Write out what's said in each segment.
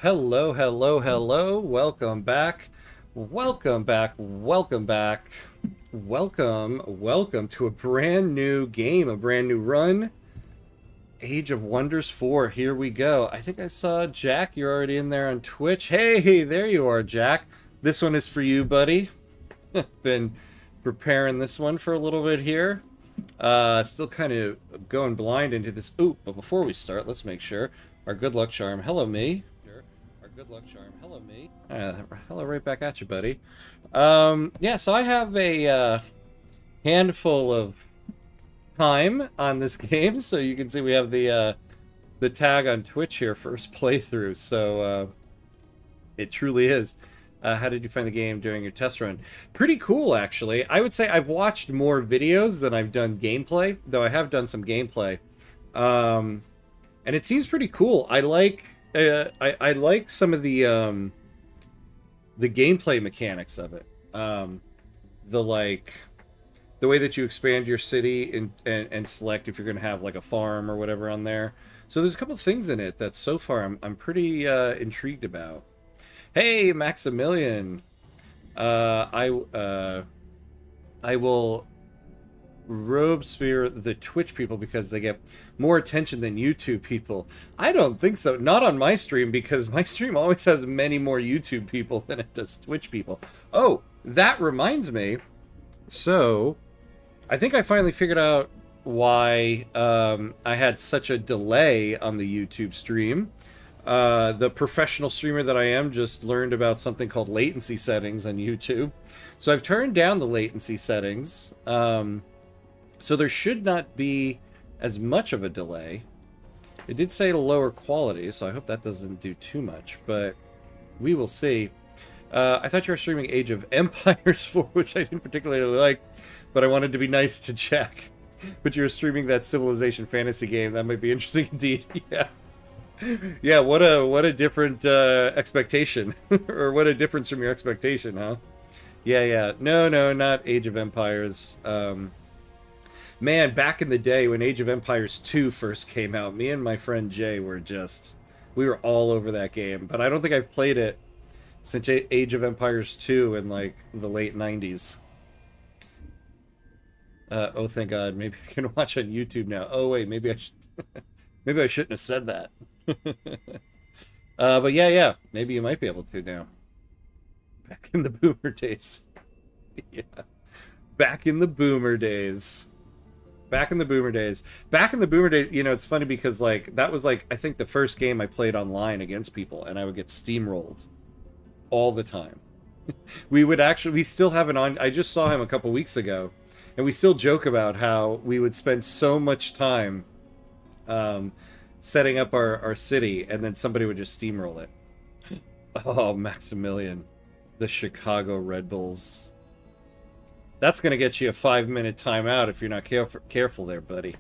Hello, hello, hello. Welcome back. Welcome back. Welcome back. Welcome to a brand new game, a brand new run. Age of Wonders 4. Here we go. I think I saw Jack. You're already in there on Twitch. Hey, there you are, Jack. This one is for you, buddy. Been preparing this one for a little bit here. Still kind of going blind into this. Ooh, but before we start, let's make sure our good luck charm. Hello, me. Our good luck charm. Hello, me. Hello, right back at you, buddy. Yeah, so I have a handful of time on this game, so you can see we have the tag on Twitch here, first playthrough. So it truly is. How did you find the game during your test run? Pretty cool, actually. I would say I've watched more videos than I've done gameplay, though I have done some gameplay. And it seems pretty cool. I like some of the gameplay mechanics of it. The way that you expand your city and select if you're going to have like a farm or whatever on there. So there's a couple things in it that so far I'm pretty intrigued about. Hey, Maximilian. I will Robespierre the Twitch people because they get more attention than YouTube people. I don't think so. Not on my stream, because my stream always has many more YouTube people than it does Twitch people. Oh, that reminds me. So, I think I finally figured out why I had such a delay on the YouTube stream. The professional streamer that I am just learned about something called latency settings on YouTube. So I've turned down the latency settings. So there should not be as much of a delay. It did say lower quality, so I hope that doesn't do too much, but we will see. I thought you were streaming Age of Empires 4, which I didn't particularly like, but I wanted to be nice to Jack. But you were streaming that Civilization fantasy game. That might be interesting indeed. Yeah. Yeah, what a different expectation. Or what a difference from your expectation, huh? Yeah. No, not Age of Empires. Man, back in the day when Age of Empires 2 first came out, me and my friend Jay we were all over that game. But I don't think I've played it since Age of Empires 2 in like the late 90s. Oh, thank God. Maybe I can watch on YouTube now. Oh, wait, maybe I should... maybe I shouldn't have said that. But yeah, maybe you might be able to now. Back in the boomer days. Yeah. Back in the boomer days. Back in the boomer days. Back in the boomer days, you know, it's funny because, like, that was, like, I think the first game I played online against people, and I would get steamrolled all the time. We still have an on... I just saw him a couple weeks ago, and we still joke about how we would spend so much time setting up our city, and then somebody would just steamroll it. Oh, Maximilian. The Chicago Red Bulls. That's going to get you a 5-minute timeout if you're not careful there, buddy.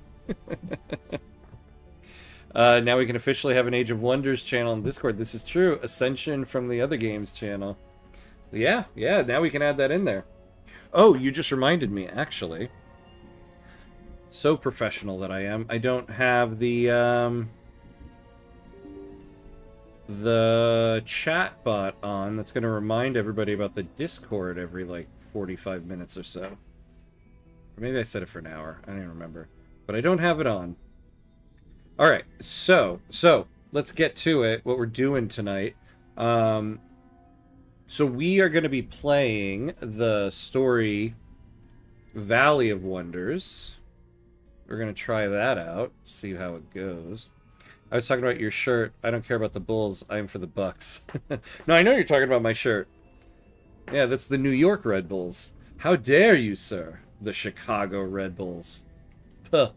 Now we can officially have an Age of Wonders channel on Discord. This is true. Ascension from the other games channel. Yeah, now we can add that in there. Oh, you just reminded me, actually. So professional that I am. I don't have the chat bot on that's going to remind everybody about the Discord every, like, 45 minutes or so. Or maybe I set it for an hour. I don't even remember. But I don't have it on. Alright, so let's get to it, what we're doing tonight. So we are going to be playing the story Valley of Wonders. We're going to try that out, see how it goes. I was talking about your shirt. I don't care about the Bulls. I'm for the Bucks. No, I know you're talking about my shirt. Yeah, that's the New York Red Bulls. How dare you, sir? The Chicago Red Bulls. Puh.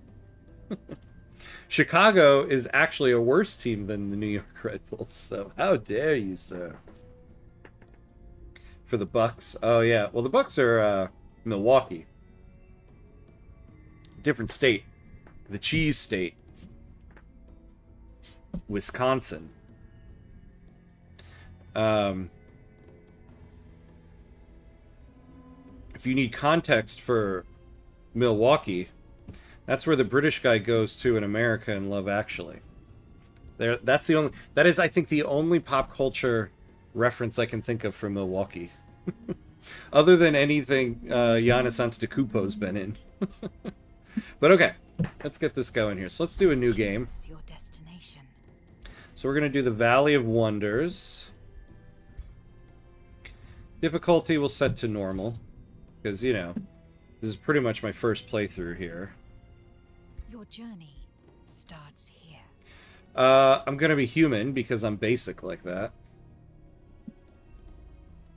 Chicago is actually a worse team than the New York Red Bulls, so how dare you, sir? For the Bucks. Oh, yeah. Well, the Bucks are Milwaukee. Different state. The cheese state. Wisconsin. If you need context for Milwaukee, that's where the British guy goes to in America in Love Actually. That's the only. That is, I think, the only pop culture reference I can think of from Milwaukee, other than anything Giannis Antetokounmpo's been in. But okay, let's get this going here. So let's do a new game. Your destination. So we're gonna do the Valley of Wonders. Difficulty will set to normal, because you know this is pretty much my first playthrough here. Your journey starts here. I'm gonna be human because I'm basic like that.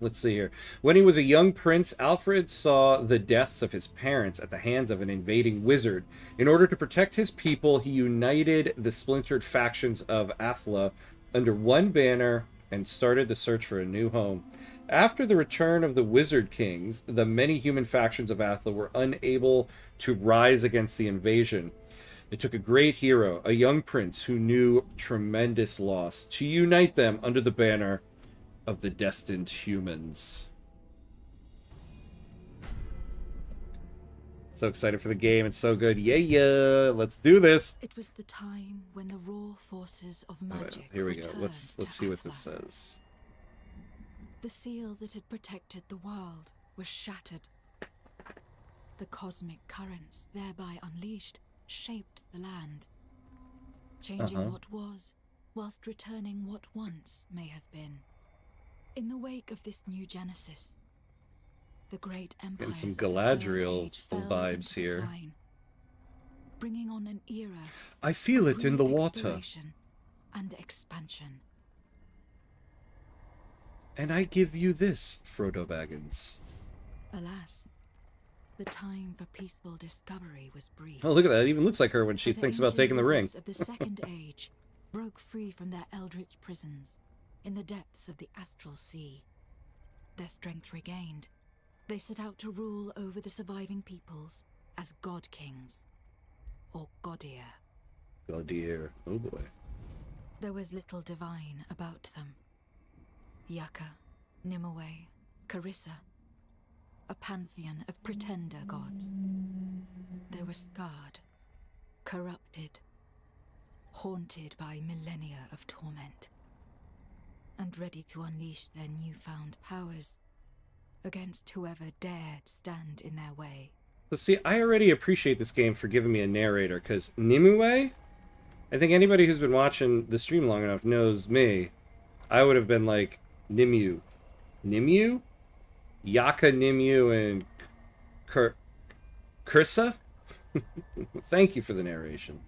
Let's see here. When he was a young prince, Alfred saw the deaths of his parents at the hands of an invading wizard. In order to protect his people, he united the splintered factions of Athla under one banner and started the search for a new home. After the return of the Wizard Kings, the many human factions of Athla were unable to rise against the invasion. It took a great hero, a young prince who knew tremendous loss, to unite them under the banner of the destined humans. So excited for the game. It's so good. Yeah. Let's do this. It was the time when the raw forces of magic Here we go. returned Let's to see what this Athla. says. The seal that had protected the world was shattered. The cosmic currents, thereby unleashed, shaped the land, changing what was, whilst returning what once may have been. In the wake of this new genesis, the great empires some of the Third Galadriel Age fell vibes into here. decline, bringing on an era I feel of it in the water. re-exploration and expansion. And I give you this, Frodo Baggins. Alas, the time for peaceful discovery was brief. Oh, look at that. It even looks like her when she For thinks about ancient taking the ring. wizards of the Second Age broke free from their eldritch prisons in the depths of the astral sea. Their strength regained, they set out to rule over the surviving peoples as God Kings, or Godir. Oh dear. Oh boy. There was little divine about them. Yaka, Nimue, Carissa, a pantheon of pretender gods. They were scarred, corrupted, haunted by millennia of torment, and ready to unleash their newfound powers against whoever dared stand in their way. So see, I already appreciate this game for giving me a narrator, because Nimue, I think anybody who's been watching the stream long enough knows me. I would have been like, Nimue? Yaka, Nimue, and Krissa? Thank you for the narration.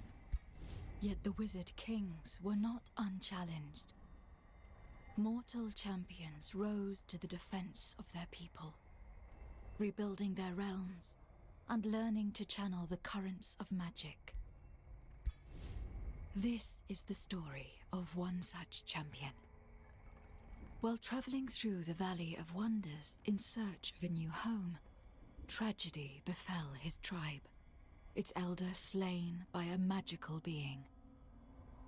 Yet the Wizard Kings were not unchallenged. Mortal champions rose to the defense of their people, rebuilding their realms and learning to channel the currents of magic. This is the story of one such champion. While traveling through the Valley of Wonders in search of a new home, tragedy befell his tribe, its elder slain by a magical being.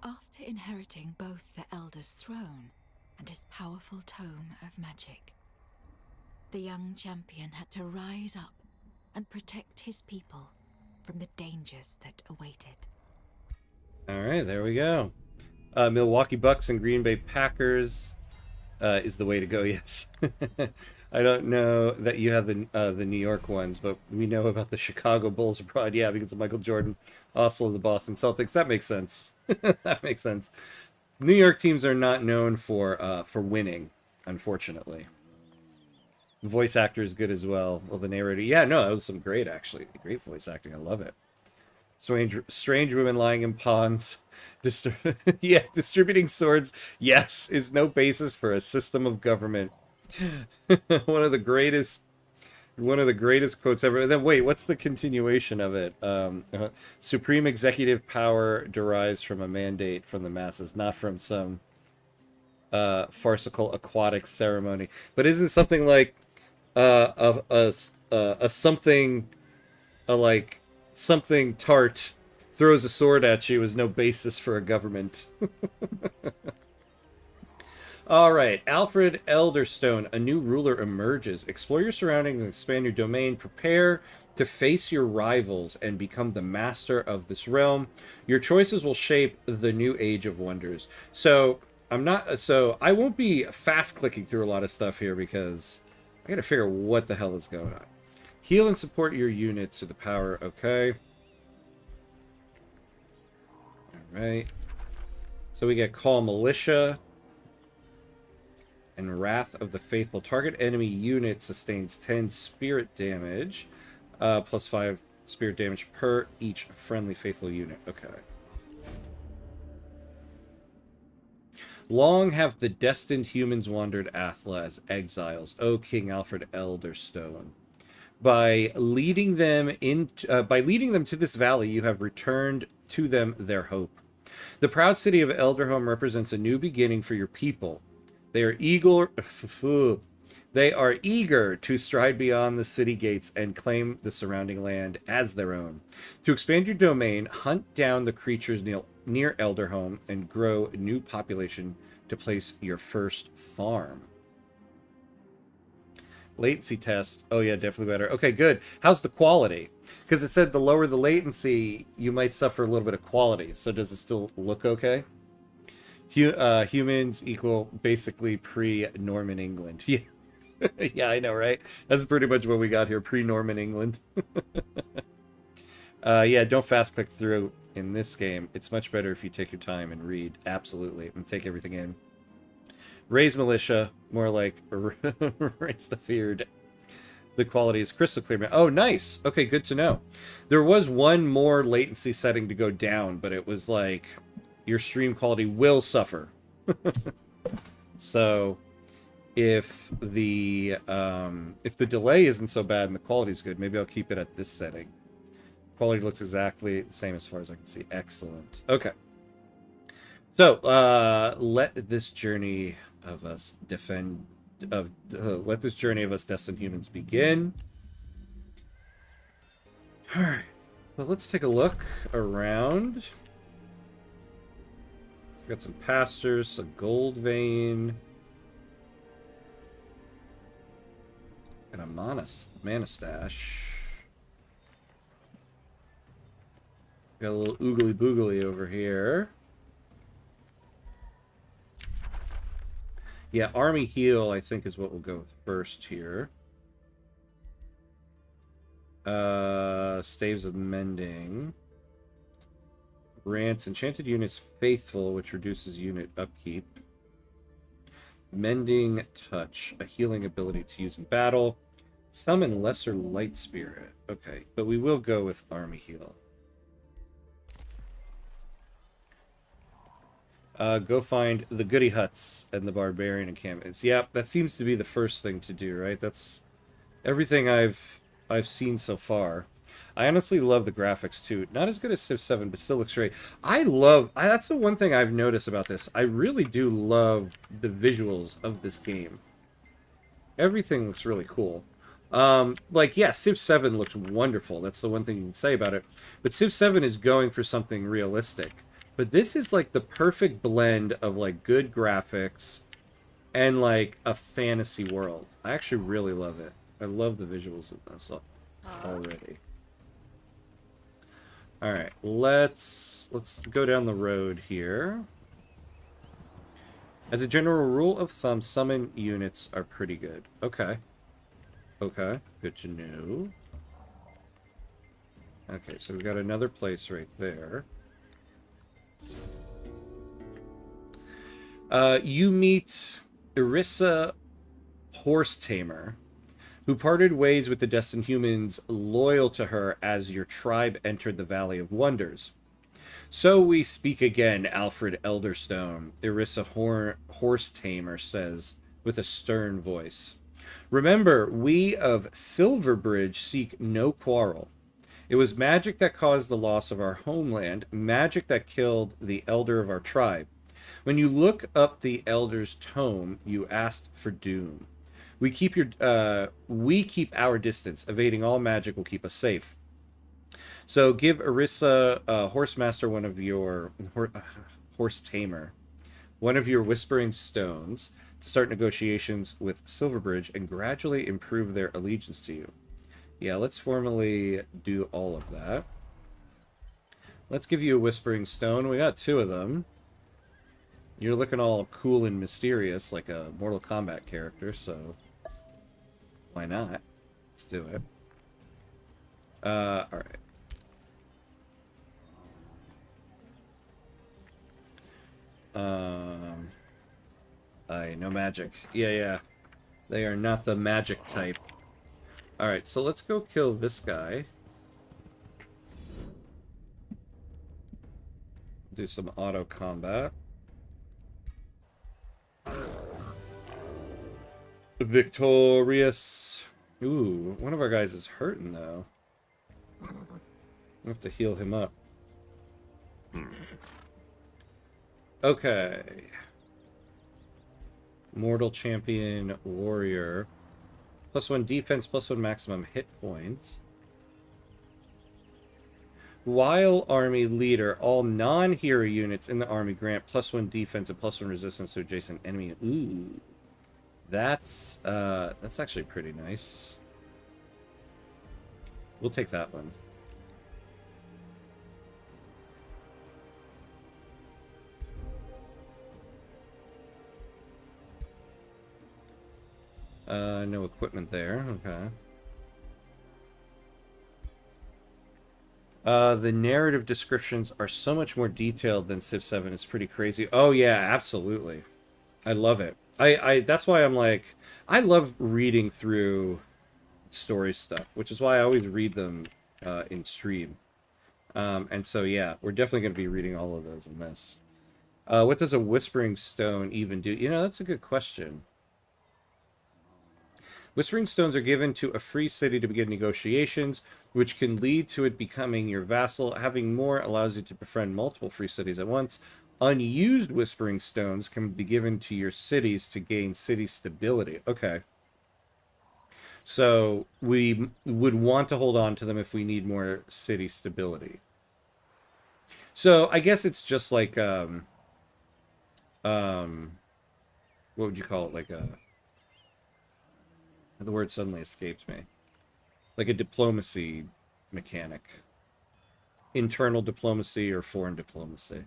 After inheriting both the elder's throne and his powerful tome of magic, the young champion had to rise up and protect his people from the dangers that awaited. All right, there we go. Milwaukee Bucks and Green Bay Packers is the way to go, yes. I don't know that you have the New York ones, but we know about the Chicago Bulls abroad, yeah, because of Michael Jordan. Also the Boston Celtics. That makes sense. That makes sense. New York teams are not known for winning, unfortunately. The voice actor is good as well. Well, the narrator, yeah, no, that was some great, actually. Great voice acting. I love it. Strange women lying in ponds. Yeah, distributing swords, yes, is no basis for a system of government. One of the greatest quotes ever. And then wait, what's the continuation of it? Supreme executive power derives from a mandate from the masses, not from some farcical aquatic ceremony. But isn't something like something tart throws a sword at you is no basis for a government. All right, Alfred Elderstone, a new ruler emerges. Explore your surroundings and expand your domain. Prepare to face your rivals and become the master of this realm. Your choices will shape the new age of wonders. So I won't be fast clicking through a lot of stuff here because I gotta figure out what the hell is going on. Heal and support your units to the power. Okay. All right. So we get Call Militia and Wrath of the Faithful. Target enemy unit sustains 10 spirit damage, plus 5 spirit damage per each friendly faithful unit. Okay. Long have the destined humans wandered Athla as exiles, O King Alfred Elderstone. By leading them to this valley, you have returned to them their hope. The proud city of Elderhome represents a new beginning for your people. They are eager to stride beyond the city gates and claim the surrounding land as their own. To expand your domain, hunt down the creatures near Elderhome and grow a new population to place your first farm. Latency test. Oh yeah, definitely better. Okay, good. How's the quality? Because it said the lower the latency, you might suffer a little bit of quality. So does it still look okay? Humans equal basically pre-Norman England. Yeah. Yeah, I know, right? That's pretty much what we got here, pre-Norman England. Yeah, don't fast click through in this game. It's much better if you take your time and read. Absolutely. And take everything in. Raise militia, more like raise the feared. The quality is crystal clear. Oh, nice. Okay, good to know. There was one more latency setting to go down, but it was like your stream quality will suffer. So if the delay isn't so bad and the quality is good, maybe I'll keep it at this setting. Quality looks exactly the same as far as I can see. Excellent. Okay. So let this journey of us let this journey of us destined humans begin. All right. So let's take a look around. We've got some pastures, a gold vein, and a mana stash. Got a little oogly boogly over here. Yeah, Army Heal, I think, is what we'll go with first here. Staves of Mending. Grants Enchanted Units Faithful, which reduces unit upkeep. Mending Touch, a healing ability to use in battle. Summon Lesser Light Spirit. Okay, but we will go with Army Heal. Go find the goody huts and the barbarian encampments. Yep, that seems to be the first thing to do, right? That's everything I've seen so far. I honestly love the graphics too. Not as good as Civ 7, but still looks great. That's the one thing I've noticed about this. I really do love the visuals of this game. Everything looks really cool. Like, yeah, Civ 7 looks wonderful. That's the one thing you can say about it. But Civ 7 is going for something realistic. But this is like the perfect blend of like good graphics and like a fantasy world. I actually really love it. I love the visuals of this already. All right, let's go down the road here. As a general rule of thumb, summon units are pretty good. Okay. Okay, good to know. Okay, so we've got another place right there. You meet Irissa Horse Tamer, who parted ways with the destined humans loyal to her as your tribe entered the Valley of Wonders. So we speak again, Alfred Elderstone, Irissa Horse Tamer says with a stern voice. Remember, we of Silverbridge seek no quarrel. It was magic that caused the loss of our homeland, magic that killed the elder of our tribe. When you look up the elder's tome, you asked for doom. We keep our distance. Evading all magic will keep us safe. So give Irissa, Horsemaster, one of your Horse Tamer, one of your Whispering Stones to start negotiations with Silverbridge and gradually improve their allegiance to you. Yeah, let's formally do all of that. Let's give you a Whispering Stone. We got 2 of them. You're looking all cool and mysterious like a Mortal Kombat character, so why not? Let's do it. Alright. No magic. Yeah. They are not the magic type. Alright, so let's go kill this guy. Do some auto combat. Victorious. Ooh, one of our guys is hurting though. I have to heal him up. Okay. Mortal Champion Warrior. +1 defense, +1 maximum hit points. While Army Leader, all non-hero units in the army grant +1 defense and +1 resistance to adjacent enemy. Ooh. That's actually pretty nice. We'll take that one. No equipment there. Okay. The narrative descriptions are so much more detailed than Civ 7. It's pretty crazy. Oh yeah, absolutely. I love it. I that's why I'm like, I love reading through story stuff, which is why I always read them in stream. And so yeah, we're definitely going to be reading all of those in this. What does a Whispering Stone even do? You know, that's a good question. Whispering Stones are given to a free city to begin negotiations, which can lead to it becoming your vassal. Having more allows you to befriend multiple free cities at once. Unused Whispering Stones can be given to your cities to gain city stability. Okay. So we would want to hold on to them if we need more city stability. So I guess it's just like what would you call it? Like a, the word suddenly escaped me. Like a diplomacy mechanic. Internal diplomacy or foreign diplomacy.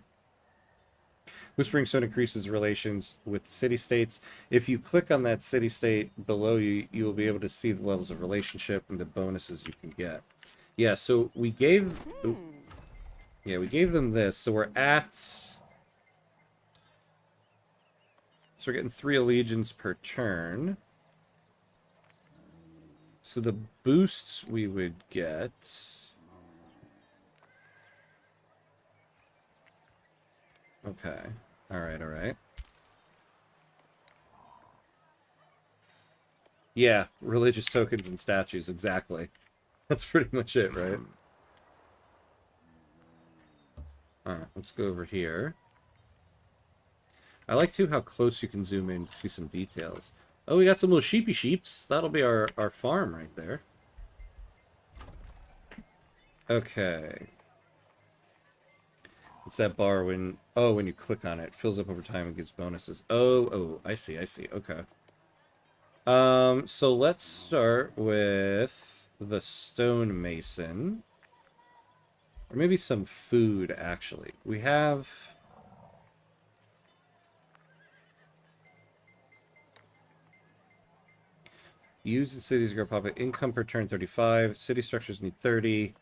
Whispering Stone increases relations with city-states. If you click on that city-state below you, you will be able to see the levels of relationship and the bonuses you can get. Yeah, so we gave... Ooh, yeah, we gave them this. So we're at... So we're getting 3 allegiance per turn. So the boosts we would get... Okay. Alright. Yeah, religious tokens and statues, exactly. That's pretty much it, right? Alright, let's go over here. I like, too, how close you can zoom in to see some details. Oh, we got some little sheeps. That'll be our farm right there. Okay. It's that bar when... Oh, when you click on it. It fills up over time and gives bonuses. Oh, I see. Okay. So let's start with the stonemason. Or maybe some food, actually. We have... Use in cities grow pop income per turn 35. City structures need 30.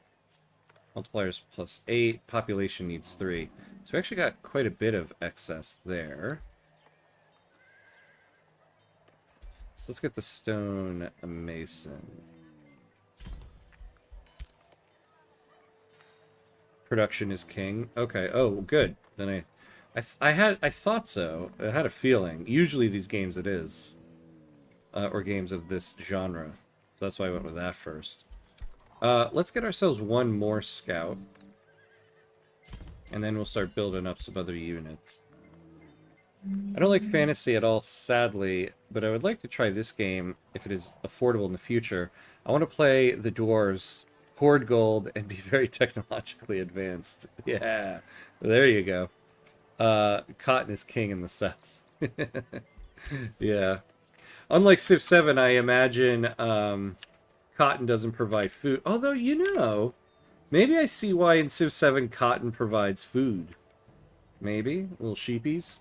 Multipliers +8. Population needs 3. So we actually got quite a bit of excess there. So let's get the stone mason. Production is king. Okay. Oh, good. Then I thought so. I had a feeling. Usually these games it is. Or games of this genre. So that's why I went with that first. Let's get ourselves one more scout. And then we'll start building up some other units. I don't like fantasy at all, sadly, but I would like to try this game if it is affordable in the future. I want to play the dwarves, hoard gold, and be very technologically advanced. Yeah, there you go. Cotton is king in the south. Yeah. Unlike Civ 7, I imagine cotton doesn't provide food. Although, you know, maybe I see why in Civ 7 cotton provides food. Maybe. Little sheepies.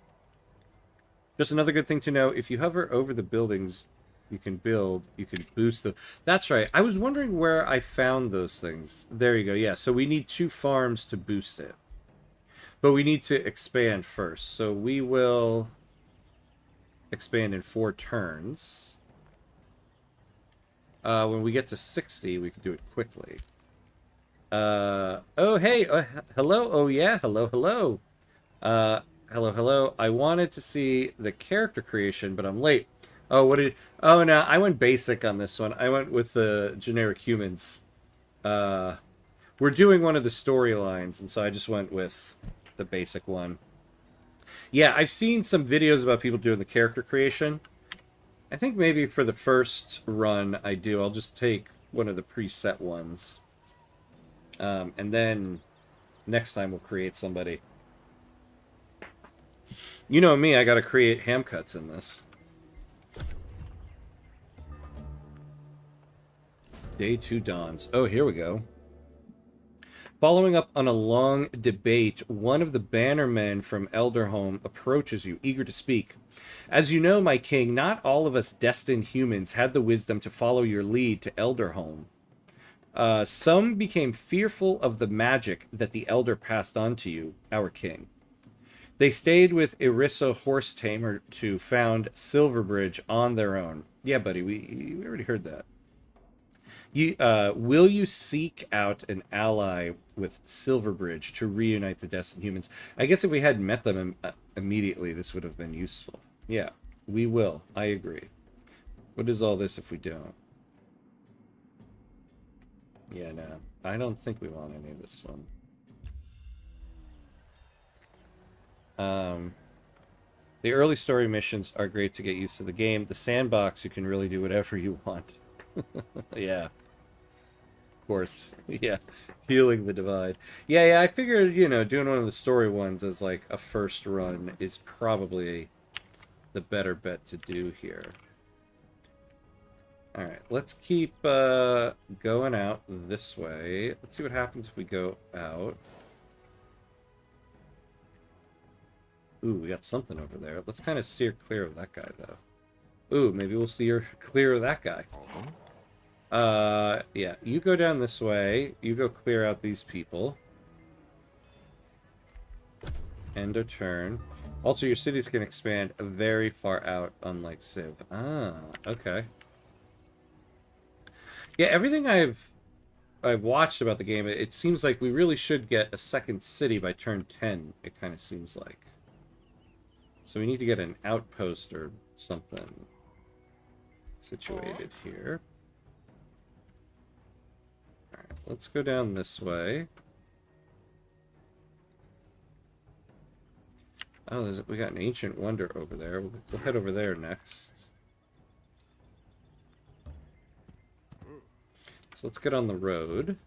Just another good thing to know, if you hover over the buildings, you can build, you can boost them. That's right. I was wondering where I found those things. There you go. Yeah, so we need 2 farms to boost it. But we need to expand first. So we will expand in 4 turns. When we get to 60, we can do it quickly. Oh, hey, hello. Oh, yeah, hello, hello. Hello, hello. I wanted to see the character creation, but I'm late. Oh, what did... Oh, no, I went basic on this one. I went with the generic humans. We're doing one of the storylines, and so I just went with the basic one. Yeah, I've seen some videos about people doing the character creation. I think maybe for the first run I do, I'll just take one of the preset ones. And then next time we'll create somebody. You know me, I gotta create ham cuts in this. Day 2 dawns. Oh, here we go. Following up on a long debate, one of the bannermen from Elderhome approaches you, eager to speak. As you know, my king, not all of us destined humans had the wisdom to follow your lead to Elderhome. Some became fearful of the magic that the Elder passed on to you, our king. They stayed with Irissa Horse Tamer to found Silverbridge on their own. Yeah, buddy, we already heard that. Will you seek out an ally with Silverbridge to reunite the destined humans? I guess if we hadn't met them immediately, this would have been useful. Yeah, we will. I agree. What is all this if we don't? Yeah, no. I don't think we want any of this one. The early story missions are great to get used to the game. The sandbox, you can really do whatever you want. Yeah. Of course. Yeah. Healing the divide. Yeah, I figured, you know, doing one of the story ones as like a first run is probably the better bet to do here. Alright, let's keep going out this way. Let's see what happens if we go out. Ooh, we got something over there. Let's kind of steer clear of that guy, though. Ooh, maybe we'll steer clear of that guy. Yeah, you go down this way. You go clear out these people. End of turn. Also, your cities can expand very far out, unlike Civ. Ah, okay. Yeah, everything I've watched about the game, it seems like we really should get a second city by turn 10, it kind of seems like. So we need to get an outpost or something situated here. Alright, let's go down this way. Oh, we got an ancient wonder over there. We'll head over there next. So let's get on the road.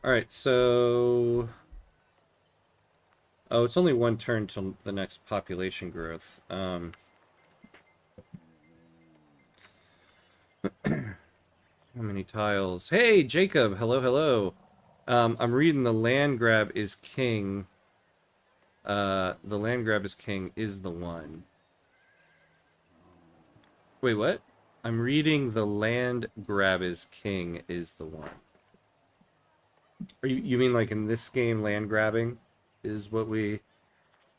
Alright, so... Oh, it's only one turn till the next population growth. How many tiles? Hey, Jacob! Hello, hello! I'm reading the land grab is king. The land grab is king is the one. Wait, what? I'm reading the land grab is king is the one. Are you mean like in this game land grabbing is what we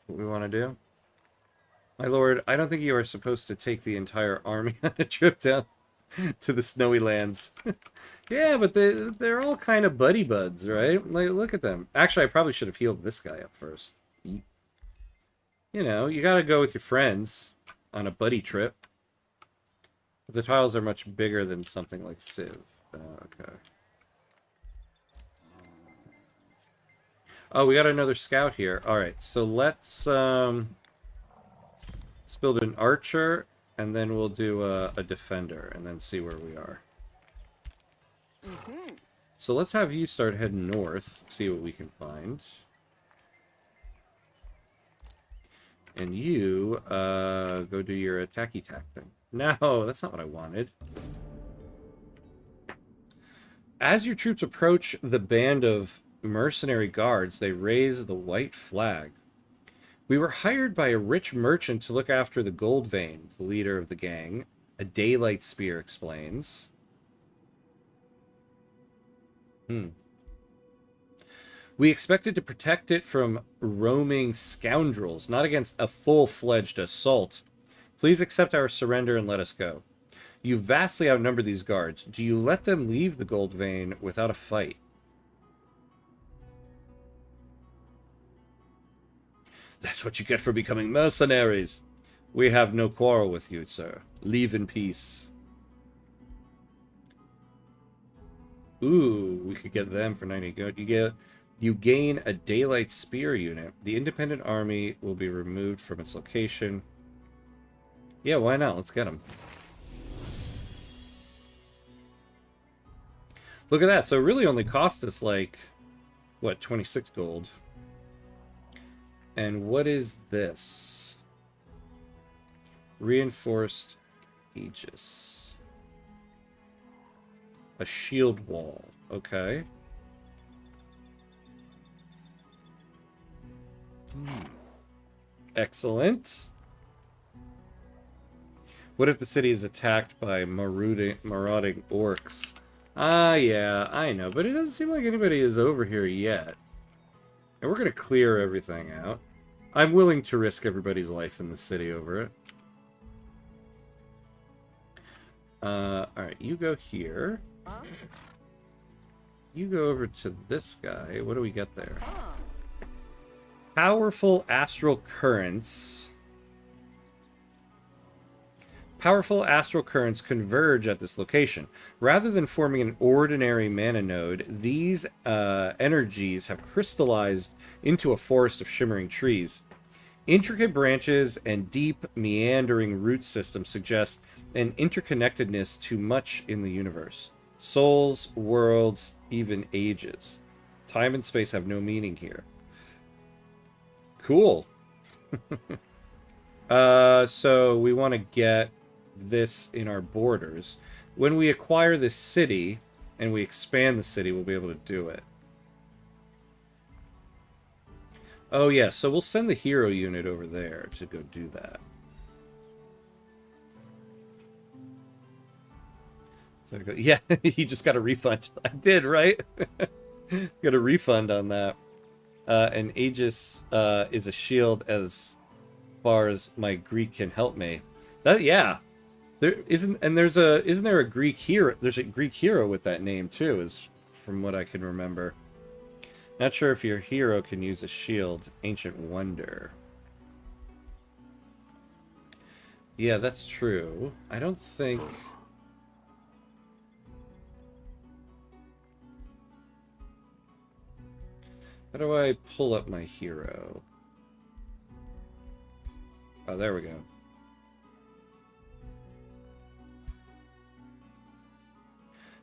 want to do? My lord, I don't think you are supposed to take the entire army on a trip down to the snowy lands. Yeah, but they're all kind of buddy buds, right? Like, look at them. Actually, I probably should have healed this guy up first. You know, you gotta go with your friends on a buddy trip. But the tiles are much bigger than something like Civ. Okay. Oh, we got another scout here. Alright, so let's build an archer, and then we'll do a defender, and then see where we are. So let's have you start heading north, see what we can find. And you, go do your attacky tack thing. No, that's not what I wanted. As your troops approach the band of mercenary guards, they raise the white flag. We were hired by a rich merchant to look after the gold vein, the leader of the gang. A daylight spear explains. We expected to protect it from roaming scoundrels, not against a full-fledged assault. Please accept our surrender and let us go. You vastly outnumber these guards. Do you let them leave the gold vein without a fight? That's what you get for becoming mercenaries. We have no quarrel with you, sir. Leave in peace. Ooh, we could get them for 90 gold. You gain a daylight spear unit. The independent army will be removed from its location. Yeah, why not? Let's get them. Look at that. So it really only cost us like, what, 26 gold. And what is this? Reinforced Aegis. A shield wall. Okay. Excellent. What if the city is attacked by marauding orcs? Ah, yeah, I know, but it doesn't seem like anybody is over here yet. And we're going to clear everything out. I'm willing to risk everybody's life in the city over it. Alright, you go here. You go over to this guy. What do we get there? Powerful astral currents. Powerful astral currents converge at this location. Rather than forming an ordinary mana node, these energies have crystallized into a forest of shimmering trees. Intricate branches and deep, meandering root systems suggest an interconnectedness to much in the universe. Souls, worlds, even ages. Time and space have no meaning here. Cool. So we want to get this in our borders. When we acquire this city and we expand the city, we'll be able to do it. Oh yeah, so we'll send the hero unit over there to go do that. So I go, yeah, he just got a refund. I did, right? Got a refund on that. And Aegis is a shield as far as my Greek can help me. That, yeah. There isn't, and isn't there a Greek hero? There's a Greek hero with that name too, is from what I can remember. Not sure if your hero can use a shield. Ancient Wonder. Yeah, that's true. I don't think... How do I pull up my hero? Oh, there we go.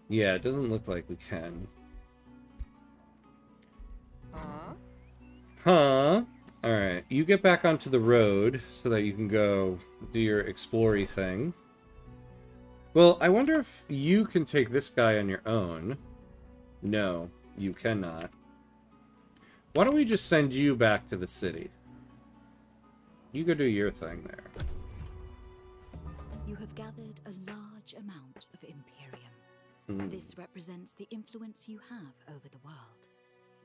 Yeah, it doesn't look like we can. Huh? Alright, you get back onto the road so that you can go do your explory thing. Well, I wonder if you can take this guy on your own. No, you cannot. Why don't we just send you back to the city? You go do your thing there. You have gathered a large amount of Imperium. This represents the influence you have over the world.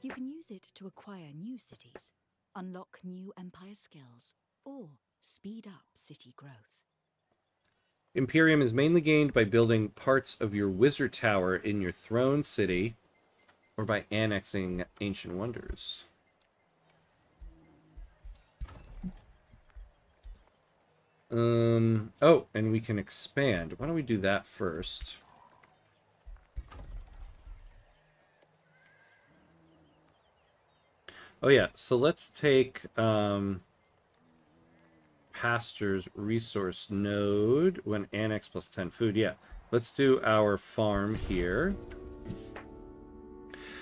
You can use it to acquire new cities, unlock new empire skills, or speed up city growth. Imperium is mainly gained by building parts of your wizard tower in your throne city, or by annexing ancient wonders. Oh, and we can expand. Why don't we do that first? Oh yeah, so let's take Pastor's resource node when annex plus 10 food. Yeah, let's do our farm here.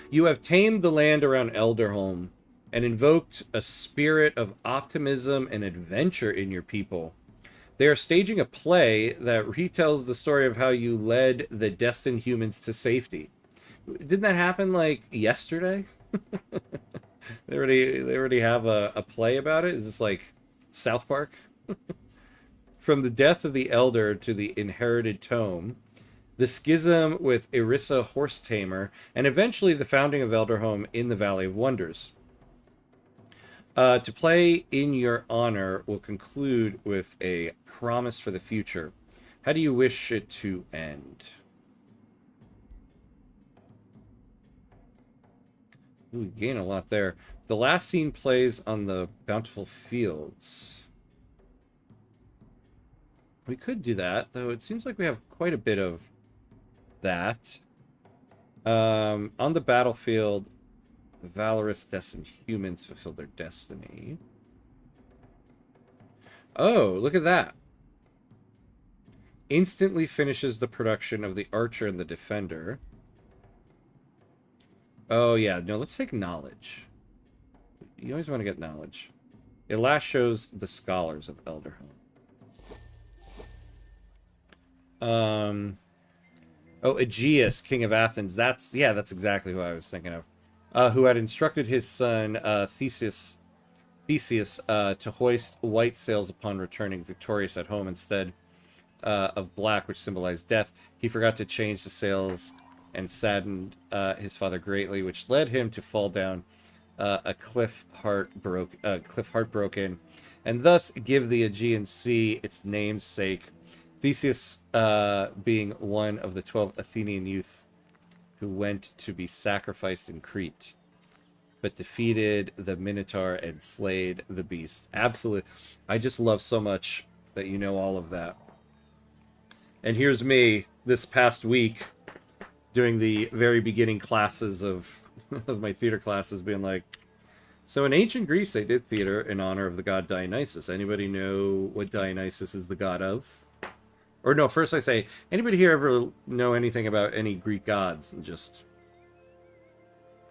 You have tamed the land around Elderholm. and invoked a spirit of optimism and adventure in your people. They are staging a play that retells the story of how you led the destined humans to safety. Didn't that happen like yesterday? They already have a play about it. Is this like South Park? From the death of the elder to the inherited tome, the schism with Irissa Horsetamer, and eventually the founding of Elderhome in the Valley of Wonders. To play in your honor will conclude with a promise for the future. How do you wish it to end? Ooh, you gain a lot there. The last scene plays on the bountiful fields. We could do that, though it seems like we have quite a bit of that. On the battlefield, the valorous destined humans fulfill their destiny. Oh, look at that. Instantly finishes the production of the archer and the defender. Oh, yeah. No, let's take knowledge. You always want to get knowledge. It last shows the scholars of Elderhome. Oh, Aegeus, king of Athens. That's exactly who I was thinking of. Who had instructed his son Theseus to hoist white sails upon returning victorious at home instead of black, which symbolized death. He forgot to change the sails and saddened his father greatly, which led him to fall down a cliff heartbroken, and thus give the Aegean Sea its namesake. Theseus being one of the 12 Athenian youth who went to be sacrificed in Crete, but defeated the Minotaur and slayed the beast. Absolutely. I just love so much that you know all of that. And here's me this past week during the very beginning classes of my theater classes being like, so in ancient Greece they did theater in honor of the god Dionysus. Anybody know what Dionysus is the god of? Or no, first I say, anybody here ever know anything about any Greek gods? And just,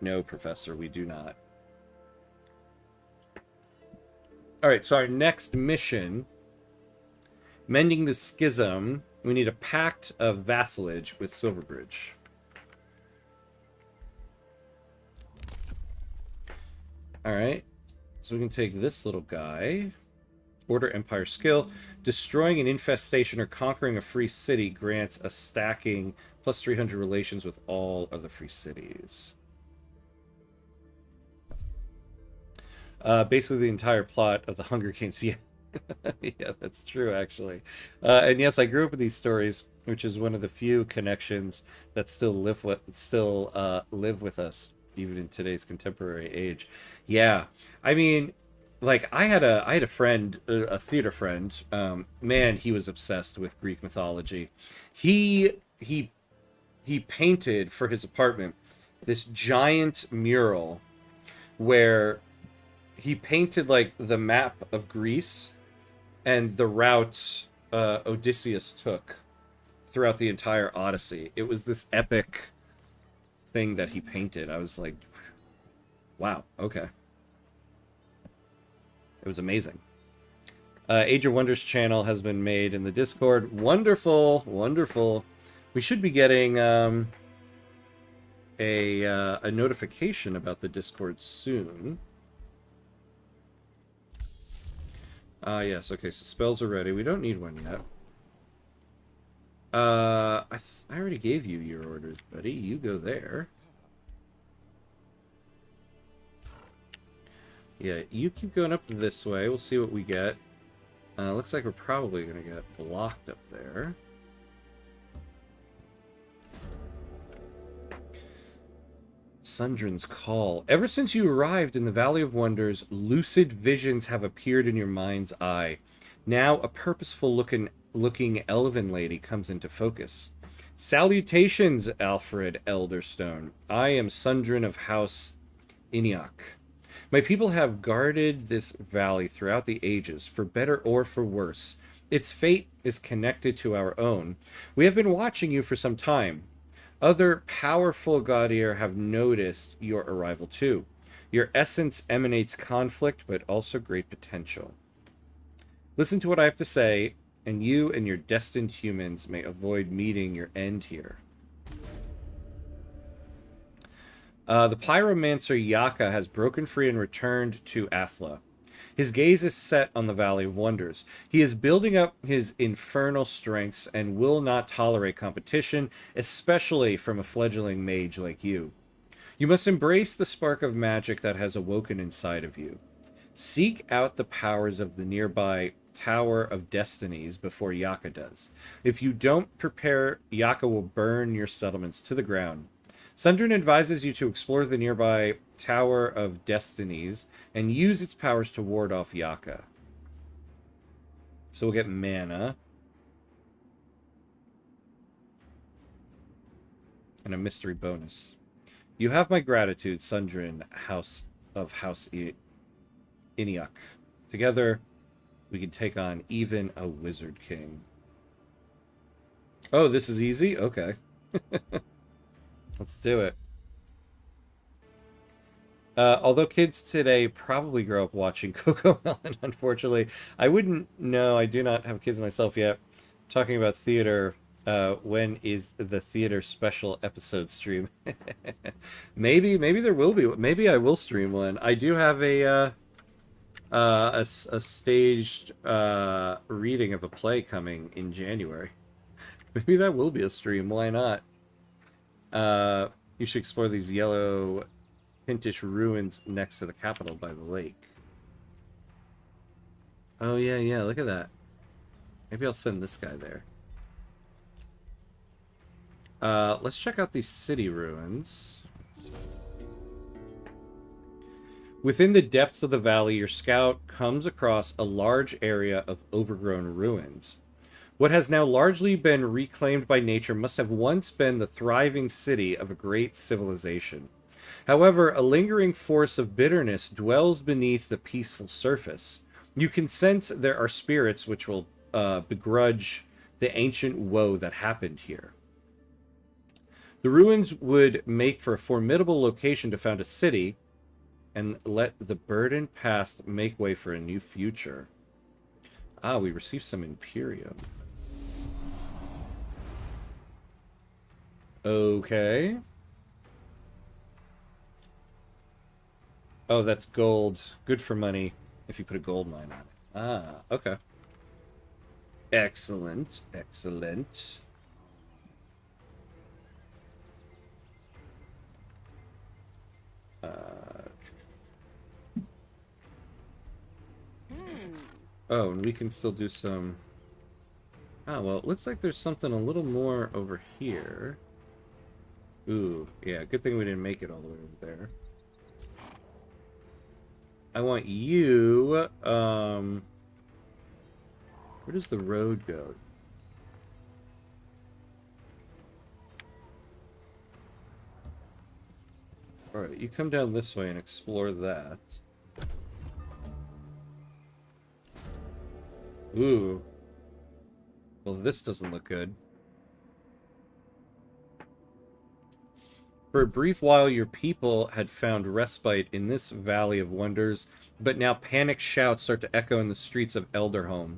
no, Professor, we do not. Alright, so our next mission, mending the schism, we need a pact of vassalage with Silverbridge. Alright, so we can take this little guy. Order Empire skill. Destroying an infestation or conquering a free city grants a stacking plus 300 relations with all other free cities. Basically the entire plot of the Hunger Games. Yeah, yeah, that's true, actually. And yes, I grew up with these stories, which is one of the few connections that still live with us, even in today's contemporary age. Yeah, I mean, like I had a friend, a theater friend. Man, he was obsessed with Greek mythology. He painted for his apartment this giant mural where he painted like the map of Greece and the route Odysseus took throughout the entire Odyssey. It was this epic thing that he painted. I was like, wow, okay. It was amazing. Age of Wonders channel has been made in the Discord. Wonderful, wonderful. We should be getting a notification about the Discord soon. Yes, okay, so spells are ready. We don't need one yet. I already gave you your orders, buddy. You go there. Yeah, you keep going up this way. We'll see what we get. Looks like we're probably going to get blocked up there. Sundrin's Call. Ever since you arrived in the Valley of Wonders, lucid visions have appeared in your mind's eye. Now a purposeful looking elven lady comes into focus. Salutations, Alfred Elderstone. I am Sundrin of House Iniak. My people have guarded this valley throughout the ages, for better or for worse. Its fate is connected to our own. We have been watching you for some time. Other powerful Gaudier have noticed your arrival too. Your essence emanates conflict, but also great potential. Listen to what I have to say, and you and your destined humans may avoid meeting your end here. The pyromancer Yaka has broken free and returned to Athla. His gaze is set on the Valley of Wonders. He is building up his infernal strengths and will not tolerate competition, especially from a fledgling mage like you. You must embrace the spark of magic that has awoken inside of you. Seek out the powers of the nearby Tower of Destinies before Yaka does. If you don't prepare, Yaka will burn your settlements to the ground. Sundrin advises you to explore the nearby Tower of Destinies and use its powers to ward off Yaka. So we'll get mana. And a mystery bonus. You have my gratitude, Sundrin, House of Iniak. Together, we can take on even a Wizard King. Oh, this is easy? Okay. Let's do it. Although kids today probably grow up watching CoComelon, unfortunately. I wouldn't know. I do not have kids myself yet. Talking about theater, when is the theater special episode stream? Maybe there will be. Maybe I will stream one. I do have a staged reading of a play coming in January. Maybe that will be a stream. Why not? You should explore these yellow pintish ruins next to the capital by the lake. Oh, yeah, look at that. Maybe I'll send this guy there. Let's check out these city ruins. Within the depths of the valley, your scout comes across a large area of overgrown ruins. What has now largely been reclaimed by nature must have once been the thriving city of a great civilization. However, a lingering force of bitterness dwells beneath the peaceful surface. You can sense there are spirits which will begrudge the ancient woe that happened here. The ruins would make for a formidable location to found a city, and let the burdened past make way for a new future. Ah, we received some Imperium. Okay. Oh, that's gold. Good for money if you put a gold mine on it. Ah, okay. Excellent, excellent. Oh, and we can still do some... Ah, well, it looks like there's something a little more over here. Ooh, yeah, good thing we didn't make it all the way over there. I want you, where does the road go? Alright, you come down this way and explore that. Ooh. Well, this doesn't look good. For a brief while, your people had found respite in this Valley of Wonders, but now panicked shouts start to echo in the streets of Elderhome.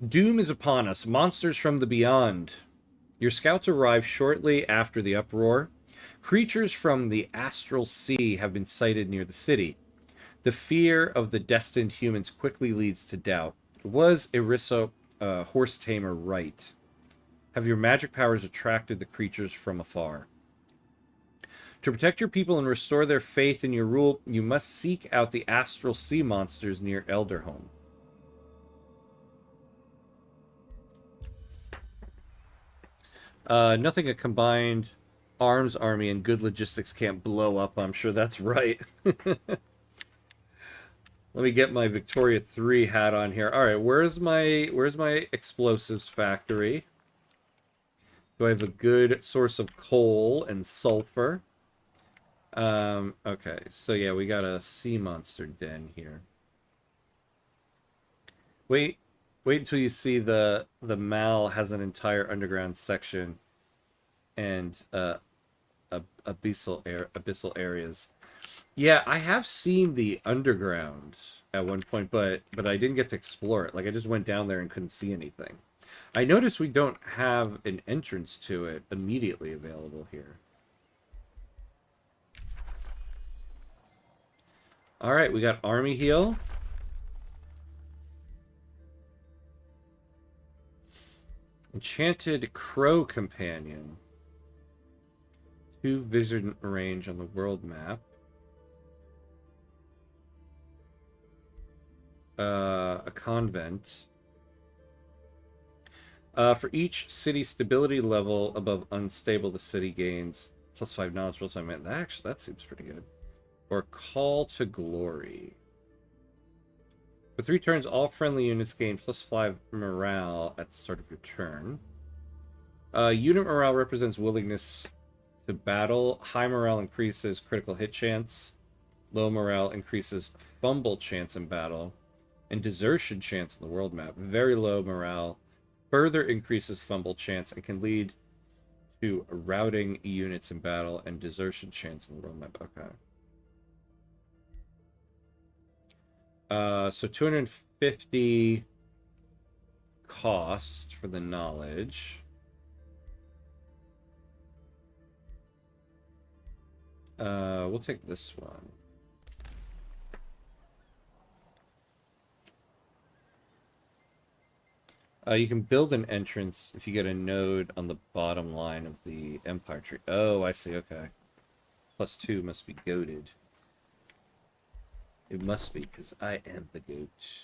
Doom is upon us, monsters from the beyond. Your scouts arrive shortly after the uproar. Creatures from the astral sea have been sighted near the city. The fear of the destined humans quickly leads to doubt. Was Eriso, horse tamer, right? Have your magic powers attracted the creatures from afar? To protect your people and restore their faith in your rule, you must seek out the astral sea monsters near Elderhome. Nothing a combined arms army and good logistics can't blow up. I'm sure that's right. Let me get my Victoria 3 hat on here. All right, where's my explosives factory? Do I have a good source of coal and sulfur? Okay, so yeah, we got a sea monster den here. Wait until you see the Mal has an entire underground section and abyssal areas. Yeah, I have seen the underground at one point, but I didn't get to explore it. Like I just went down there and couldn't see anything. I noticed we don't have an entrance to it immediately available here. All right, we got army heal. Enchanted Crow Companion. 2 vision range on the world map. A convent. For each city stability level above unstable, the city gains +5 knowledge. +5 that actually that seems pretty good. Or Call to Glory. For 3 turns, all friendly units gain +5 morale at the start of your turn. Unit morale represents willingness to battle. High morale increases critical hit chance. Low morale increases fumble chance in battle. And desertion chance in the world map. Very low morale further increases fumble chance and can lead to routing units in battle and desertion chance in the world map. Okay. So 250 cost for the knowledge. We'll take this one. You can build an entrance if you get a node on the bottom line of the Empire tree. Oh, I see. Okay. +2 must be goated. It must be, because I am the goat.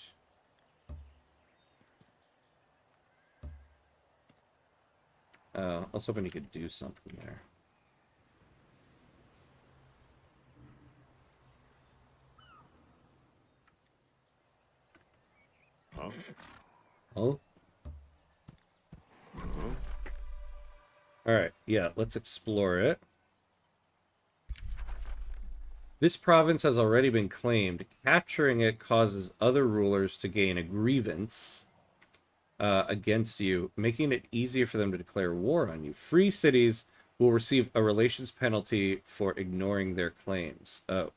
I was hoping you could do something there. Huh? Oh? Alright, yeah, let's explore it. This province has already been claimed. Capturing it causes other rulers to gain a grievance against you, making it easier for them to declare war on you. Free cities will receive a relations penalty for ignoring their claims. Oh.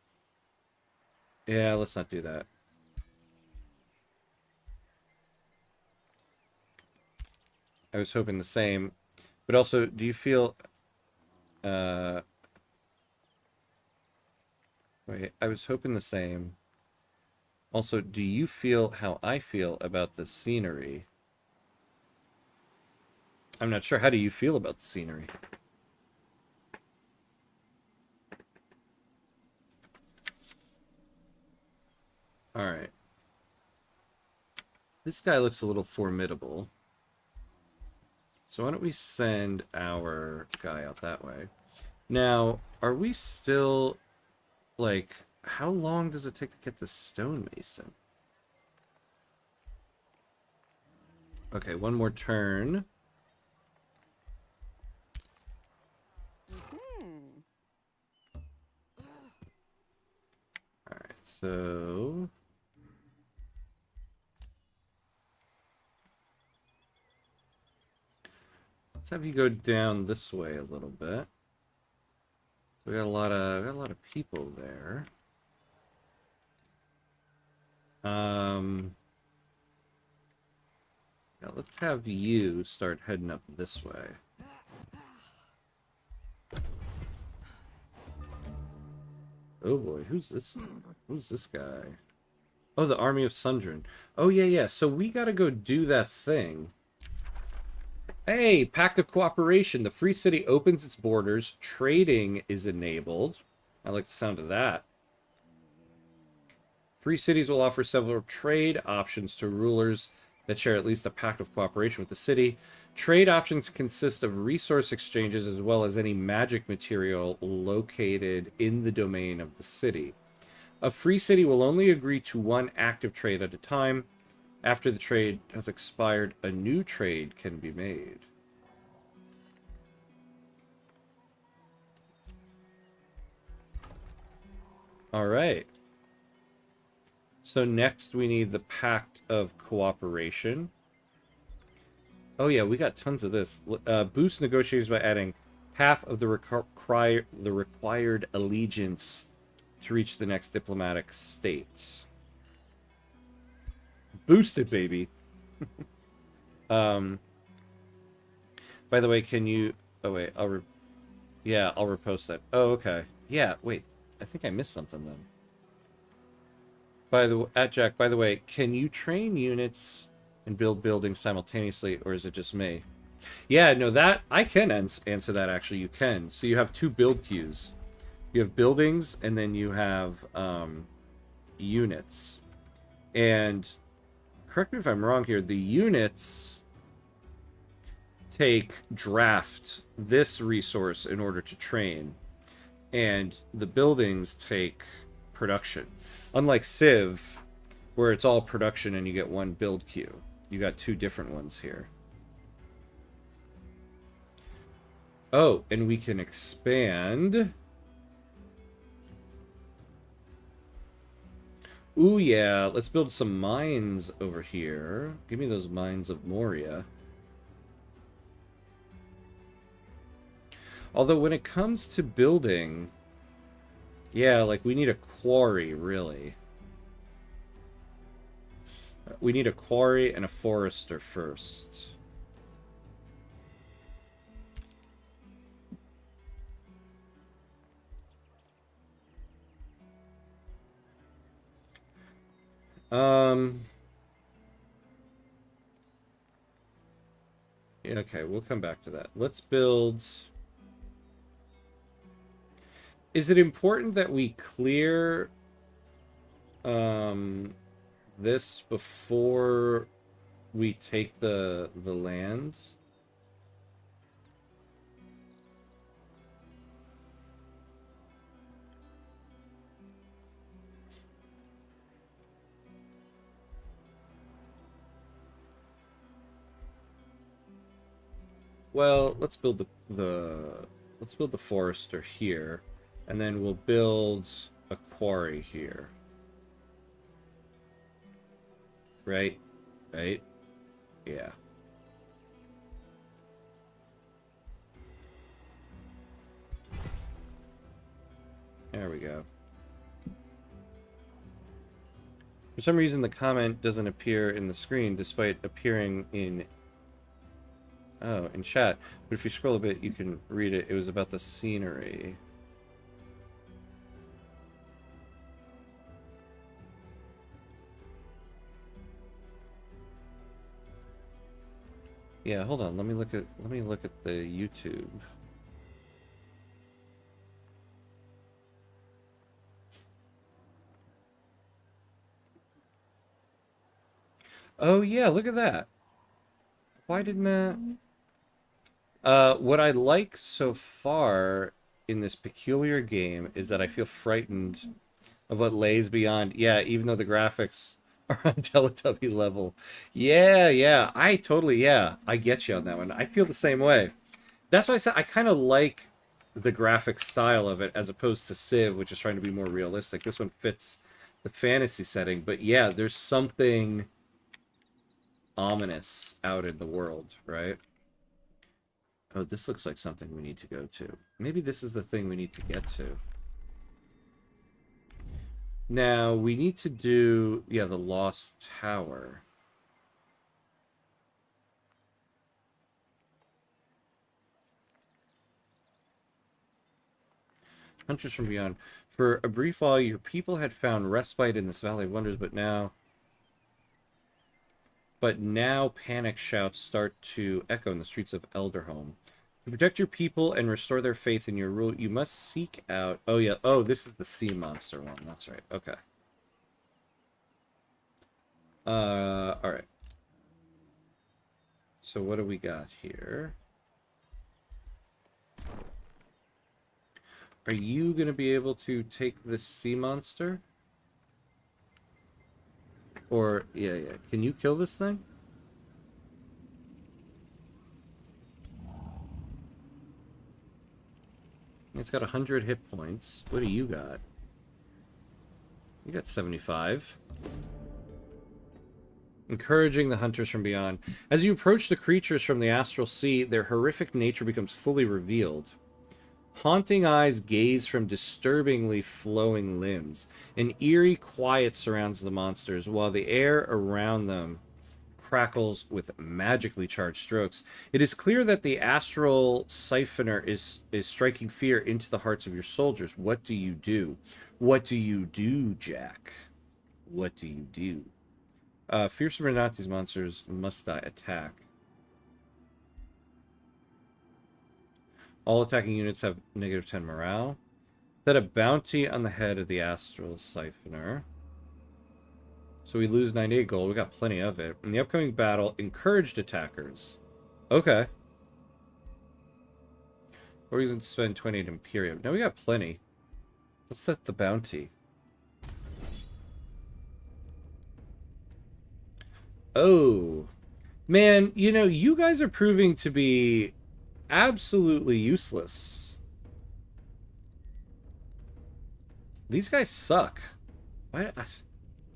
Yeah, let's not do that. I was hoping the same. But also, do you feel... Wait, I was hoping the same. Also, do you feel how I feel about the scenery? I'm not sure. How do you feel about the scenery? Alright. This guy looks a little formidable. So why don't we send our guy out that way? Now, are we still... Like, how long does it take to get the stonemason? Okay, one more turn. Alright, so... let's have you go down this way a little bit. So we got a lot of people there. Yeah, let's have you start heading up this way. Oh boy, who's this? Who's this guy? Oh, the Army of Sundren. Oh yeah. So we gotta go do that thing. Hey, Pact of Cooperation. The free city opens its borders. Trading is enabled. I like the sound of that. Free cities will offer several trade options to rulers that share at least a pact of cooperation with the city. Trade options consist of resource exchanges as well as any magic material located in the domain of the city. A free city will only agree to one active trade at a time. After the trade has expired, a new trade can be made. All right. So next we need the Pact of Cooperation. Oh yeah, we got tons of this. Boost negotiators by adding half of the required allegiance to reach the next diplomatic state. Boosted, baby. By the way, can you... Oh, wait. Yeah, I'll repost that. Oh, okay. Yeah, wait. I think I missed something then. Jack, by the way, can you train units and build buildings simultaneously, or is it just me? Yeah, no, that... I can answer that, actually. You can. So you have 2 build queues. You have buildings, and then you have units. And correct me if I'm wrong here, the units take draft this resource in order to train, and the buildings take production. Unlike Civ, where it's all production and you get 1 build queue. You got 2 different ones here. Oh, and we can expand. Ooh, yeah. Let's build some mines over here. Give me those mines of Moria. Although, when it comes to building... Yeah, like, we need a quarry, really. We need a quarry and a forester first. Yeah, okay, we'll come back to that. Let's build... Is it important that we clear this before we take the land? Well, let's build the forester here, and then we'll build a quarry here. Right? Right? Yeah. There we go. For some reason, the comment doesn't appear in the screen, despite appearing in chat. But if you scroll a bit, you can read it. It was about the scenery. Yeah, hold on. Let me look at the YouTube. Oh yeah, look at that. Why didn't that? What I like so far in this peculiar game is that I feel frightened of what lays beyond. Yeah, even though the graphics are on Teletubby level. Yeah, I get you on that one. I feel the same way. That's why I said I kind of like the graphic style of it as opposed to Civ, which is trying to be more realistic. This one fits the fantasy setting, but yeah, there's something ominous out in the world, right? Oh, this looks like something we need to go to. Maybe this is the thing we need to get to. Now, we need to do, yeah, the Lost Tower. Hunters from Beyond. For a brief while, your people had found respite in this Valley of Wonders, but now panic shouts start to echo in the streets of Elderhome. To protect your people and restore their faith in your rule, you must seek out... Oh, yeah. Oh, this is the sea monster one. That's right. Okay. Alright. So what do we got here? Are you going to be able to take this sea monster? Or, yeah. Can you kill this thing? It's got 100 hit points. What do you got? You got 75. Encouraging the hunters from beyond. As you approach the creatures from the astral sea, their horrific nature becomes fully revealed. Haunting eyes gaze from disturbingly flowing limbs. An eerie quiet surrounds the monsters, while the air around them crackles with magically charged strokes. It is clear that the astral siphoner is striking fear into the hearts of your soldiers. What do you do? What do you do, Jack? What do you do? Fearsome or not, these monsters must die. Attack. All attacking units have -10 morale. Set a bounty on the head of the astral siphoner. So we lose 98 gold. We got plenty of it. In the upcoming battle, encouraged attackers. Okay. Or we can spend 28 Imperium. Now we got plenty. Let's set the bounty. Oh. Man, you know, you guys are proving to be absolutely useless. These guys suck. Why?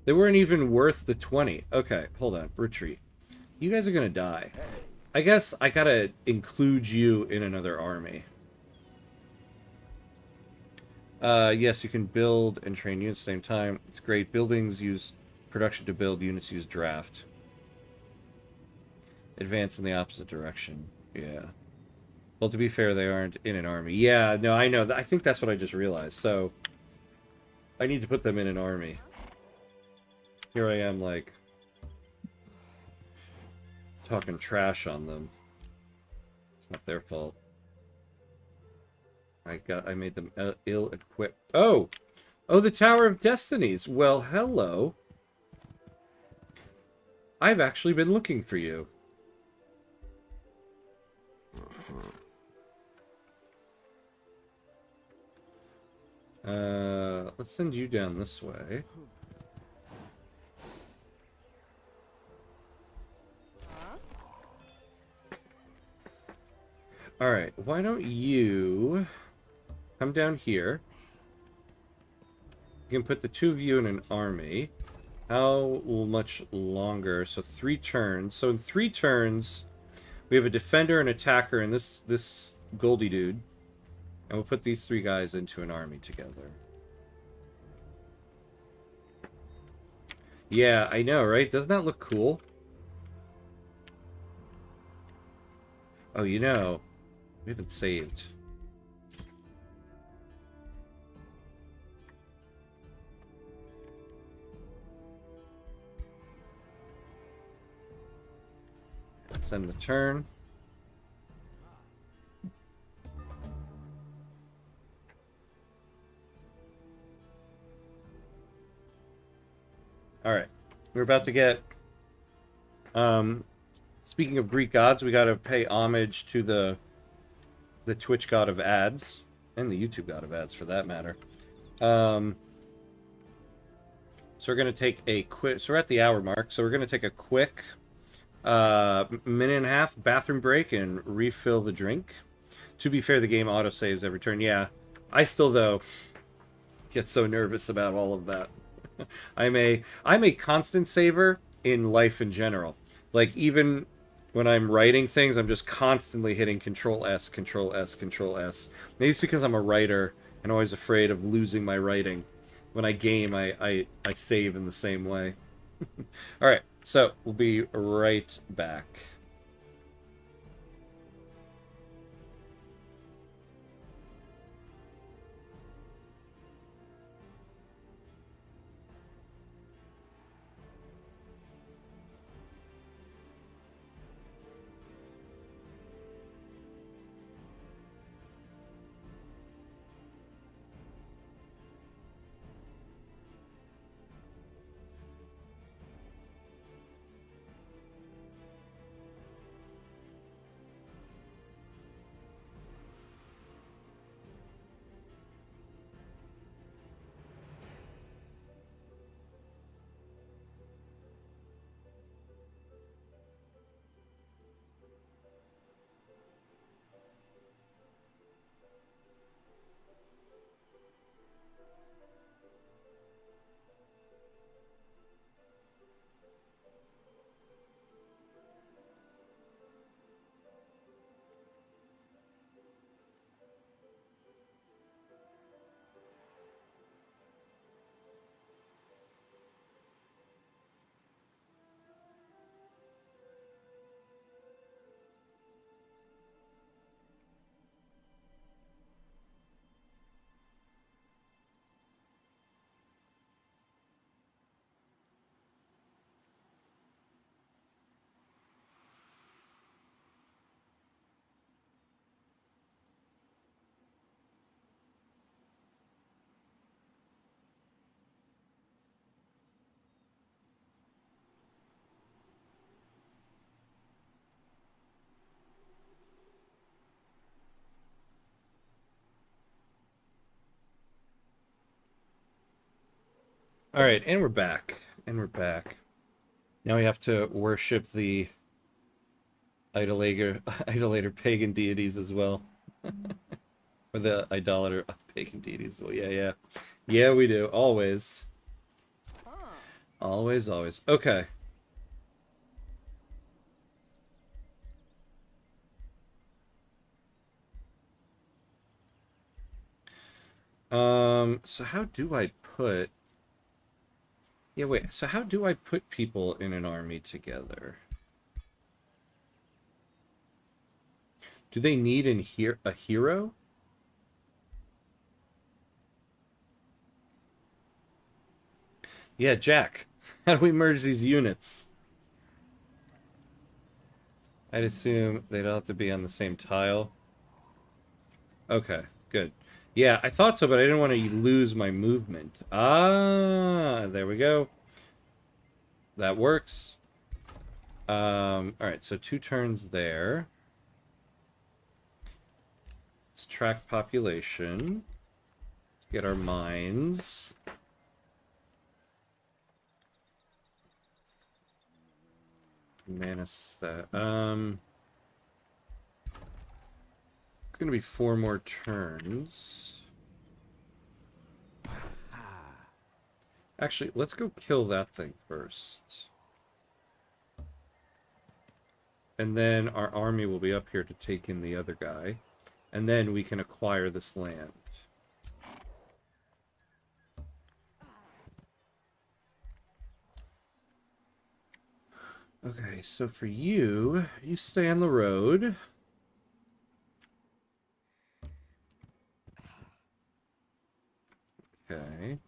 They weren't even worth the 20. Okay, hold on. Retreat. You guys are gonna die. I guess I gotta include you in another army. Yes, you can build and train units at the same time. It's great. Buildings use production to build. Units use draft. Advance in the opposite direction. Yeah. Well, to be fair, they aren't in an army. Yeah, no, I know. I think that's what I just realized. So, I need to put them in an army. Here I am, like, talking trash on them. It's not their fault. I made them ill-equipped. Oh! Oh, the Tower of Destinies. Well, hello. I've actually been looking for you. Let's send you down this way. Alright, why don't you come down here. You can put the two of you in an army. How much longer? So 3 turns. So in 3 turns, we have a defender, an attacker, and this Goldie dude. And we'll put these 3 guys into an army together. Yeah, I know, right? Doesn't that look cool? Oh, you know, we haven't saved. Let's end the turn. Alright. We're about to get... speaking of Greek gods, we gotta pay homage to the Twitch god of ads. And the YouTube god of ads, for that matter. So we're gonna take a quick... So we're at the hour mark, so we're gonna take a quick... minute and a half bathroom break and refill the drink. To be fair, the game autosaves every turn. Yeah. I still, though, get so nervous about all of that. I'm a constant saver in life in general. Like, even when I'm writing things, I'm just constantly hitting Control S, Control S, Control S. Maybe it's because I'm a writer and always afraid of losing my writing. When I game, I save in the same way. Alright, so we'll be right back. All right, and we're back. And we're back. Now we have to worship the idolater pagan deities as well. Or the idolater pagan deities. Well, yeah, yeah. Yeah, we do. Always. Always, always. Okay. So how do I put... Yeah, wait. So how do I put people in an army together? Do they need a hero? Yeah, Jack. How do we merge these units? I'd assume they'd all have to be on the same tile. Okay, good. Yeah, I thought so, but I didn't want to lose my movement. Ah, there we go. That works. Alright, so 2 turns there. Let's track population. Let's get our mines. Mana stat. It's gonna be 4 more turns. Actually, let's go kill that thing first. And then our army will be up here to take in the other guy. And then we can acquire this land. Okay, so for you, you stay on the road. Okay.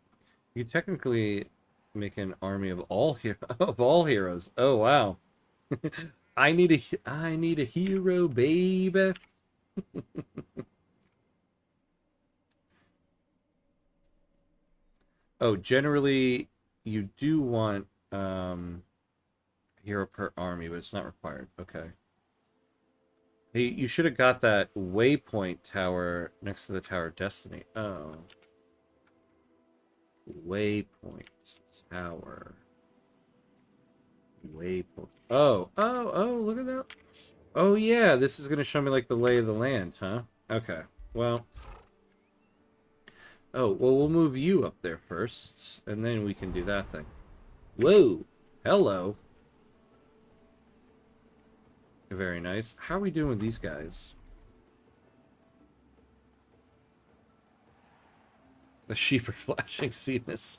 You technically make an army of all of all heroes. Oh wow. I need a hero, baby. Oh, generally you do want hero per army, but it's not required. Okay. Hey, you should have got that waypoint tower next to the Tower of Destiny. Oh. Waypoint tower. Waypoint. Oh, look at that. Oh, yeah, this is going to show me, like, the lay of the land, huh? Okay, well. Oh, well, we'll move you up there first, and then we can do that thing. Whoa! Hello. Very nice. How are we doing with these guys? The sheep are flashing Seamus.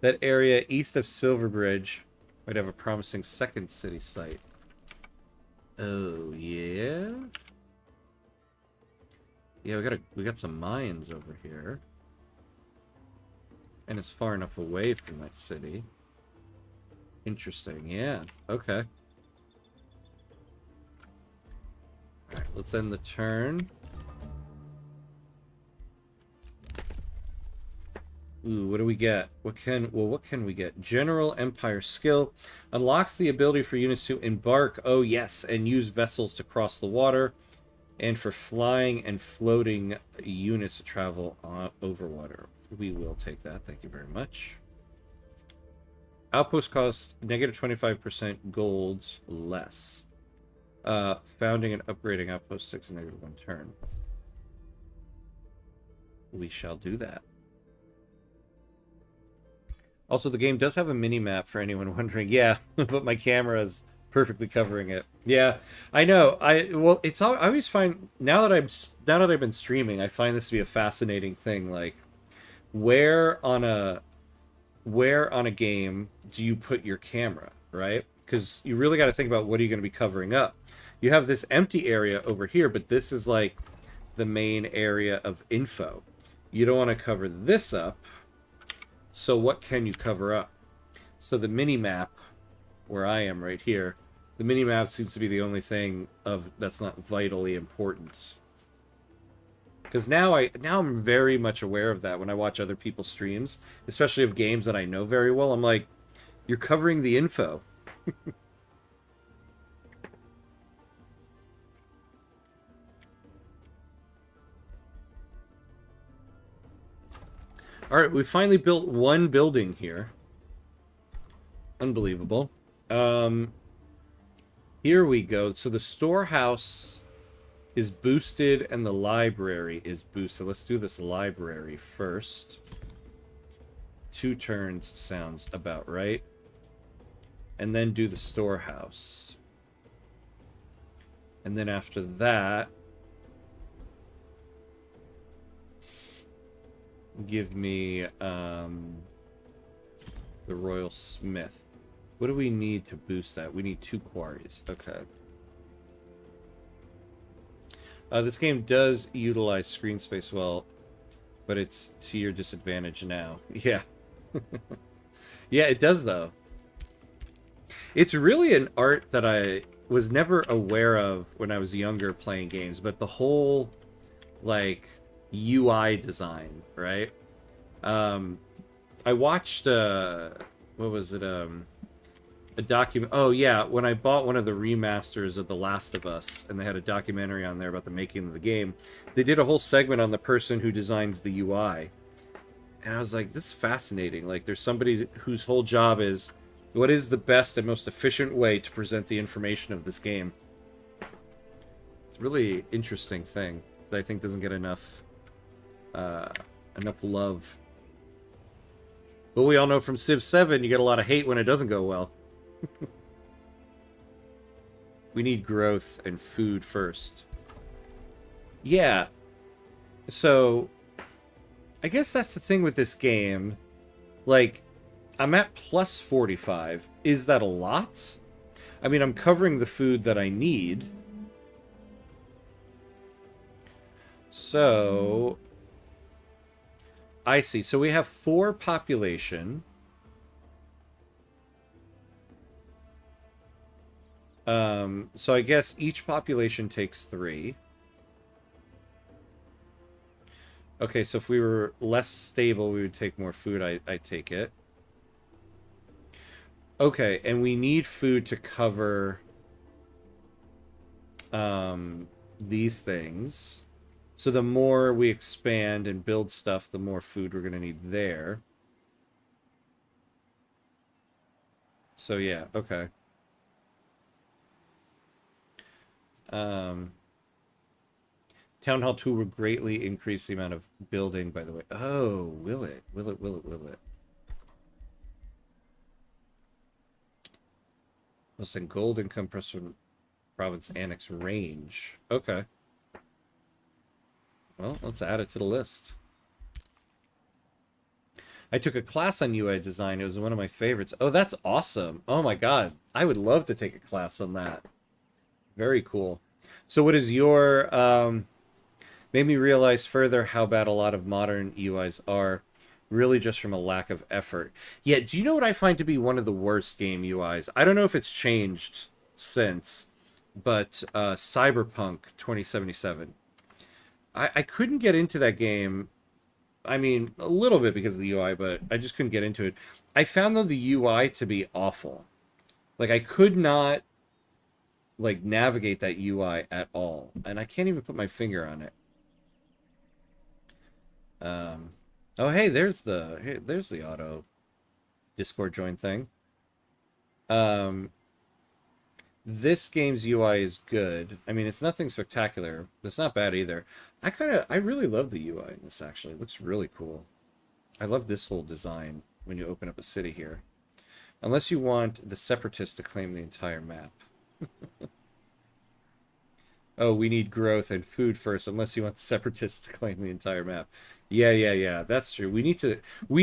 That area east of Silverbridge might have a promising second city site. Oh, yeah? Yeah, we got some mines over here. And it's far enough away from that city. Interesting, yeah. Okay. Alright, let's end the turn. Ooh, what do we get? What can we get? General Empire skill unlocks the ability for units to embark, oh yes, and use vessels to cross the water, and for flying and floating units to travel over water. We will take that. Thank you very much. Outpost costs negative 25% gold less. Founding and upgrading outpost 6 negative 1 turn. We shall do that. Also, the game does have a mini-map for anyone wondering. Yeah, but my camera is perfectly covering it. Yeah, I know. I always find now that I've been streaming, I find this to be a fascinating thing. Like, where on a game do you put your camera, right? Because you really got to think about what are you going to be covering up. You have this empty area over here, but this is like the main area of info. You don't want to cover this up. So what can you cover up? So the mini-map, where I am right here, the mini-map seems to be the only thing that's not vitally important. Because now I'm very much aware of that when I watch other people's streams, especially of games that I know very well. I'm like, you're covering the info. Alright, we finally built one building here. Unbelievable. Here we go. So the storehouse is boosted and the library is boosted. Let's do this library first. 2 turns sounds about right. And then do the storehouse. And then after that, give me the Royal Smith. What do we need to boost that? We need 2 quarries. Okay. This game does utilize screen space well, but it's to your disadvantage now. Yeah. Yeah, it does, though. It's really an art that I was never aware of when I was younger playing games, but the whole, like, UI design, right? I watched, what was it, a document. Oh yeah, when I bought one of the remasters of The Last of Us, and they had a documentary on there about the making of the game, they did a whole segment on the person who designs the UI, and I was like, this is fascinating. Like, there's somebody whose whole job is, what is the best and most efficient way to present the information of this game? It's a really interesting thing that I think doesn't get enough love. But we all know from Civ 7, you get a lot of hate when it doesn't go well. We need growth and food first. Yeah. So, I guess that's the thing with this game. Like, I'm at plus 45. Is that a lot? I mean, I'm covering the food that I need. So, I see. So we have 4 population. So I guess each population takes 3. Okay, so if we were less stable, we would take more food. I take it. Okay, and we need food to cover these things. So the more we expand and build stuff, the more food we're going to need there. So yeah, okay. Town Hall 2 will greatly increase the amount of building, by the way. Oh, will it? Will it, will it, will it? Listen, gold income from province annex range. Okay. Well, let's add it to the list. I took a class on UI design. It was one of my favorites. Oh, that's awesome. Oh my god. I would love to take a class on that. Very cool. So what is your... made me realize further how bad a lot of modern UIs are, really just from a lack of effort. Yeah, do you know what I find to be one of the worst game UIs? I don't know if it's changed since, but Cyberpunk 2077. I couldn't get into that game. I mean, a little bit because of the UI, but I just couldn't get into it. I found, though, the UI to be awful. Like, I could not, like, navigate that UI at all. And I can't even put my finger on it. Oh, hey, there's the auto Discord join thing. This game's UI is good. I mean, it's nothing spectacular, but it's not bad either. I really love the UI in this, actually. It looks really cool. I love this whole design when you open up a city here. Unless you want the Separatists to claim the entire map. Oh, we need growth and food first, unless you want the Separatists to claim the entire map. Yeah, that's true. We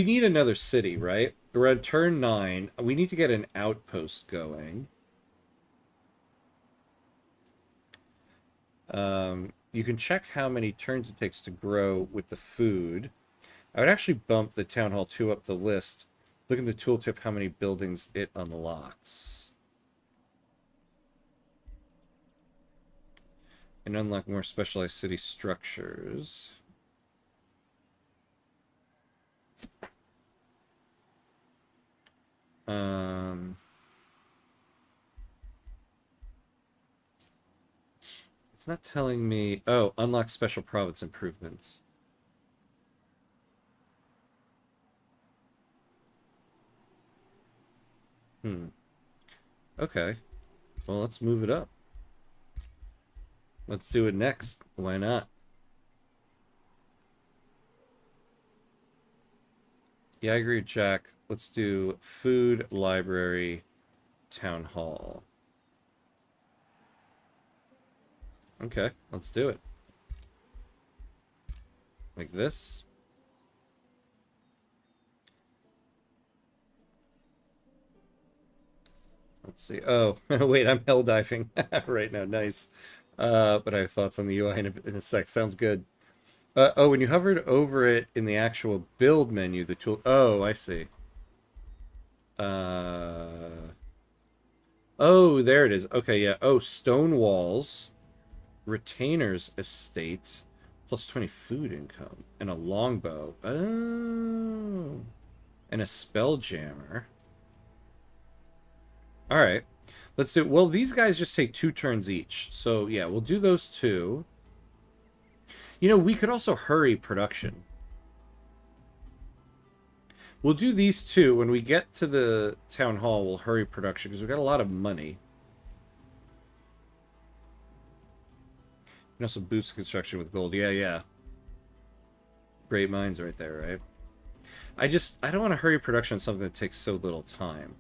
need another city, right? We're on turn 9. We need to get an outpost going. You can check how many turns it takes to grow with the food. I would actually bump the Town Hall 2 up the list. Look in the tooltip how many buildings it unlocks. And unlock more specialized city structures. It's not telling me... Oh, unlock special province improvements. Okay. Well, let's move it up. Let's do it next. Why not? Yeah, I agree, Jack. Let's do food, library, town hall. Okay, let's do it. Like this. Let's see. Oh, wait, I'm hell diving right now. Nice. But I have thoughts on the UI in a sec. Sounds good. Oh, when you hovered over it in the actual build menu, the tool. Oh, I see. Oh, there it is. Okay, yeah. Oh, stone walls, retainer's estate, plus 20 food income, and a longbow. Oh, and a spelljammer. All right, let's do. Well, these guys just take 2 turns each, so yeah, we'll do those 2. You know, we could also hurry production. We'll do these 2 when we get to the town hall. We'll hurry production because we've got a lot of money. You know, some boost construction with gold. Yeah, yeah. Great minds right there, right? I don't want to hurry production on something that takes so little time.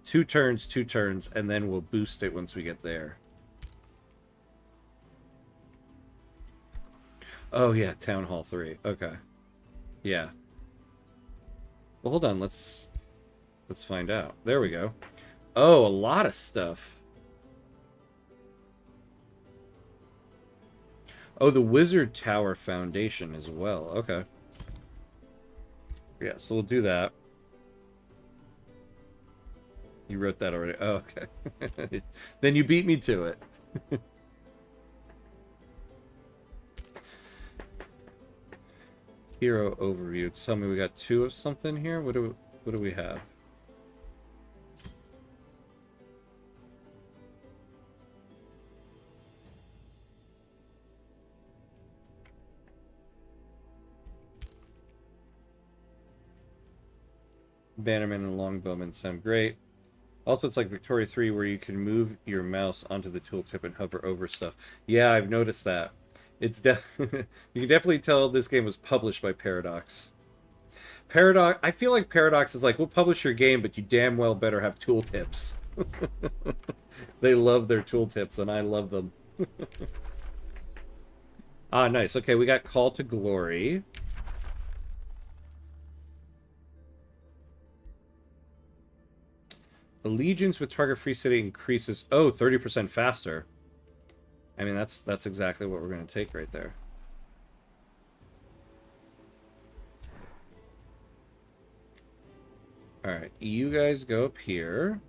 2 turns, and then we'll boost it once we get there. Oh, yeah, Town Hall 3. Okay. Yeah. Well, hold on, let's find out. There we go. Oh, a lot of stuff. Oh, the Wizard Tower Foundation as well. Okay. Yeah, so we'll do that. You wrote that already. Oh, okay. Then you beat me to it. Hero overview. Tell me we got 2 of something here. What do we have? Bannerman and Longbowman sound great. Also, it's like Victoria 3 where you can move your mouse onto the tooltip and hover over stuff. Yeah, I've noticed that. It's you can definitely tell this game was published by Paradox. Paradox, I feel like Paradox is like, we'll publish your game, but you damn well better have tooltips. They love their tooltips, and I love them. Ah, nice. Okay, we got Call to Glory. Allegiance with target free city increases. Oh, 30% faster. I mean, that's exactly what we're going to take right there. Alright, you guys go up here.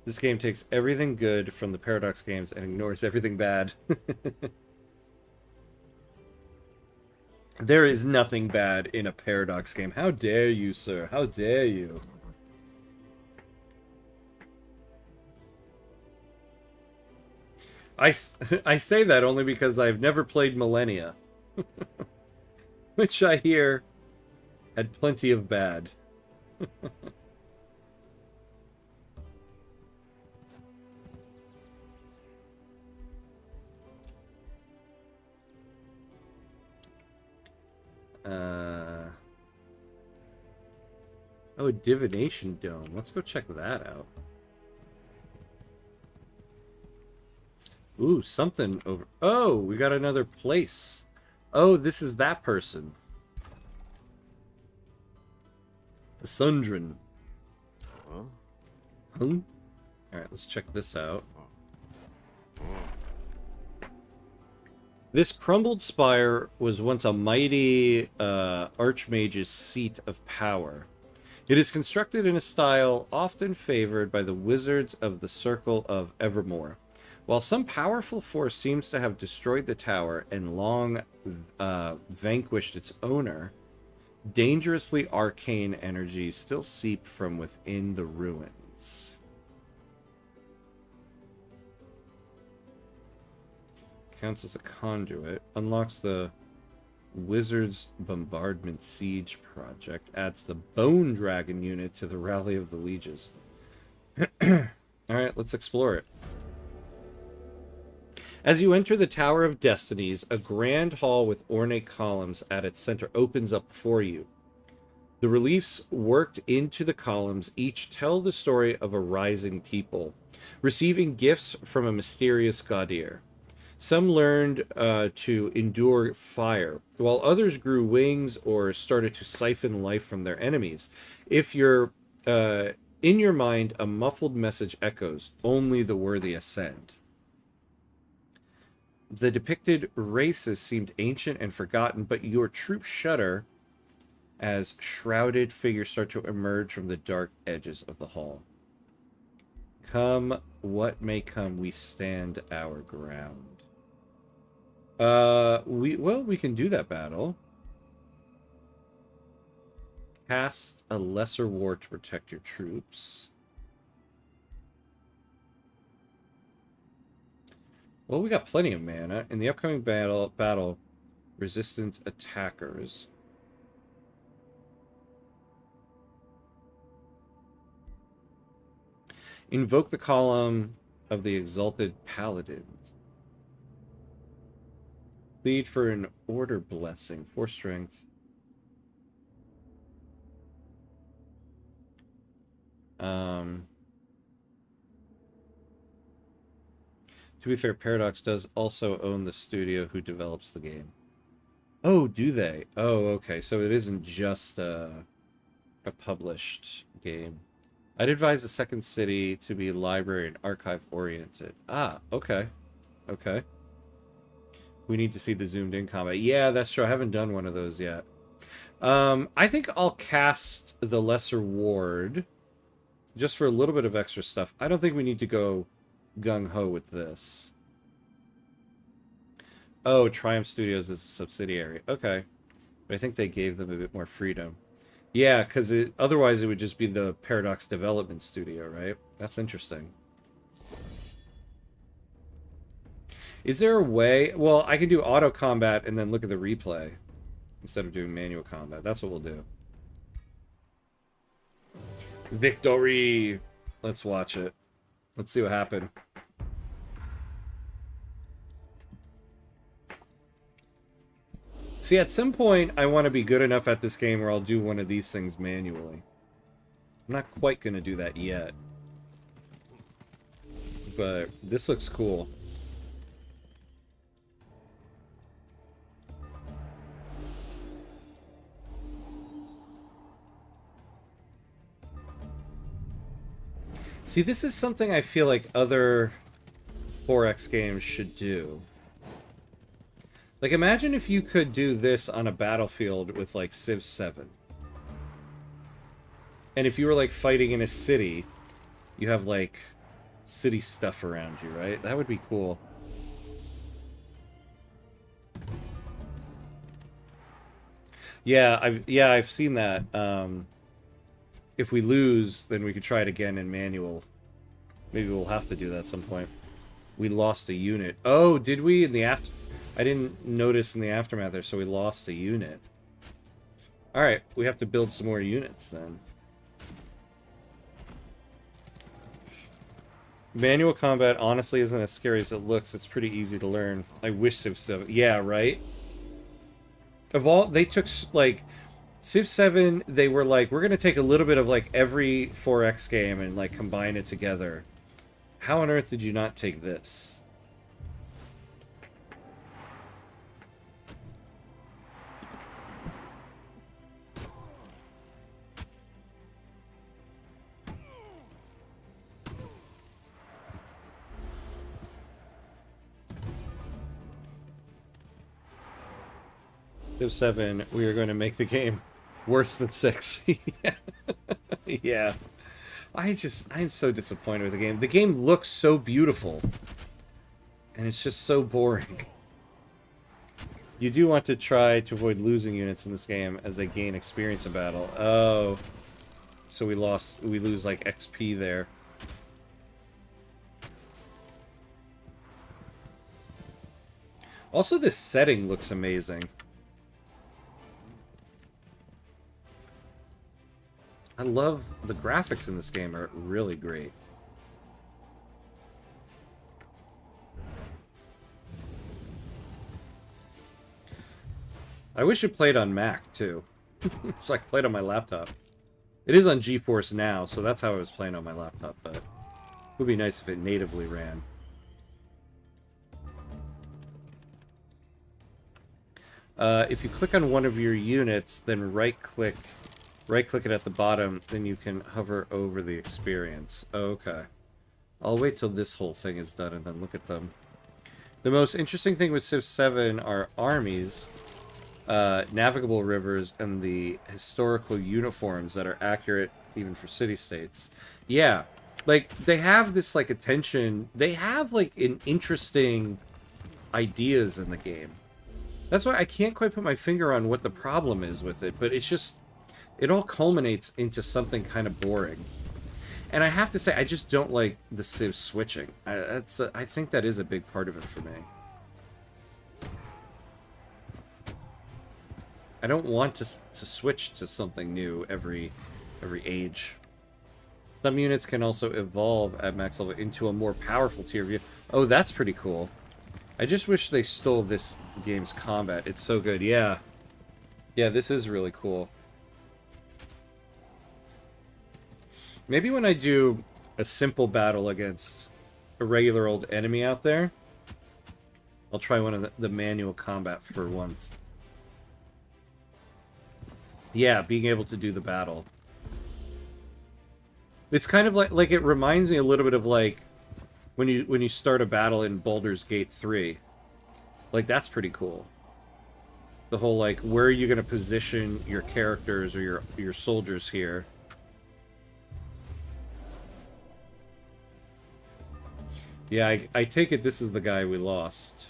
This game takes everything good from the Paradox games and ignores everything bad. There is nothing bad in a Paradox game. How dare you, sir? How dare you? I say that only because I've never played Millennia. Which I hear had plenty of bad. Oh, Divination Dome. Let's go check that out. Ooh, something over... Oh, we got another place. Oh, this is that person. The Sundren. Huh? Alright, let's check this out. This crumbled spire was once a mighty archmage's seat of power. It is constructed in a style often favored by the wizards of the Circle of Evermore. While some powerful force seems to have destroyed the tower and long vanquished its owner, dangerously arcane energies still seep from within the ruins. Counts as a conduit. Unlocks the Wizards Bombardment Siege Project adds the Bone Dragon unit to the Rally of the Lieges. Alright, let's explore it. As you enter the Tower of Destinies, a grand hall with ornate columns at its center opens up before you. The reliefs worked into the columns each tell the story of a rising people, receiving gifts from a mysterious Gaudir. Some learned to endure fire, while others grew wings or started to siphon life from their enemies. If you're in your mind, a muffled message echoes, "Only the worthy ascend." The depicted races seemed ancient and forgotten, but your troops shudder as shrouded figures start to emerge from the dark edges of the hall. Come what may come, we stand our ground. We can do that battle. Cast a lesser ward to protect your troops. Well, we got plenty of mana. In the upcoming battle, resistant attackers. Invoke the column of the exalted paladins. Plead for an order blessing. 4 strength. To be fair, Paradox does also own the studio who develops the game. Oh, do they? Oh, okay. So it isn't just a published game. I'd advise the second city to be library and archive oriented. Ah, okay. Okay. We need to see the zoomed in combat. Yeah, that's true. I haven't done one of those yet. I think I'll cast the lesser ward just for a little bit of extra stuff. I don't think we need to go gung-ho with this. Oh, Triumph Studios is a subsidiary. Okay. But I think they gave them a bit more freedom. Yeah, because otherwise it would just be the Paradox Development Studio, right? That's interesting. Is there a way... Well, I can do auto combat and then look at the replay instead of doing manual combat. That's what we'll do. Victory! Let's watch it. Let's see what happened. See, at some point, I want to be good enough at this game where I'll do one of these things manually. I'm not quite going to do that yet. But this looks cool. See, this is something I feel like other 4X games should do. Like, imagine if you could do this on a battlefield with, like, Civ 7. And if you were, like, fighting in a city, you have, like, city stuff around you, right? That would be cool. Yeah, I've seen that. If we lose, then we could try it again in manual. Maybe we'll have to do that at some point. We lost a unit. Oh, did we? In the after... I didn't notice in the aftermath there, so we lost a unit. Alright, we have to build some more units then. Manual combat honestly isn't as scary as it looks. It's pretty easy to learn. I wish Civ 7... Yeah, right? Of all... They took, like... Civ 7, they were like, we're going to take a little bit of, like, every 4X game and, like, combine it together. How on earth did you not take this? Civ 7, we are going to make the game worse than 6. Yeah. I'm so disappointed with the game. The game looks so beautiful. And it's just so boring. You do want to try to avoid losing units in this game as they gain experience in battle. Oh. So we lose like XP there. Also, this setting looks amazing. I love the graphics in this game are really great. I wish it played on Mac too. So I played on my laptop. It is on GeForce now, so that's how I was playing on my laptop, but it would be nice if it natively ran. If you click on one of your units, then right-click it at the bottom, then you can hover over the experience. Okay. I'll wait till this whole thing is done and then look at them. The most interesting thing with Civ 7 are armies, navigable rivers, and the historical uniforms that are accurate even for city-states. Yeah, like, they have this, like, attention. They have, like, an interesting ideas in the game. That's why I can't quite put my finger on what the problem is with it, but it's just, it all culminates into something kind of boring. And I have to say, I just don't like the Civ switching. I think that is a big part of it for me. I don't want to switch to something new every age. Some units can also evolve at max level into a more powerful tier view. Oh, that's pretty cool. I just wish they stole this game's combat. It's so good. Yeah. Yeah, this is really cool. Maybe when I do a simple battle against a regular old enemy out there, I'll try one of the manual combat for once. Yeah, being able to do the battle. It's kind of like it reminds me a little bit of like when you start a battle in Baldur's Gate 3. Like, that's pretty cool. The whole, like, where are you going to position your characters or your soldiers here? Yeah, I take it this is the guy we lost.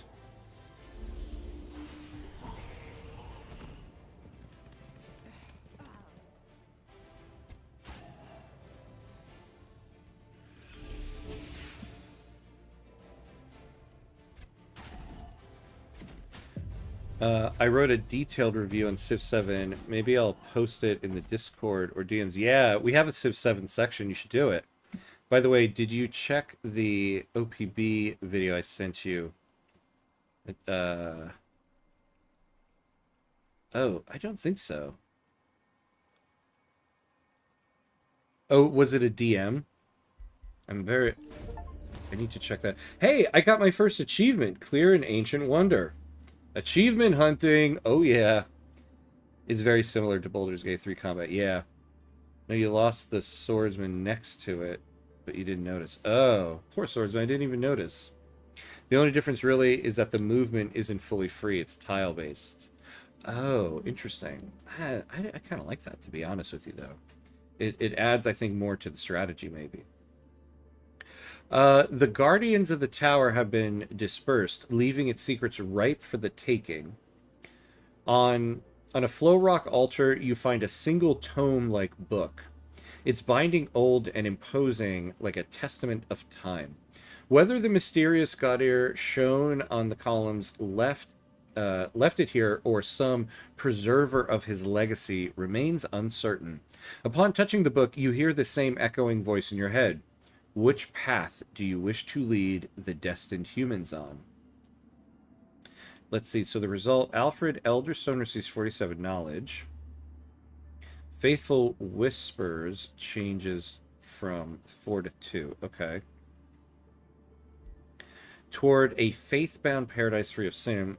I wrote a detailed review on Civ 7. Maybe I'll post it in the Discord or DMs. Yeah, we have a Civ 7 section. You should do it. By the way, did you check the OPB video I sent you? Oh, I don't think so. Oh, was it a DM? I need to check that. Hey, I got my first achievement. Clear an ancient wonder. Achievement hunting. Oh, yeah. It's very similar to Baldur's Gate 3 combat. Yeah. No, you lost the swordsman next to it, but you didn't notice. Oh, poor swordsman. I didn't even notice. The only difference really is that the movement isn't fully free. It's tile-based. Oh, interesting. I kind of like that, to be honest with you, though. It adds, I think, more to the strategy, maybe. The guardians of the tower have been dispersed, leaving its secrets ripe for the taking. On a flow rock altar, you find a single tome-like book. Its binding old and imposing, like a testament of time. Whether the mysterious Gadir shown on the columns left it here or some preserver of his legacy remains uncertain. Upon touching the book, you hear the same echoing voice in your head. Which path do you wish to lead the destined humans on? Let's see. So the result, Alfred Elderstone receives 47 knowledge. Faithful Whispers changes from 4 to 2. Okay. Toward a faith-bound paradise free of sin,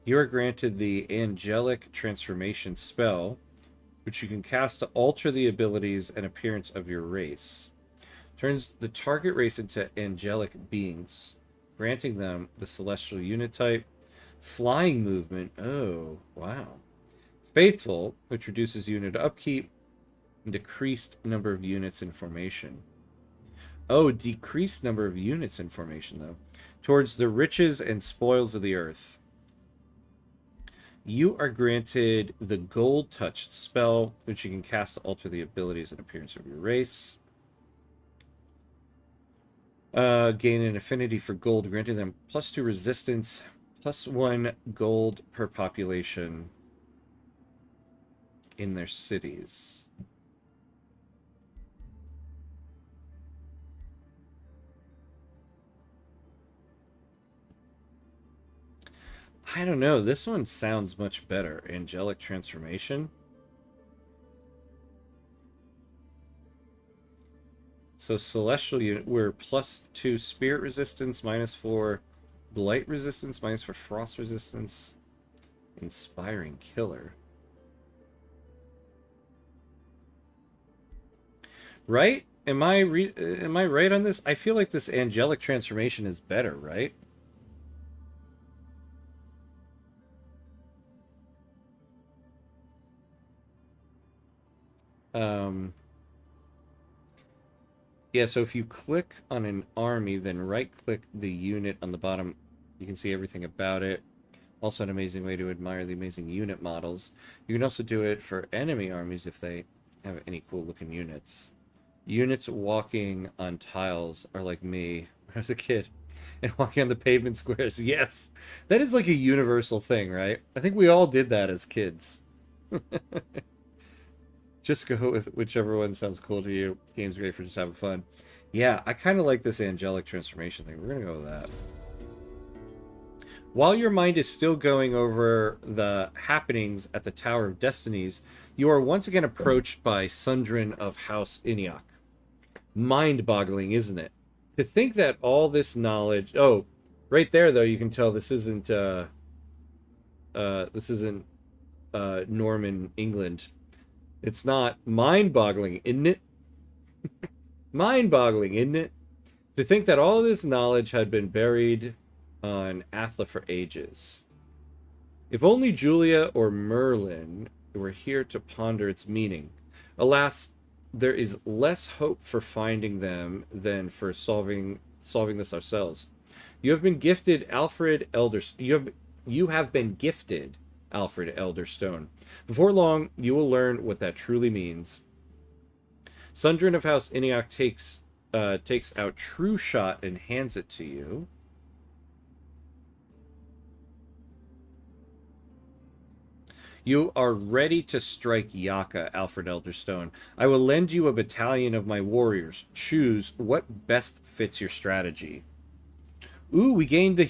you are granted the angelic transformation spell, which you can cast to alter the abilities and appearance of your race. Turns the target race into angelic beings, granting them the celestial unit type, flying movement. Oh, wow. Faithful, which reduces unit upkeep, and decreased number of units in formation. Oh, decreased number of units in formation, though. Towards the riches and spoils of the earth. You are granted the gold-touched spell, which you can cast to alter the abilities and appearance of your race. Gain an affinity for gold, granting them +2 resistance, +1 gold per population in their cities. I don't know. This one sounds much better. Angelic transformation. So celestial unit, we're +2 spirit resistance, -4 blight resistance, -4 frost resistance, inspiring killer. Right? Am I right on this? I feel like this angelic transformation is better, right? Um, yeah, so if you click on an army, then right-click the unit on the bottom, you can see everything about it. Also an amazing way to admire the amazing unit models. You can also do it for enemy armies if they have any cool-looking units. Units walking on tiles are like me when I was a kid and walking on the pavement squares. Yes, that is like a universal thing, right? I think we all did that as kids. Just go with whichever one sounds cool to you. Game's great for just having fun. Yeah, I kind of like this angelic transformation thing. We're going to go with that. While your mind is still going over the happenings at the Tower of Destinies, you are once again approached by Sundrin of House Iniok. Mind-boggling, isn't it? To think that all this knowledge... Oh, right there, though, you can tell this isn't Norman, England. It's not mind-boggling, isn't it? Mind-boggling, isn't it? To think that all this knowledge had been buried on Athla for ages. If only Julia or Merlin were here to ponder its meaning. Alas, there is less hope for finding them than for solving this ourselves. You have been gifted Alfred Elderstone. You have been gifted Alfred Elderstone. Before long, you will learn what that truly means. Sundrin of House Iniok takes out True Shot and hands it to you. You are ready to strike Yaka, Alfred Elderstone. I will lend you a battalion of my warriors. Choose what best fits your strategy. Ooh, we gained the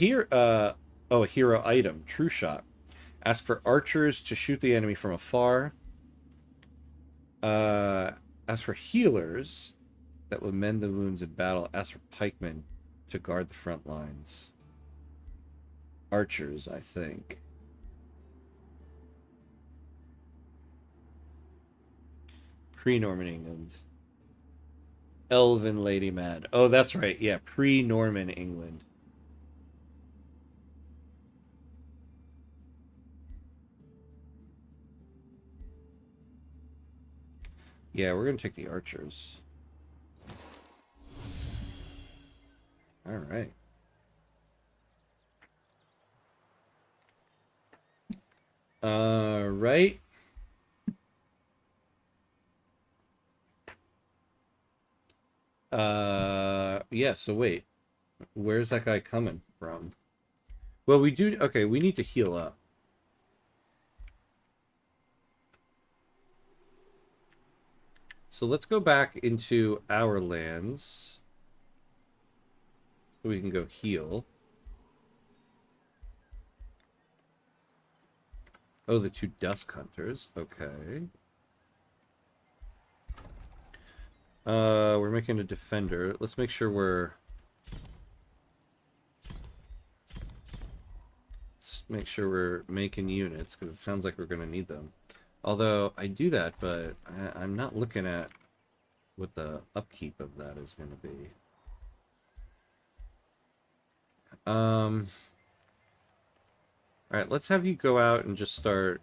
a hero item, True Shot. Ask for archers to shoot the enemy from afar. As for healers that will mend the wounds in battle, ask for pikemen to guard the front lines. Archers, I think. Pre-Norman England. Elven Lady Mad. Oh, that's right. Yeah, pre-Norman England. Yeah, we're going to take the archers. All right. Right. Yeah, so wait. Where's that guy coming from? Well, we do... Okay, we need to heal up. So let's go back into our lands. So we can go heal. Oh, the 2 Dusk Hunters. Okay. We're making a defender. Let's make sure we're... Let's make sure we're making units, because it sounds like we're going to need them. Although, I do that, but I'm not looking at what the upkeep of that is going to be. Alright, let's have you go out and just start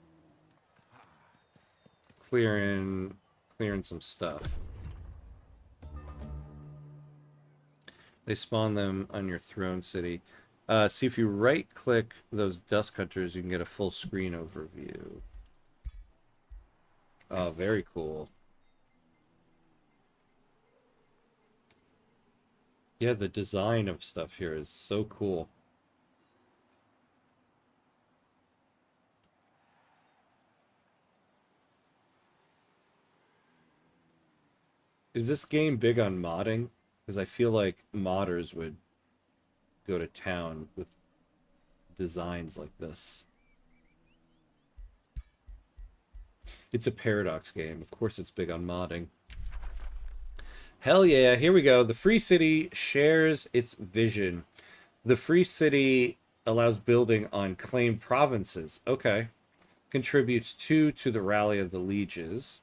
clearing some stuff. They spawn them on your throne city. See, if you right-click those Dusk Hunters, you can get a full screen overview. Oh, very cool. Yeah, the design of stuff here is so cool. Is this game big on modding? Because I feel like modders would go to town with designs like this. It's a Paradox game. Of course it's big on modding. Hell yeah, here we go. The Free City shares its vision. The Free City allows building on claimed provinces. Okay. Contributes 2 to the Rally of the Lieges.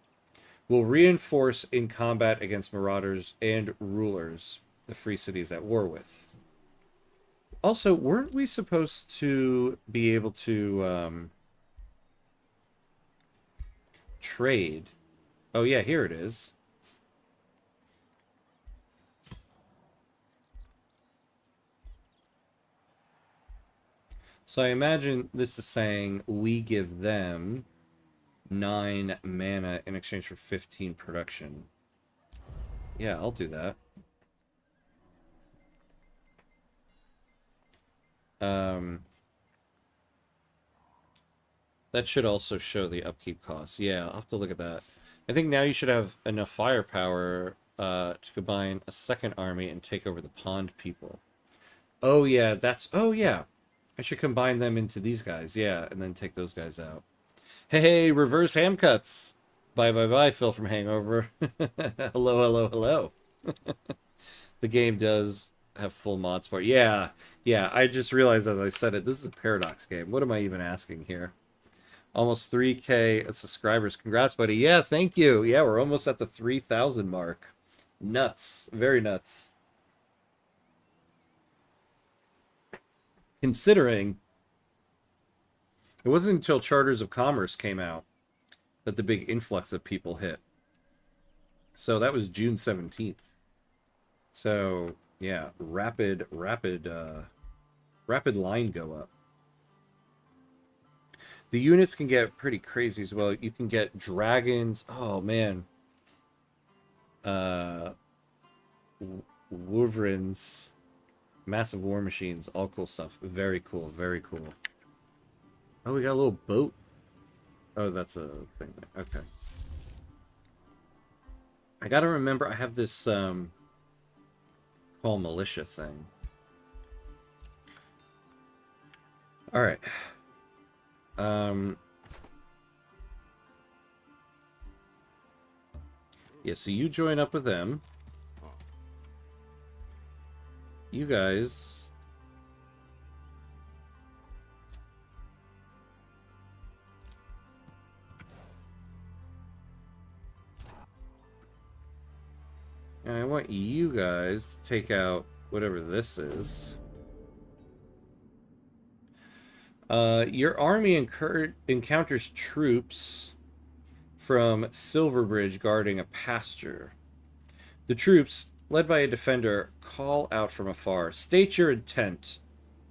Will reinforce in combat against marauders and rulers the Free City is at war with. Also, weren't we supposed to be able to trade? Oh yeah, here it is. So I imagine this is saying we give them 9 mana in exchange for 15 production. Yeah, I'll do that. That should also show the upkeep costs. Yeah, I'll have to look at that. I think now you should have enough firepower to combine a second army and take over the pond people. Oh yeah, that's... Oh yeah. I should combine them into these guys. Yeah, and then take those guys out. Hey, reverse ham cuts. Bye, bye, bye, Phil from Hangover. Hello, hello, hello. The game does have full mod support. Yeah, yeah, I just realized as I said it, this is a Paradox game. What am I even asking here? Almost 3K subscribers. Congrats, buddy. Yeah, thank you. Yeah, we're almost at the 3,000 mark. Nuts. Very nuts. Considering it wasn't until Charters of Commerce came out that the big influx of people hit. So that was June 17th. So, yeah, rapid line go up. The units can get pretty crazy as well. You can get dragons. Oh, man. Wolverines. Massive war machines. All cool stuff. Very cool. Very cool. Oh, we got a little boat. Oh, that's a thing. Okay. I gotta remember I have this, call militia thing. Alright. Yeah, so you join up with them. You guys... And I want you guys to take out whatever this is. Your army encounters troops from Silverbridge guarding a pasture. The troops, led by a defender, call out from afar. State your intent.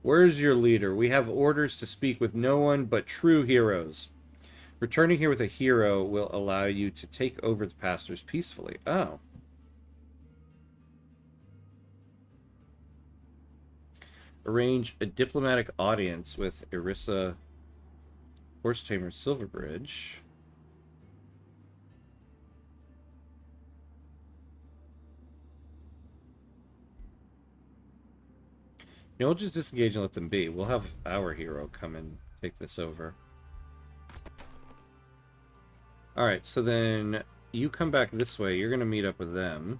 Where is your leader? We have orders to speak with no one but true heroes. Returning here with a hero will allow you to take over the pastures peacefully. Oh. Arrange a diplomatic audience with Irissa Horse Tamer Silverbridge. You know, we'll just disengage and let them be. We'll have our hero come and take this over. Alright, so then you come back this way. You're going to meet up with them.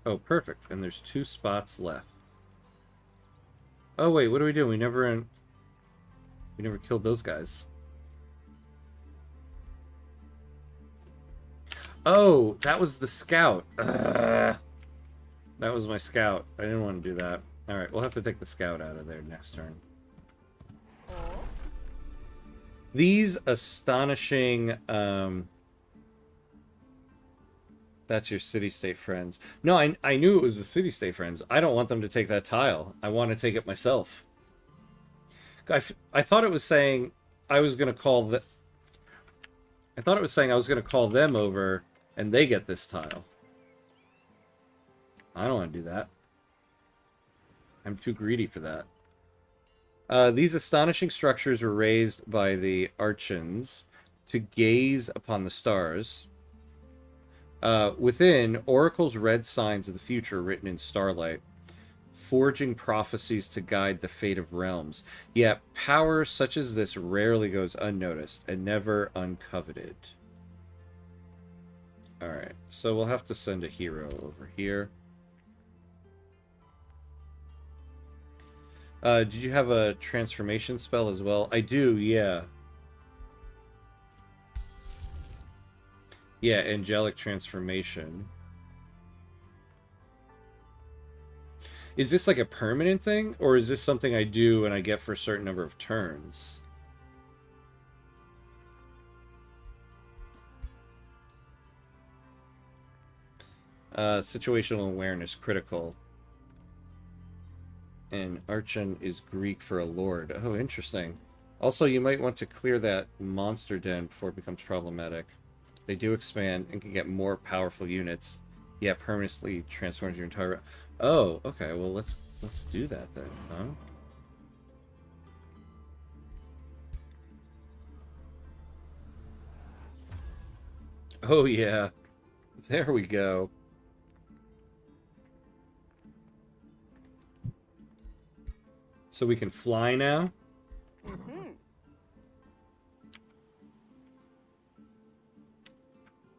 Oh, perfect. And there's 2 spots left. Oh, wait, what do we do? We never killed those guys. Oh, that was the scout. That was my scout. I didn't want to do that. Alright, we'll have to take the scout out of there next turn. These astonishing, that's your city-state friends. No, I knew it was the city-state friends. I don't want them to take that tile. I want to take it myself. I thought it was saying I was going to call the... I thought it was saying I was going to call them over and they get this tile. I don't want to do that. I'm too greedy for that. These astonishing structures were raised by the Archons to gaze upon the stars. Within, oracles read signs of the future written in starlight, forging prophecies to guide the fate of realms. Yet power such as this rarely goes unnoticed and never uncoveted. Alright, so we'll have to send a hero over here. Did you have a transformation spell as well? I do, yeah. Yeah, angelic transformation. Is this like a permanent thing, or is this something I do and I get for a certain number of turns? Situational awareness, critical. And Archon is Greek for a lord. Oh, interesting. Also, you might want to clear that monster den before it becomes problematic. They do expand and can get more powerful units. Yeah, permanently transforms your entire... Oh, okay. Well, let's do that then, huh? Oh, yeah. There we go. So we can fly now?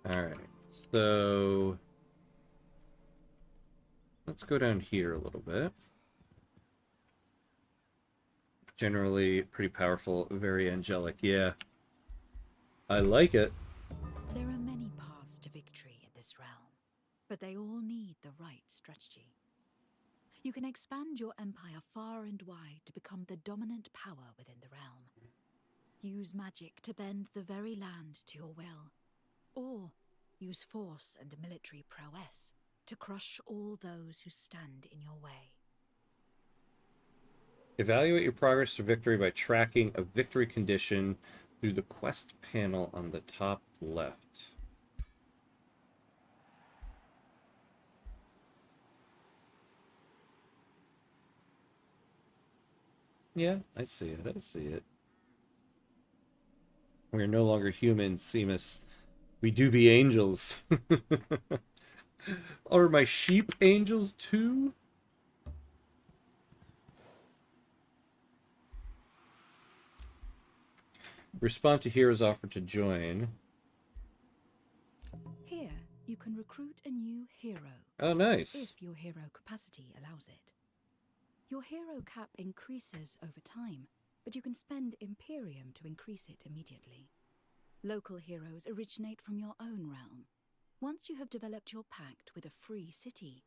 Alright. So... let's go down here a little bit. Generally pretty powerful, very angelic. Yeah. I like it. There are many paths to victory in this realm, but they all need the right strategy. You can expand your empire far and wide to become the dominant power within the realm. Use magic to bend the very land to your will, or use force and military prowess to crush all those who stand in your way. Evaluate your progress to victory by tracking a victory condition through the quest panel on the top left. Yeah, I see it. I see it. We are no longer humans, Seamus. We do be angels. Are my sheep angels too? Respond to heroes offered to join. Here, you can recruit a new hero. Oh, nice. If your hero capacity allows it. Your hero cap increases over time, but you can spend Imperium to increase it immediately. Local heroes originate from your own realm. Once you have developed your pact with a free city,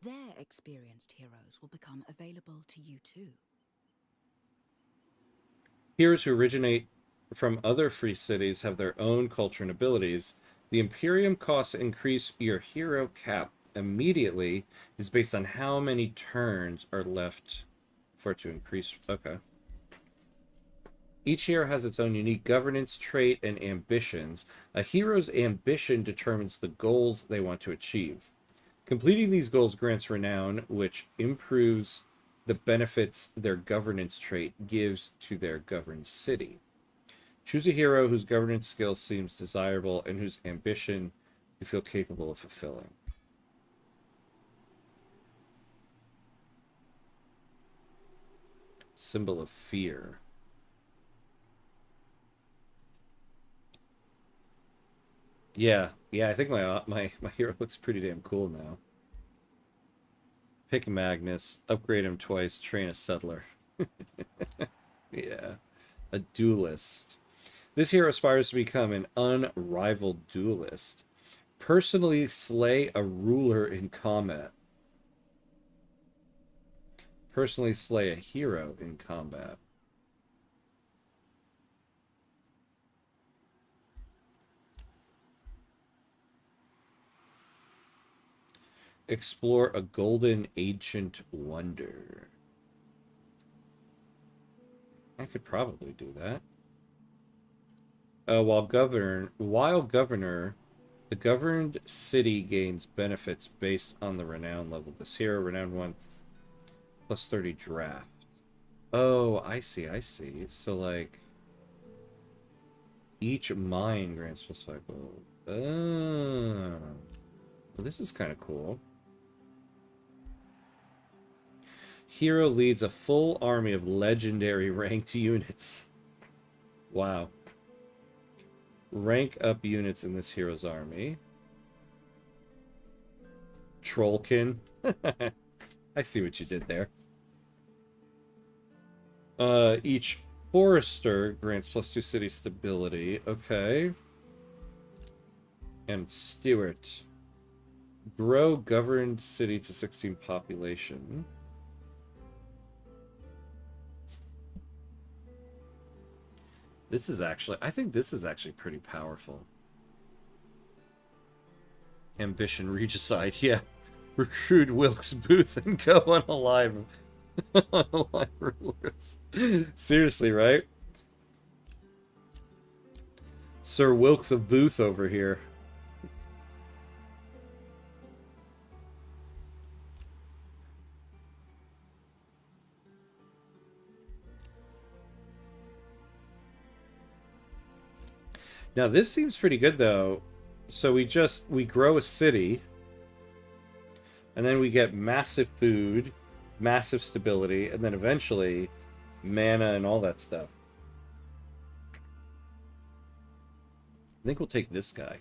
their experienced heroes will become available to you too. Heroes who originate from other free cities have their own culture and abilities. The Imperium costs increase your hero cap immediately is based on how many turns are left for it to increase. Okay. Each hero has its own unique governance trait and ambitions. A hero's ambition determines the goals they want to achieve. Completing these goals grants renown, which improves the benefits their governance trait gives to their governed city. Choose a hero whose governance skill seems desirable and whose ambition you feel capable of fulfilling. Symbol of fear. Yeah, I think my hero looks pretty damn cool now. Pick Magnus, upgrade him twice, train a settler. Yeah, a duelist. This hero aspires to become an unrivaled duelist. Personally slay a ruler in combat. Personally slay a hero in combat. Explore a golden ancient wonder. I could probably do that. While governor, the governed city gains benefits based on the renown level. This hero, renown 1 plus 30 draft. Oh, I see. So, like, each mine grants plus 5 gold. Oh. Well, this is kind of cool. Hero leads a full army of legendary ranked units. Wow. Rank up units in this hero's army. Trollkin. I see what you did there. Each forester grants +2 city stability. Okay. And Stewart. Grow governed city to 16 population. This is actually, I think this is actually pretty powerful. Ambition Regicide, yeah. Recruit Wilkes Booth and go on a live rulers. Seriously, right? Sir Wilkes of Booth over here. Now this seems pretty good though. So we grow a city, and then we get massive food, massive stability, and then eventually mana and all that stuff. I think we'll take this guy.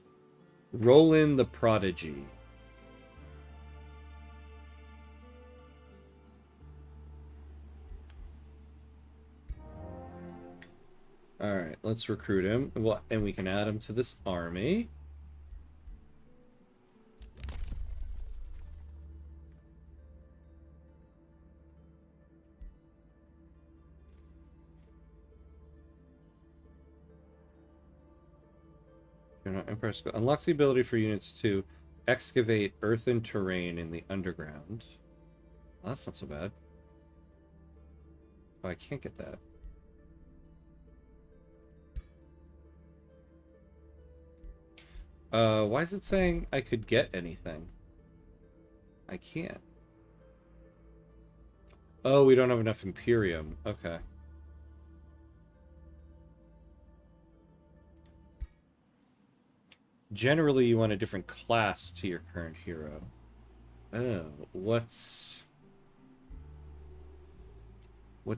Roland the Prodigy. Alright, let's recruit him. Well, and we can add him to this army. Unlocks the ability for units to excavate earthen terrain in the underground. Well, that's not so bad. Oh, I can't get that. Why is it saying I could get anything? I can't. Oh, we don't have enough Imperium. Okay. Generally, you want a different class to your current hero. Oh, what's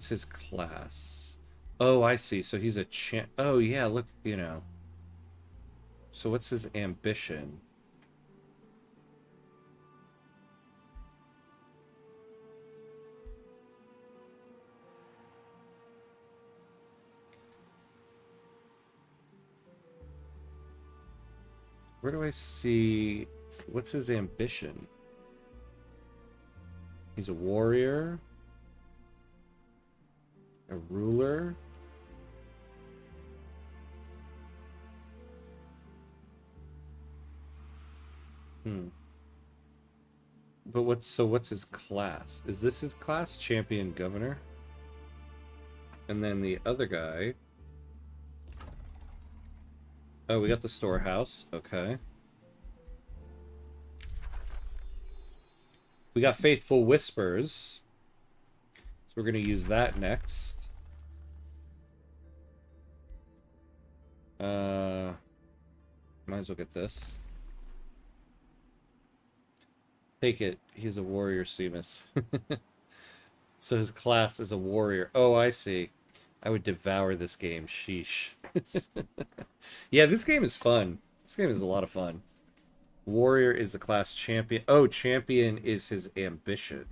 his class? Oh, I see. So he's a Oh, yeah, look, you know. So what's his ambition? Where do I see... What's his ambition? He's a warrior. A ruler. But what's his class? Is this his class? Champion Governor? And then the other guy... Oh, we got the storehouse. Okay. We got Faithful Whispers. So we're going to use that next. Might as well get this. Take it. He's a warrior, Seamus. So his class is a warrior. Oh, I see. I would devour this game. Sheesh. Yeah, this game is fun. This game is a lot of fun. Warrior is the class champion. Oh, champion is his ambition.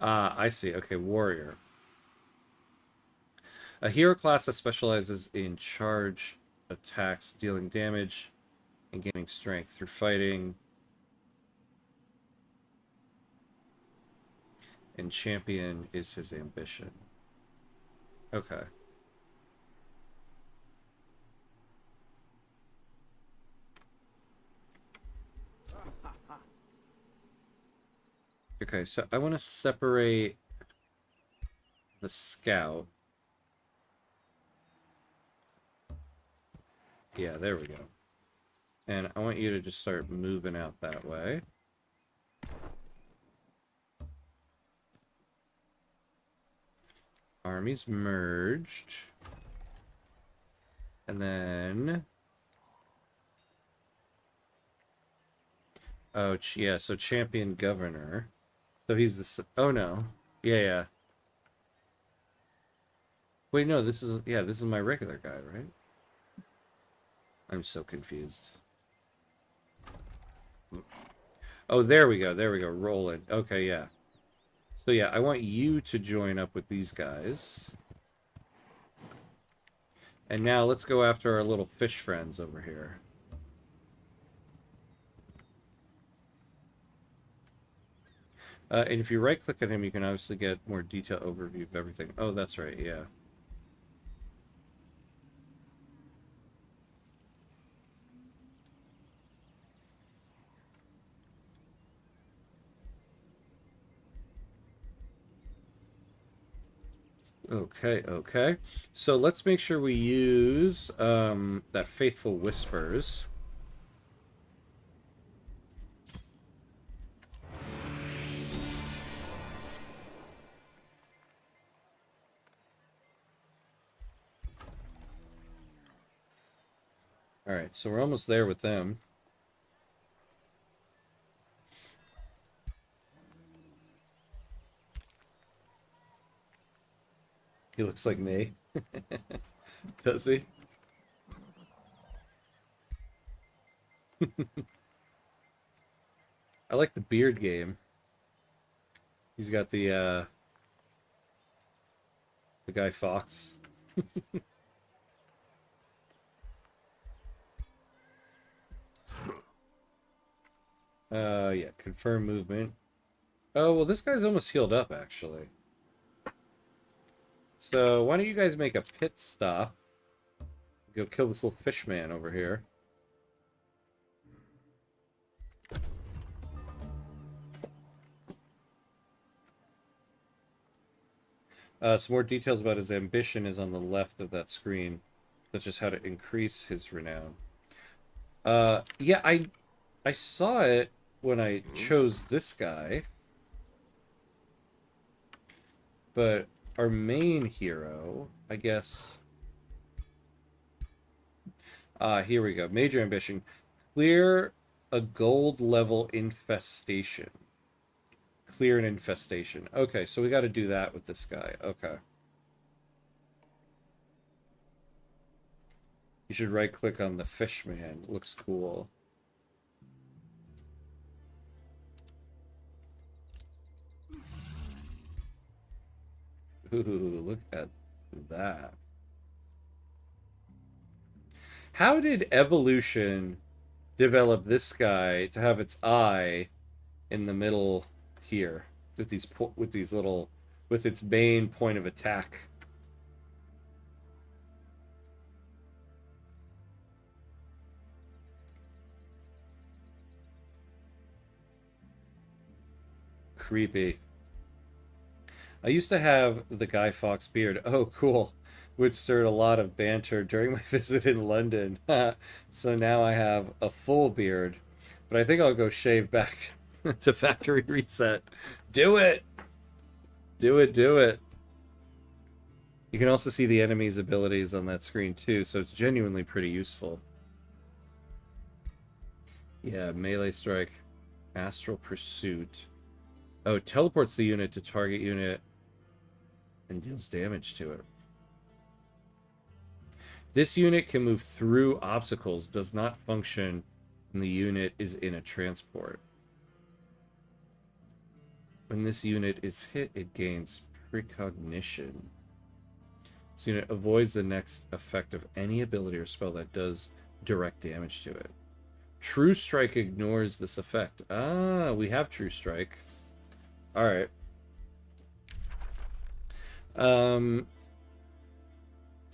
Ah, I see. Okay, warrior. A hero class that specializes in charge attacks, dealing damage, and gaining strength through fighting. And champion is his ambition. Okay. Okay, so I want to separate the scout. Yeah, there we go. And I want you to just start moving out that way. Armies merged. And then... Oh, yeah, so champion governor. So he's the... Oh, no. Yeah, yeah. Wait, no, this is... Yeah, this is my regular guy, right? I'm so confused. Oh, there we go. There we go. Roll it. Okay, yeah. So, yeah, I want you to join up with these guys. And now let's go after our little fish friends over here. And if you right-click on him, you can obviously get more detailed overview of everything. Oh, that's right, yeah. Okay, okay. So let's make sure we use that Faithful Whispers. Alright, so we're almost there with them. He looks like me. Does he? I like the beard game. He's got the Guy Fawkes. Yeah, confirm movement. Oh, well, this guy's almost healed up, actually. So, why don't you guys make a pit stop? Go kill this little fish man over here. Some more details about his ambition is on the left of that screen, such as how to increase his renown. Yeah, I saw it when I chose this guy, but our main hero, I guess... here we go. Major ambition. Clear a gold level infestation. Clear an infestation. Okay, so we got to do that with this guy. Okay. You should right-click on the fish man. It looks cool. Ooh, look at that. How did evolution develop this guy to have its eye in the middle here with these little with its main point of attack? Creepy. I used to have the Guy Fawkes beard. Oh, cool. Which stirred a lot of banter during my visit in London. So now I have a full beard. But I think I'll go shave back to factory reset. Do it! Do it, do it. You can also see the enemy's abilities on that screen too, so it's genuinely pretty useful. Yeah, melee strike. Astral Pursuit. Oh, it teleports the unit to target unit and deals damage to it. This unit can move through obstacles, does not function when the unit is in a transport. When this unit is hit, it gains precognition. This unit avoids the next effect of any ability or spell that does direct damage to it. True Strike ignores this effect. Ah, we have True Strike. Alright.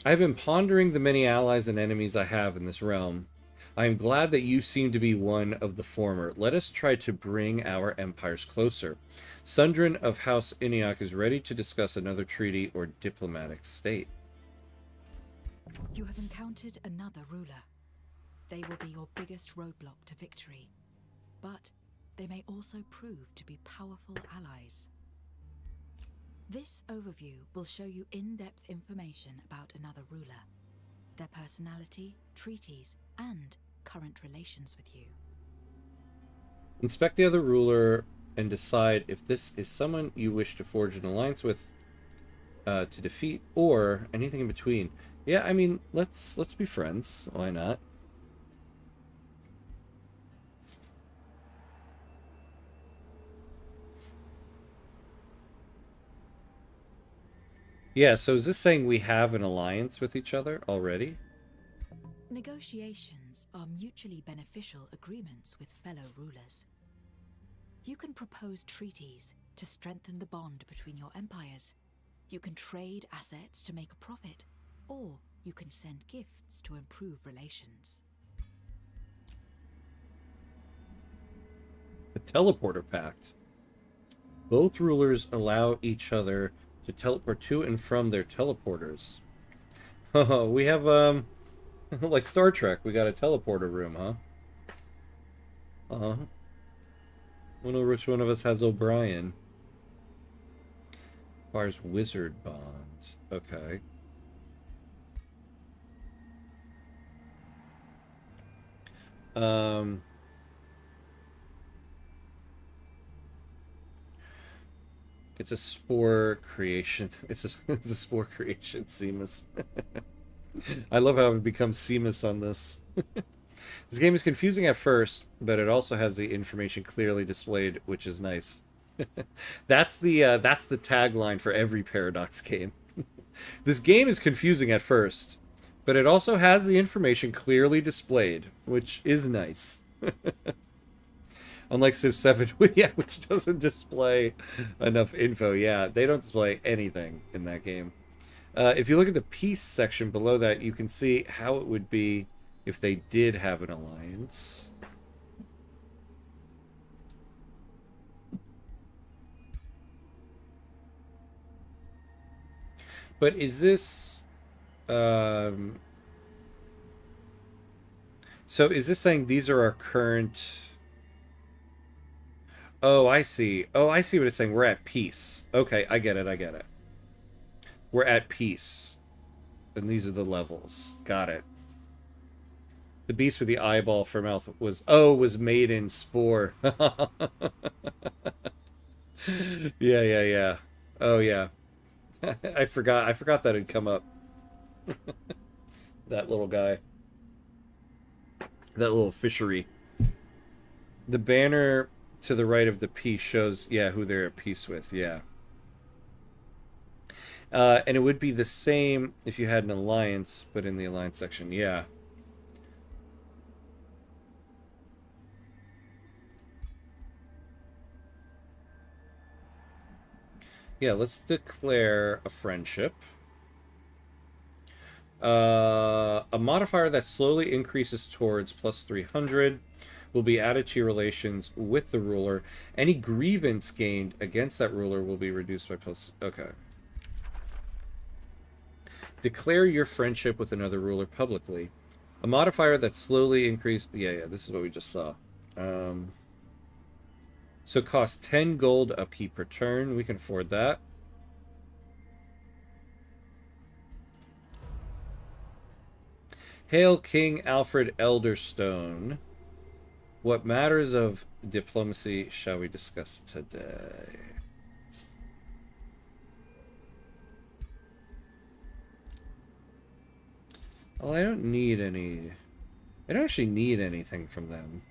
I've been pondering the many allies and enemies I have in this realm. I am glad that you seem to be one of the former. Let us try to bring our empires closer. Sundrin of House Iniok is ready to discuss another treaty or diplomatic state. You have encountered another ruler. They will be your biggest roadblock to victory, but they may also prove to be powerful allies. This overview will show you in-depth information about another ruler. their personality, treaties, and current relations with you. Inspect the other ruler and decide if this is someone you wish to forge an alliance with, to defeat, or anything in between. Yeah, I mean, let's be friends. Why not? Yeah, so is this saying we have an alliance with each other already? Negotiations are mutually beneficial agreements with fellow rulers. You can propose treaties to strengthen the bond between your empires. You can trade assets to make a profit, or you can send gifts to improve relations. The Teleporter Pact. Both rulers allow each other to teleport to and from their teleporters. Oh, we have, like Star Trek, we got a teleporter room, huh? Uh-huh. Wonder which one of us has O'Brien. Requires wizard bond. Okay. It's a spore creation. It's a spore creation, Seamus. I love how it becomes Seamus on this. This game is confusing at first, but it also has the information clearly displayed, which is nice. That's the tagline for every Paradox game. This game is confusing at first, but it also has the information clearly displayed, which is nice. Unlike Civ 7, yeah, which doesn't display enough info. Yeah, they don't display anything in that game. If you look at the peace section below that, you can see how it would be if they did have an alliance. But is this... so is this saying these are our current... Oh, I see. Oh, I see what it's saying. We're at peace. Okay, I get it, I get it. We're at peace. And these are the levels. Got it. The beast with the eyeball for mouth was made in Spore. Yeah. Oh, yeah. I forgot that had come up. That little guy. That little fishery. The banner to the right of the peace shows, yeah, who they're at peace with, yeah. And it would be the same if you had an alliance, but in the alliance section, yeah. Yeah, let's declare a friendship. A modifier that slowly increases towards plus 300 will be added to your relations with the ruler. Any grievance gained against that ruler will be reduced by plus... Okay. Declare your friendship with another ruler publicly. A modifier that slowly increases... Yeah, this is what we just saw. So it costs 10 gold upkeep per turn. We can afford that. Hail King Alfred Elderstone. What matters of diplomacy shall we discuss today? Well, I don't need any... I don't actually need anything from them.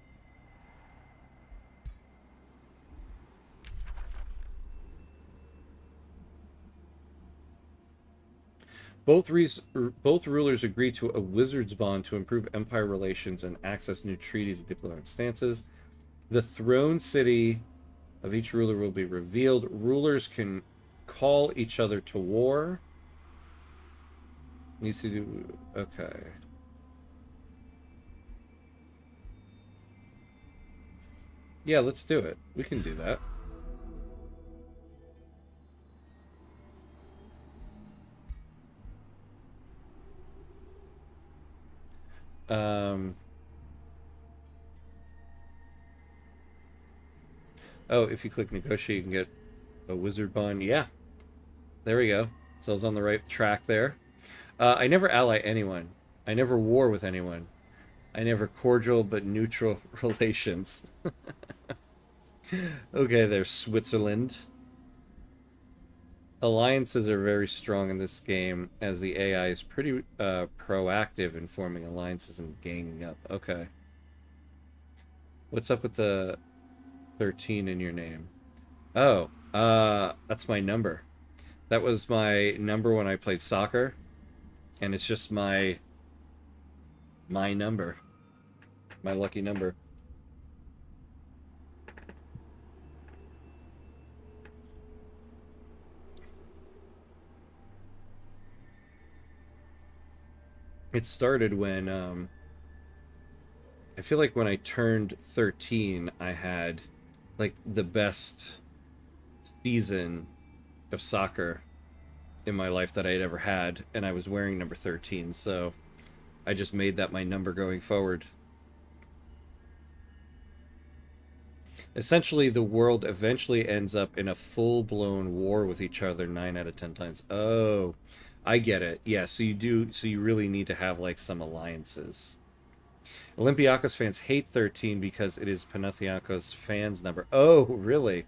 Both rulers agree to a wizard's bond to improve empire relations and access new treaties and diplomatic stances. The throne city of each ruler will be revealed. Rulers can call each other to war. Needs to do... Okay. Yeah, let's do it. We can do that. Oh, if you click negotiate, you can get a wizard bond. Yeah. There we go. So I was on the right track there. I never ally anyone. I never war with anyone. I never cordial but neutral relations. Okay, there's Switzerland. Alliances are very strong in this game, as the AI is pretty proactive in forming alliances and ganging up. Okay. What's up with the 13 in your name? Oh, that's my number. That was my number when I played soccer, and it's just my number, my lucky number. It started when I feel like when I turned 13, I had like the best season of soccer in my life that I'd ever had, and I was wearing number 13, so I just made that my number going forward. Essentially, the world eventually ends up in a full-blown war with each other 9 out of 10 times. Oh, I get it. Yeah, so you really need to have like some alliances. Olympiacos fans hate 13 because it is Panathinaikos fans number. Oh, really?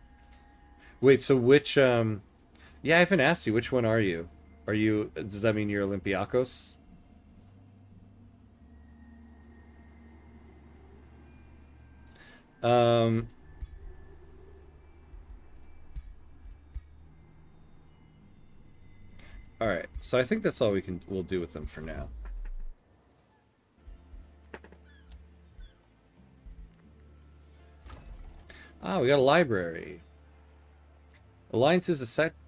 Wait, so which yeah, I haven't asked you, which one are you? Are you, does that mean you're Olympiacos? Um all right. So I think that's all we'll do with them for now. Ah, we got a library. Alliances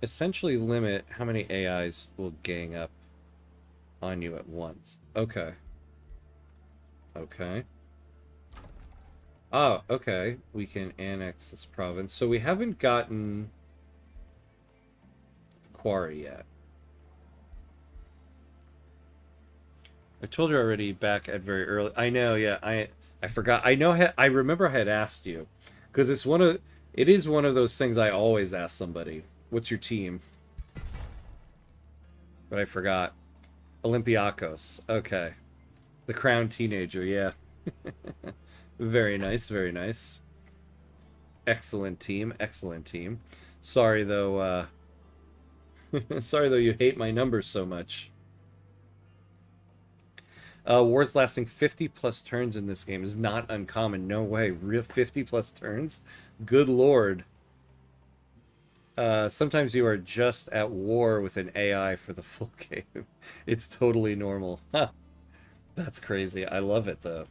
essentially limit how many AIs will gang up on you at once. Okay. Okay. Oh, okay. We can annex this province. So we haven't gotten Quarry yet. I told you already back at very early. I know, yeah. I forgot. I know. I remember I had asked you because it is one of those things I always ask somebody. What's your team? But I forgot. Olympiacos. Okay. The Crown Teenager. Yeah. Very nice. Very nice. Excellent team. Excellent team. Sorry though. Sorry though. You hate my numbers so much. Wars lasting 50 plus turns in this game is not uncommon. No way. Real 50 plus turns? Good lord. Sometimes you are just at war with an AI for the full game. It's totally normal. Huh. That's crazy. I love it though.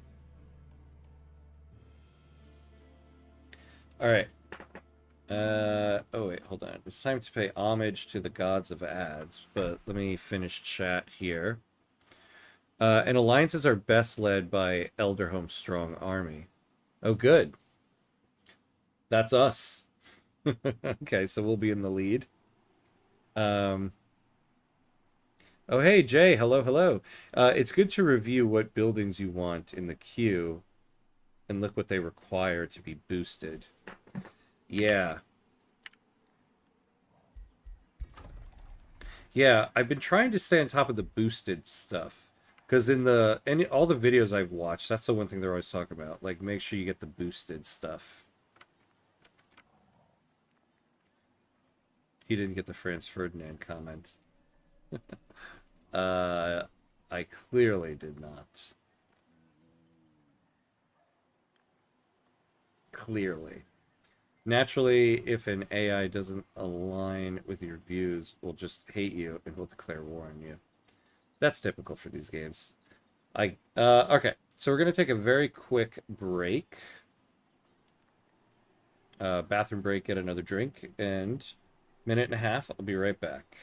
Alright. Oh wait, hold on. It's time to pay homage to the gods of ads, but let me finish chat here. And alliances are best led by Elderhome's strong army. Oh, good. That's us. Okay, so we'll be in the lead. Um, oh, hey, Jay. Hello, hello. It's good to review what buildings you want in the queue and look what they require to be boosted. Yeah. Yeah, I've been trying to stay on top of the boosted stuff. Because in all the videos I've watched, that's the one thing they're always talking about. Like, make sure you get the boosted stuff. He didn't get the Franz Ferdinand comment. Uh, I clearly did not. Clearly. Naturally, if an AI doesn't align with your views, will just hate you and will declare war on you. That's typical for these games. Okay, so we're gonna take a very quick break. Bathroom break, get another drink, and minute and a half. I'll be right back.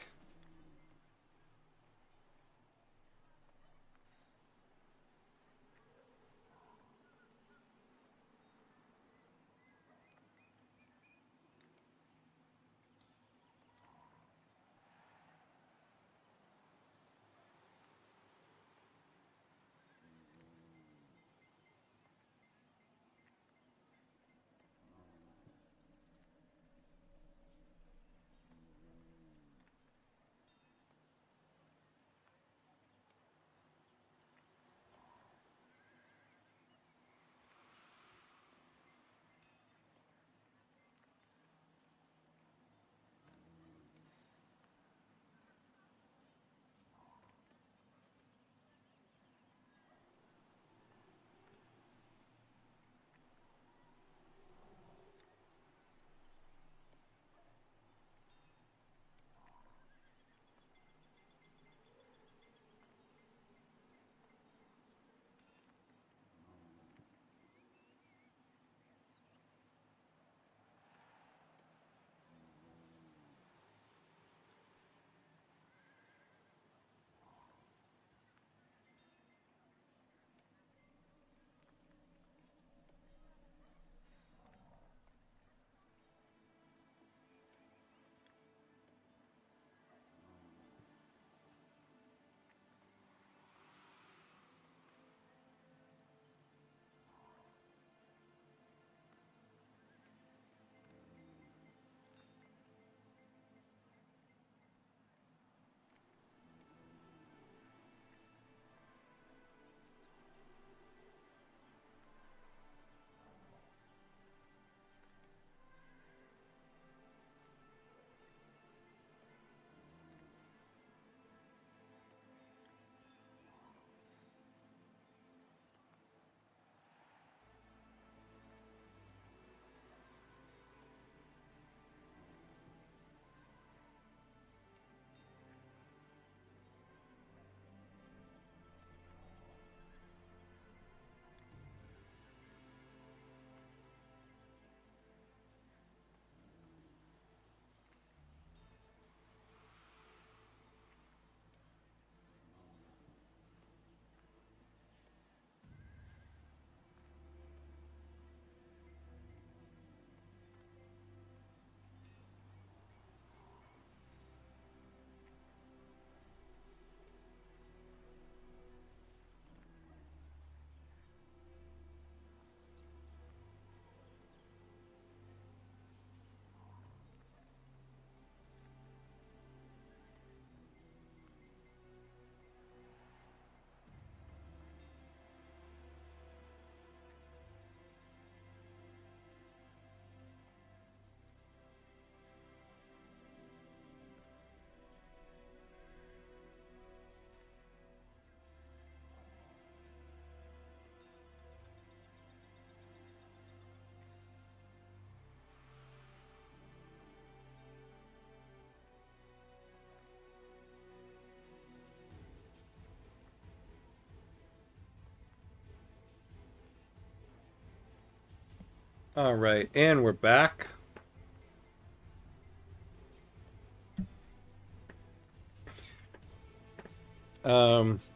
All right, and we're back.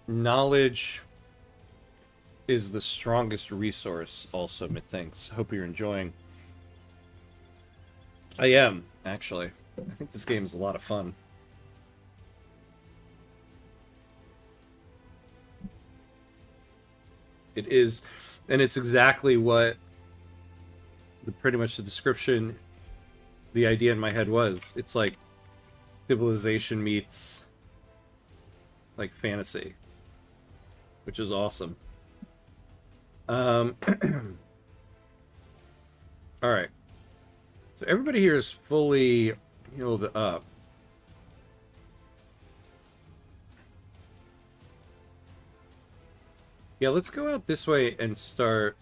Knowledge is the strongest resource, also, methinks. Hope you're enjoying. I am, actually. I think this game is a lot of fun. It is, and it's exactly what pretty much the description, the idea in my head was. It's like civilization meets like fantasy, which is awesome. All right. So everybody here is fully healed up. Yeah, let's go out this way and start.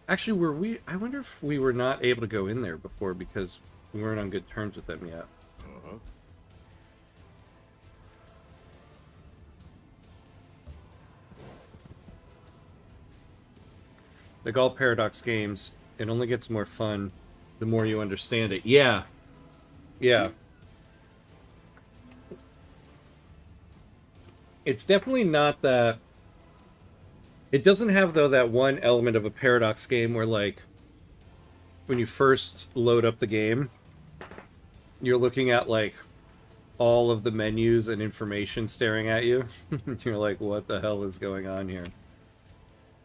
Actually, were we? I wonder if we were not able to go in there before because we weren't on good terms with them yet. Like all Paradox games, it only gets more fun the more you understand it. Yeah. Yeah. It's definitely not that. It doesn't have, though, that one element of a Paradox game where, like, when you first load up the game, you're looking at, like, all of the menus and information staring at you. You're like, what the hell is going on here?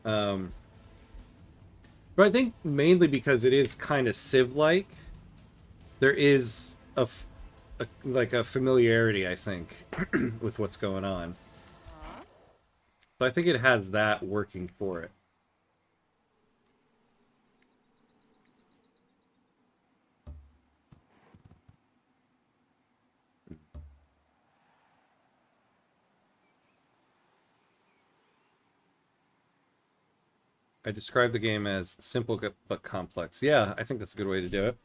But I think mainly because it is kind of Civ-like, there is like a familiarity, I think, with what's going on. So I think it has that working for it. I describe the game as simple but complex. Yeah, I think that's a good way to do it.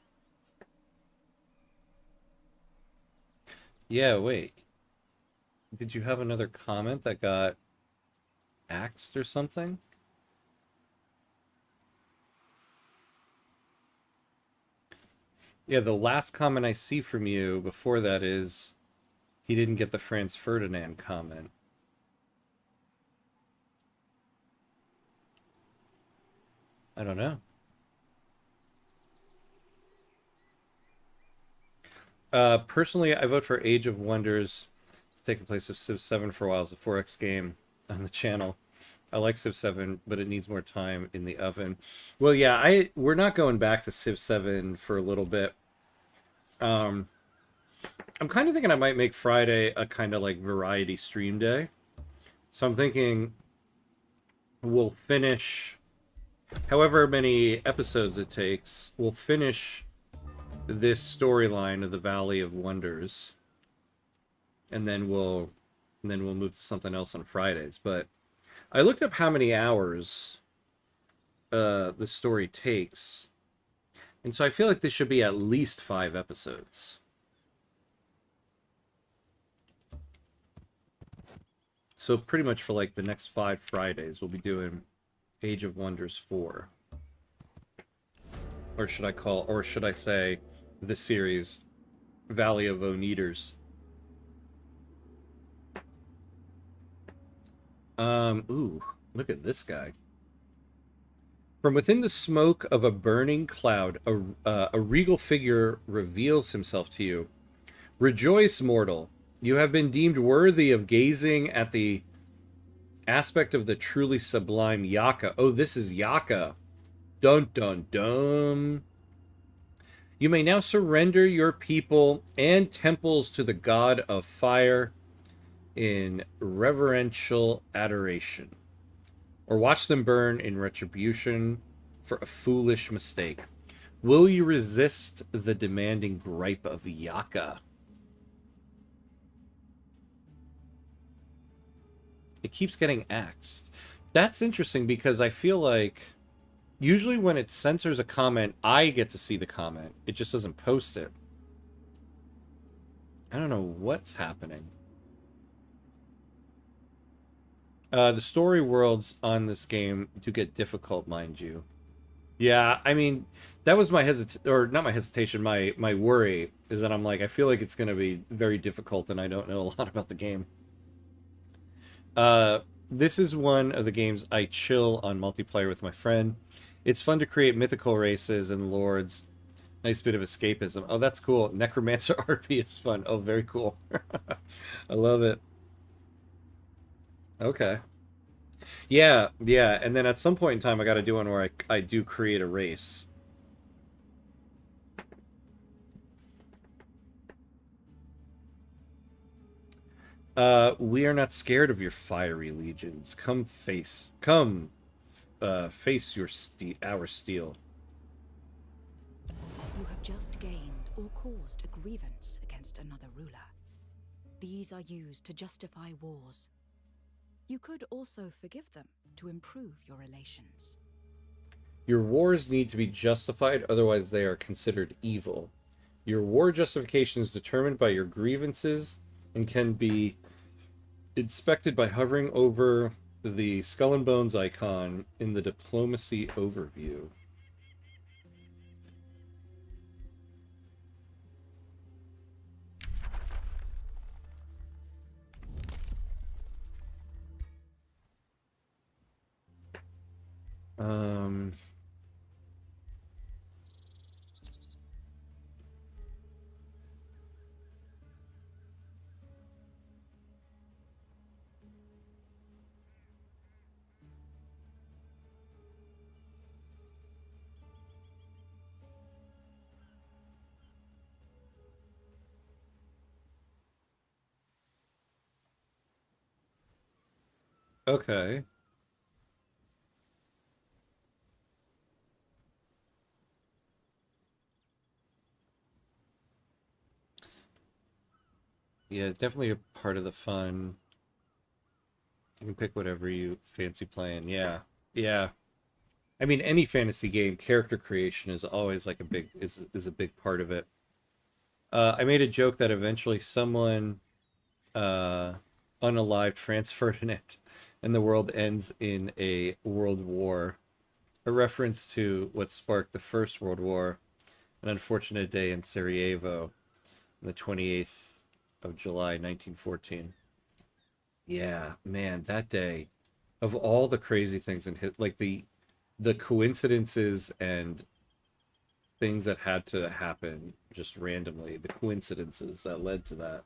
Yeah, wait. Did you have another comment that got axed or something? Yeah, the last comment I see from you before that is he didn't get the Franz Ferdinand comment. I don't know. Personally, I vote for Age of Wonders to take the place of Civ 7 for a while as a 4X game on the channel. I like Civ 7, but it needs more time in the oven. Well, yeah, we're not going back to Civ 7 for a little bit. I'm kind of thinking I might make Friday a kind of like variety stream day. So I'm thinking we'll finish however many episodes it takes. We'll finish this storyline of the Valley of Wonders, and then we'll move to something else on Fridays. But I looked up how many hours the story takes, and so I feel like this should be at least 5 episodes. So pretty much for like the next 5 Fridays, we'll be doing Age of Wonders 4. Or should I say the series Valley of Oneders. Ooh, look at this guy. From within the smoke of a burning cloud, a regal figure reveals himself to you. Rejoice, mortal. You have been deemed worthy of gazing at the aspect of the truly sublime Yaka. Oh, this is Yaka. Dun dun dun. You may now surrender your people and temples to the god of fire in reverential adoration, or watch them burn in retribution for a foolish mistake. Will you resist the demanding gripe of Yaka? It keeps getting axed. That's interesting because I feel like usually when it censors a comment, I get to see the comment. It just doesn't post it. I don't know what's happening. The story worlds on this game do get difficult, mind you. Yeah, I mean, that was my or not my hesitation, my worry is that I'm like, I feel like it's going to be very difficult, and I don't know a lot about the game. Uh, this is one of the games I chill on multiplayer with my friend. It's fun to create mythical races and lords. Nice bit of escapism. Oh, that's cool. Necromancer RP is fun. Oh, very cool. I love it. Okay. Yeah, yeah. And then at some point in time, I got to do one where I do create a race. We are not scared of your fiery legions. Face our steel. You have just gained or caused a grievance against another ruler. These are used to justify wars. You could also forgive them to improve your relations. Your wars need to be justified, otherwise they are considered evil. Your war justification is determined by your grievances and can be inspected by hovering over the Skull and Bones icon in the diplomacy overview. Um, okay. Yeah, definitely a part of the fun. You can pick whatever you fancy playing. Yeah. Yeah. I mean, any fantasy game, character creation is always like is a big part of it. I made a joke that eventually someone uh, unalived Franz Ferdinand, and the world ends in a world war. A reference to what sparked the First World War, an unfortunate day in Sarajevo, on the 28th of July, 1914. Yeah, man, that day, of all the crazy things in hit, like the coincidences and things that had to happen just randomly, the coincidences that led to that.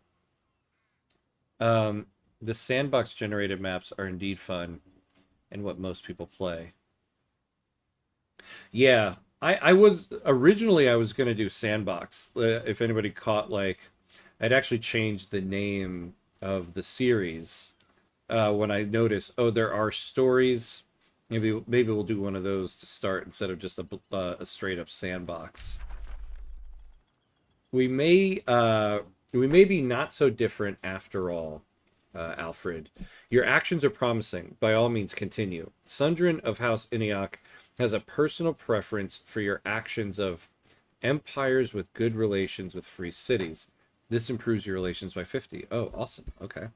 Um, the sandbox generated maps are indeed fun and what most people play. Yeah, I was originally I was gonna do sandbox. If anybody caught, like, I'd actually changed the name of the series when I noticed, oh, there are stories. Maybe we'll do one of those to start instead of just a straight up sandbox. We may we may be not so different after all, Alfred. Your actions are promising. By all means, continue. Sundrin of House Iniok has a personal preference for your actions of empires with good relations with free cities. This improves your relations by 50. Oh, awesome. Okay.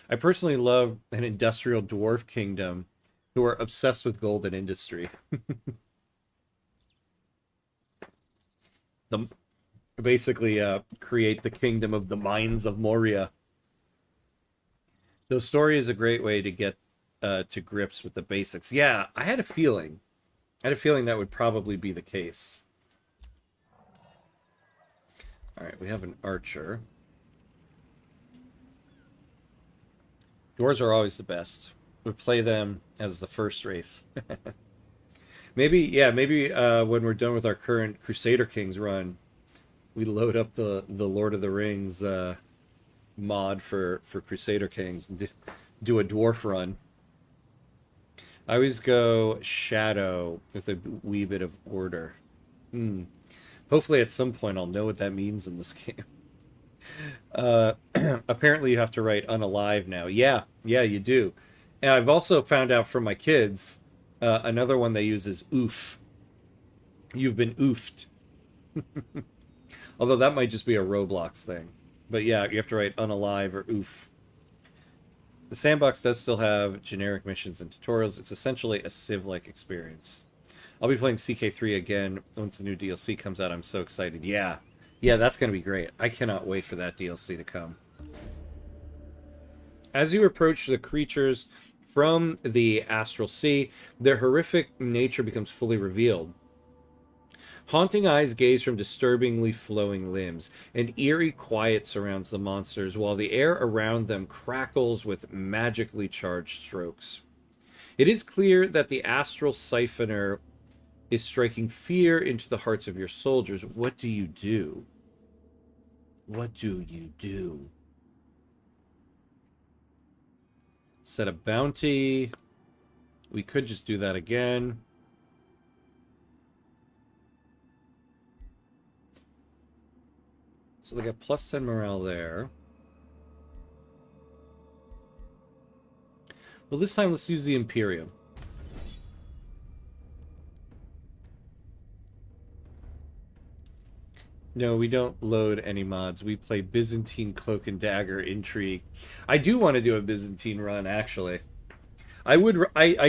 I personally love an industrial dwarf kingdom who are obsessed with gold and industry. The basically create the kingdom of the mines of Moria. Though story is a great way to get to grips with the basics. Yeah, I had a feeling. I had a feeling that would probably be the case. All right, we have an archer. Dwarves are always the best. We play them as the first race. Maybe, yeah, maybe when we're done with our current Crusader Kings run, we load up the Lord of the Rings mod for Crusader Kings and do a dwarf run. I always go shadow with a wee bit of order. Hmm. Hopefully, at some point, I'll know what that means in this game. Uh, apparently, you have to write unalive now. Yeah, yeah, you do. And I've also found out from my kids, another one they use is oof. You've been oofed. Although that might just be a Roblox thing. But yeah, you have to write unalive or oof. The sandbox does still have generic missions and tutorials. It's essentially a Civ-like experience. I'll be playing CK3 again once the new DLC comes out. I'm so excited. Yeah. Yeah, that's going to be great. I cannot wait for that DLC to come. As you approach the creatures from the Astral Sea, their horrific nature becomes fully revealed. Haunting eyes gaze from disturbingly flowing limbs. An eerie quiet surrounds the monsters, while the air around them crackles with magically charged strokes. It is clear that the astral siphoner is striking fear into the hearts of your soldiers. What do you do? What do you do? Set a bounty. We could just do that again. So they got plus 10 morale there. Well, this time let's use the Imperium. No, we don't load any mods. We play Byzantine Cloak and Dagger Intrigue. I do want to do a Byzantine run, actually. I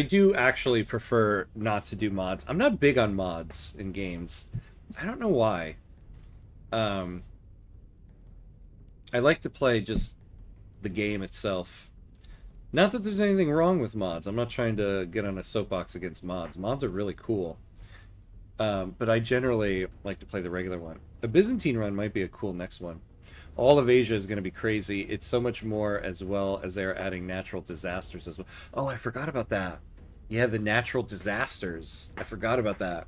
do actually prefer not to do mods. I'm not big on mods in games. I don't know why. I like to play just the game itself. Not that there's anything wrong with mods. I'm not trying to get on a soapbox against mods. Mods are really cool. But I generally like to play the regular one. A Byzantine run might be a cool next one. All of Asia is going to be crazy. It's so much more, as well as they're adding natural disasters as well. Oh, I forgot about that. Yeah, the natural disasters. I forgot about that.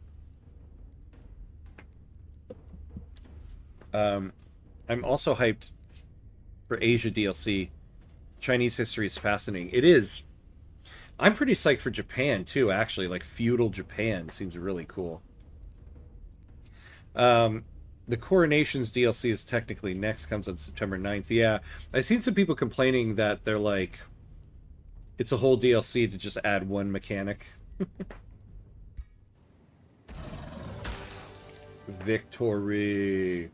I'm also hyped for Asia DLC. Chinese history is fascinating. It is. I'm pretty psyched for Japan, too, actually. Like, feudal Japan seems really cool. The Coronations DLC is technically next, comes on September 9th. Yeah, I've seen some people complaining that they're like, it's a whole DLC to just add one mechanic. Victory.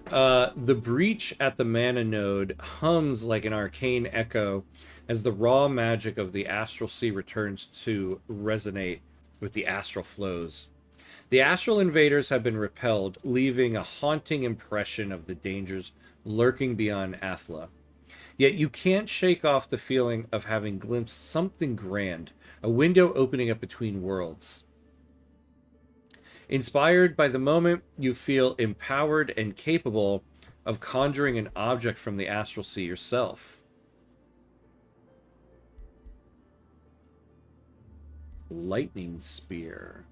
The breach at the mana node hums like an arcane echo as the raw magic of the astral sea returns to resonate with the astral flows. The astral invaders have been repelled, leaving a haunting impression of the dangers lurking beyond Athla. Yet you can't shake off the feeling of having glimpsed something grand, a window opening up between worlds. Inspired by the moment, you feel empowered and capable of conjuring an object from the astral sea yourself. Lightning Spear.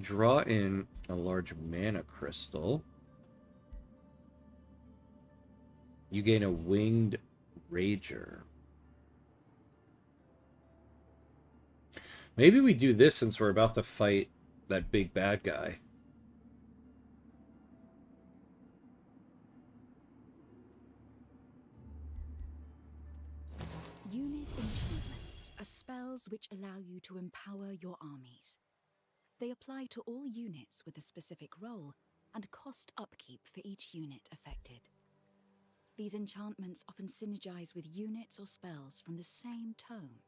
Draw in a large mana crystal. You gain a winged rager. Maybe we do this since we're about to fight that big bad guy. Unit enchantments are spells which allow you to empower your armies. They apply to all units with a specific role and cost upkeep for each unit affected. These enchantments often synergize with units or spells from the same tome.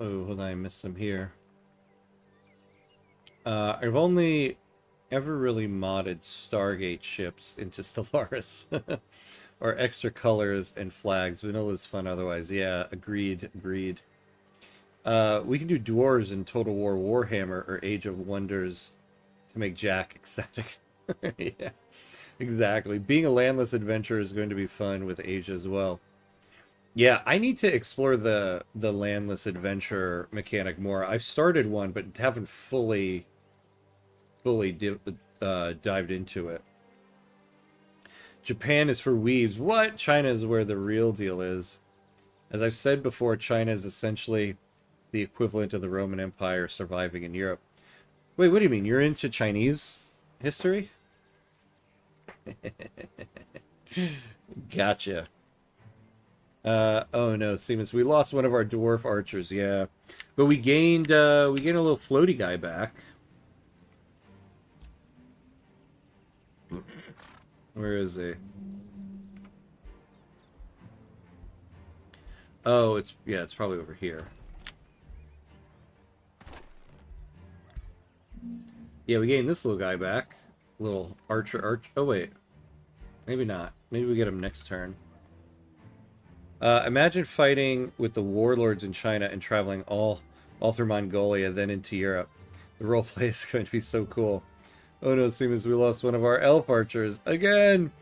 Oh, hold on, I missed some here. I've only ever really modded Stargate ships into Stellaris. Or extra colors and flags. Vanilla's fun otherwise. Yeah, agreed, agreed. We can do dwarves in Total War Warhammer or Age of Wonders to make Jack ecstatic. Yeah, exactly. Being a landless adventurer is going to be fun with Asia as well. Yeah, I need to explore the landless adventure mechanic more. I've started one, but haven't fully dived into it. Japan is for weebs. What? China is where the real deal is. As I've said before, China is essentially the equivalent of the Roman Empire surviving in Europe. Wait, what do you mean? You're into Chinese history? Gotcha. Oh no, Seamus, we lost one of our dwarf archers, yeah. But we gained a little floaty guy back. Where is he? Oh, it's probably over here. Yeah, we gained this little guy back. Little archer. Oh wait, maybe not. Maybe we get him next turn. Imagine fighting with the warlords in China and traveling all through Mongolia, then into Europe. The roleplay is going to be so cool. Oh no, Seamus, we lost one of our elf archers again.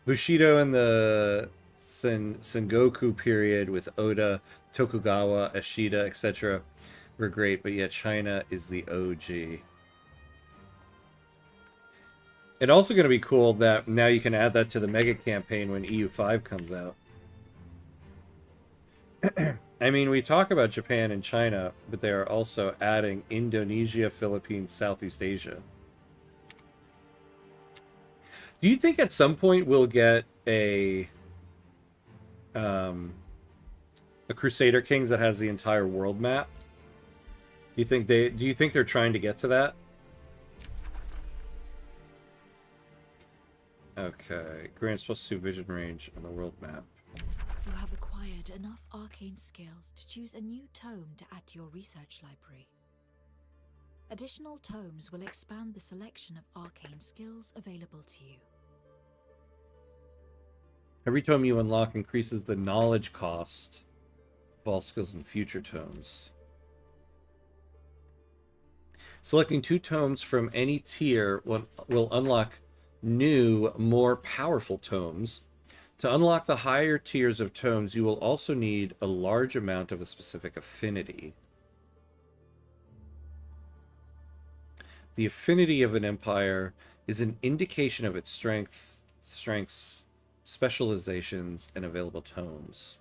Bushido in the Sengoku period with Oda, Tokugawa, Ashida, etc. were great, but yet China is the OG. It's also going to be cool that now you can add that to the mega campaign when EU5 comes out. I mean, we talk about Japan and China, but they are also adding Indonesia, Philippines, Southeast Asia. Do you think at some point we'll get a Crusader Kings that has the entire world map? Do you think they're trying to get to that? Okay, grants +2 vision range on the world map. You have acquired enough arcane skills to choose a new tome to add to your research library. Additional tomes will expand the selection of arcane skills available to you. Every tome you unlock increases the knowledge cost of all skills in future tomes. Selecting 2 tomes from any tier will unlock new, more powerful tomes. To unlock the higher tiers of tomes, you will also need a large amount of a specific affinity. The affinity of an empire is an indication of its strengths, specializations, and available tomes.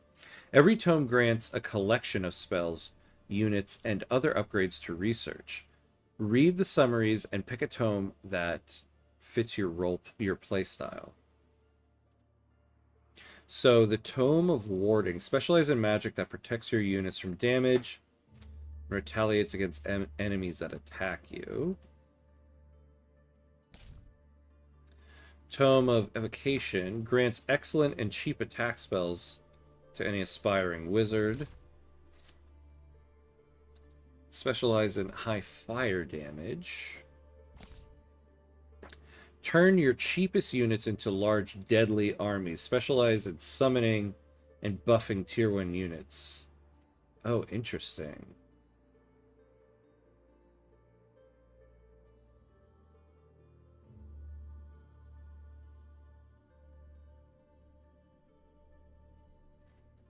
Every tome grants a collection of spells, units, and other upgrades to research. Read the summaries and pick a tome that fits your playstyle. So the Tome of Warding specializes in magic that protects your units from damage, retaliates against enemies that attack you. Tome of Evocation grants excellent and cheap attack spells to any aspiring wizard. Specialize in high fire damage. Turn your cheapest units into large deadly armies. Specialize in summoning and buffing tier 1 units. Oh, interesting.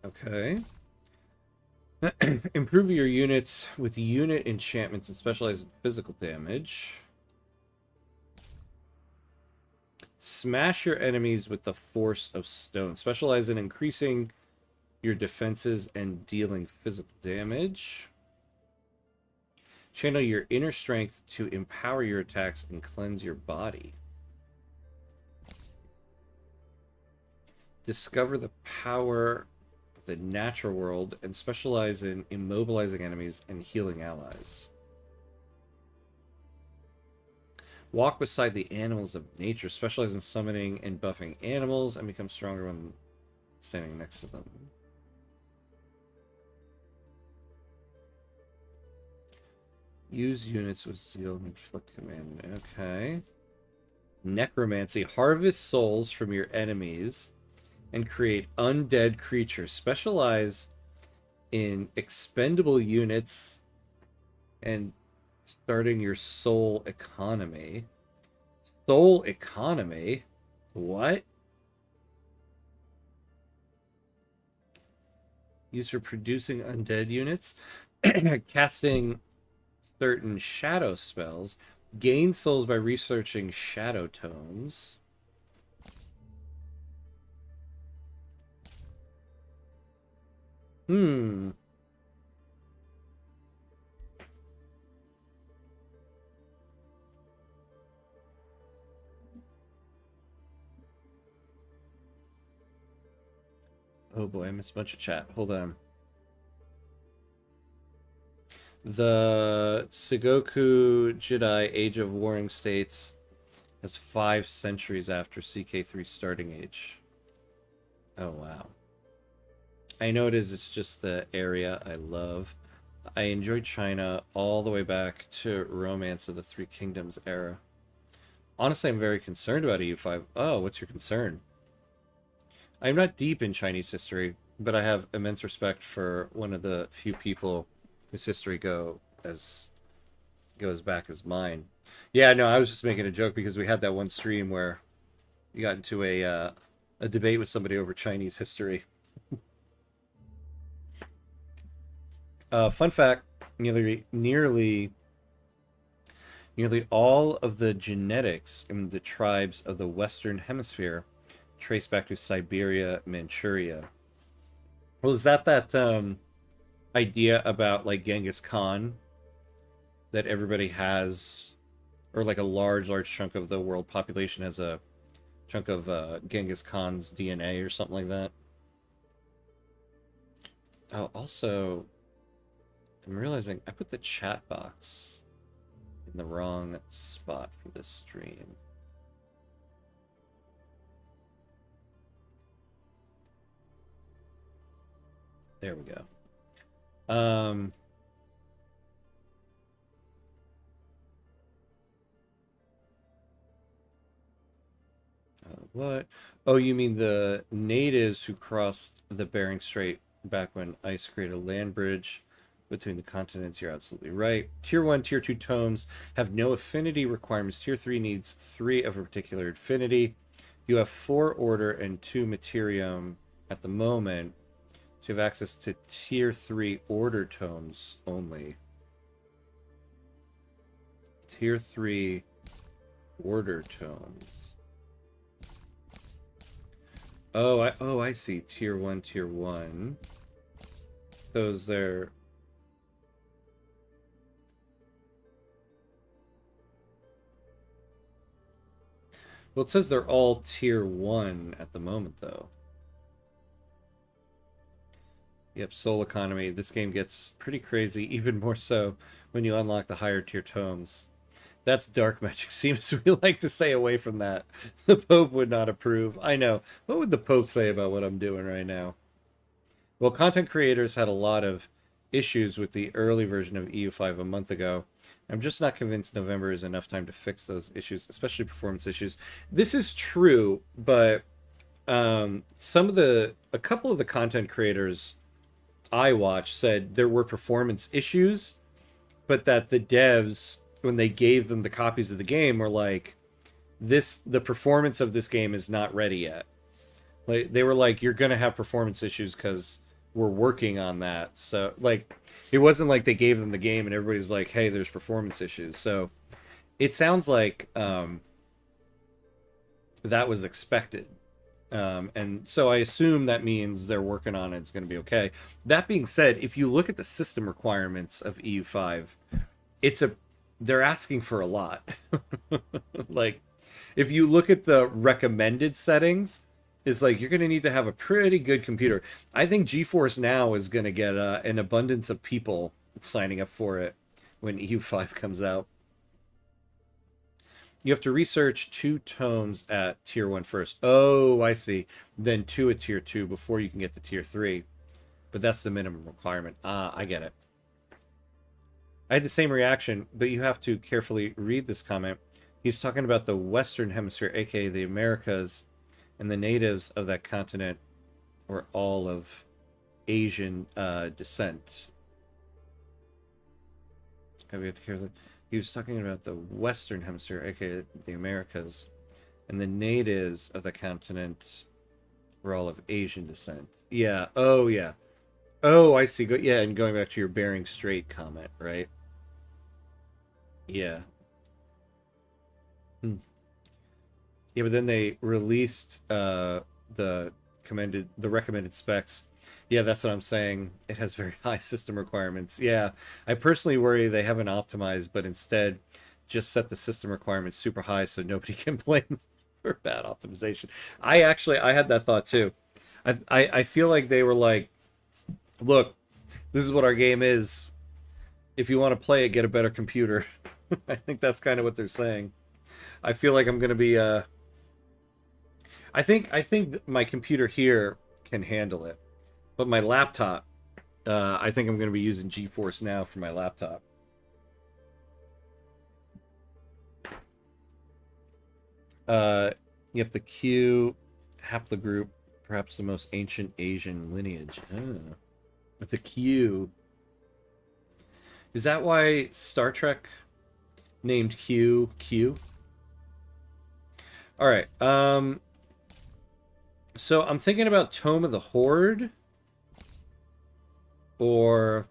Okay. Improve your units with unit enchantments and specialize in physical damage. Smash your enemies with the force of stone. Specialize in increasing your defenses and dealing physical damage. Channel your inner strength to empower your attacks and cleanse your body. Discover the power of the natural world and specialize in immobilizing enemies and healing allies. Walk beside the animals of nature. Specialize in summoning and buffing animals and become stronger when standing next to them. Use units with zeal and inflict command. Okay. Necromancy. Harvest souls from your enemies and create undead creatures. Specialize in expendable units and starting your soul economy. Soul economy? What? Used for producing undead units. Casting certain shadow spells. Gain souls by researching shadow tomes. Oh boy, I missed a bunch of chat. Hold on. The Sigoku Jedi Age of Warring States has 5 centuries after CK3 starting age. Oh wow. I know it is, it's just the area I love. I enjoyed China all the way back to Romance of the Three Kingdoms era. Honestly, I'm very concerned about EU5. Oh, what's your concern? I'm not deep in Chinese history, but I have immense respect for one of the few people whose history goes back as mine. Yeah, no, I was just making a joke because we had that one stream where you got into a debate with somebody over Chinese history. Fun fact: nearly all of the genetics in the tribes of the Western Hemisphere trace back to Siberia, Manchuria. Well, is that idea about like Genghis Khan that everybody has, or like a large chunk of the world population has a chunk of Genghis Khan's DNA or something like that? Oh, also, I'm realizing I put the chat box in the wrong spot for this stream. There we go. What? Oh, you mean the natives who crossed the Bering Strait back when ice created a land bridge between the continents? You're absolutely right. Tier 1, Tier 2 tomes have no affinity requirements. Tier 3 needs 3 of a particular affinity. You have 4 order and 2 materium at the moment. So you have access to Tier 3 order tomes only. Tier 3 order tomes. Oh, I see. Tier 1, Tier 1. Those there. Well, it says they're all Tier 1 at the moment, though. Yep, Soul Economy. This game gets pretty crazy, even more so when you unlock the higher tier tomes. That's dark magic. Seems we like to stay away from that. The Pope would not approve. I know. What would the Pope say about what I'm doing right now? Well, content creators had a lot of issues with the early version of EU5 a month ago. I'm just not convinced November is enough time to fix those issues, especially performance issues. This is true, but a couple of the content creators I watched said there were performance issues, but that the devs, when they gave them the copies of the game, were like, the performance of this game is not ready yet. Like, they were like, you're gonna have performance issues because we're working on that. So like, it wasn't like they gave them the game and everybody's like, hey, there's performance issues. So it sounds like that was expected. And so I assume that means they're working on it. It's going to be okay. That being said, if you look at the system requirements of EU5, they're asking for a lot. Like, if you look at the recommended settings, it's like you're going to need to have a pretty good computer. I think GeForce Now is going to get an abundance of people signing up for it when EU5 comes out. You have to research 2 tomes at Tier 1 first. Oh, I see. Then 2 at Tier 2 before you can get to Tier 3. But that's the minimum requirement. Ah, I get it. I had the same reaction, but you have to carefully read this comment. He's talking about the Western Hemisphere, aka the Americas, and the natives of that continent were all of Asian descent. We have to carefully... He was talking about the Western Hemisphere, aka the Americas, and the natives of the continent were all of Asian descent. Yeah. Oh, yeah. Oh, I see. Yeah, and going back to your Bering Strait comment, right? Yeah. Yeah, but then they released the recommended specs. Yeah, that's what I'm saying. It has very high system requirements. Yeah, I personally worry they haven't optimized, but instead just set the system requirements super high so nobody can blame for bad optimization. I had that thought too. I feel like they were like, look, this is what our game is. If you want to play it, get a better computer. I think that's kind of what they're saying. I feel like I'm gonna be I think my computer here can handle it, but my laptop, I think I'm gonna be using GeForce Now for my laptop. Yep, the Q haplogroup, perhaps the most ancient Asian lineage. Oh. With the Q. Is that why Star Trek named Q Q? All right. So I'm thinking about Tome of the Horde or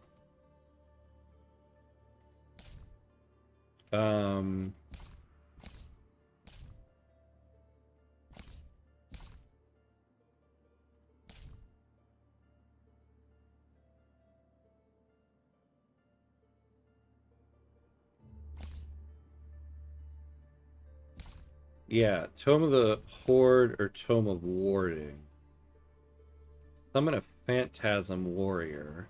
um yeah, Tome of the Horde or Tome of Warding. Summon a Phantasm Warrior.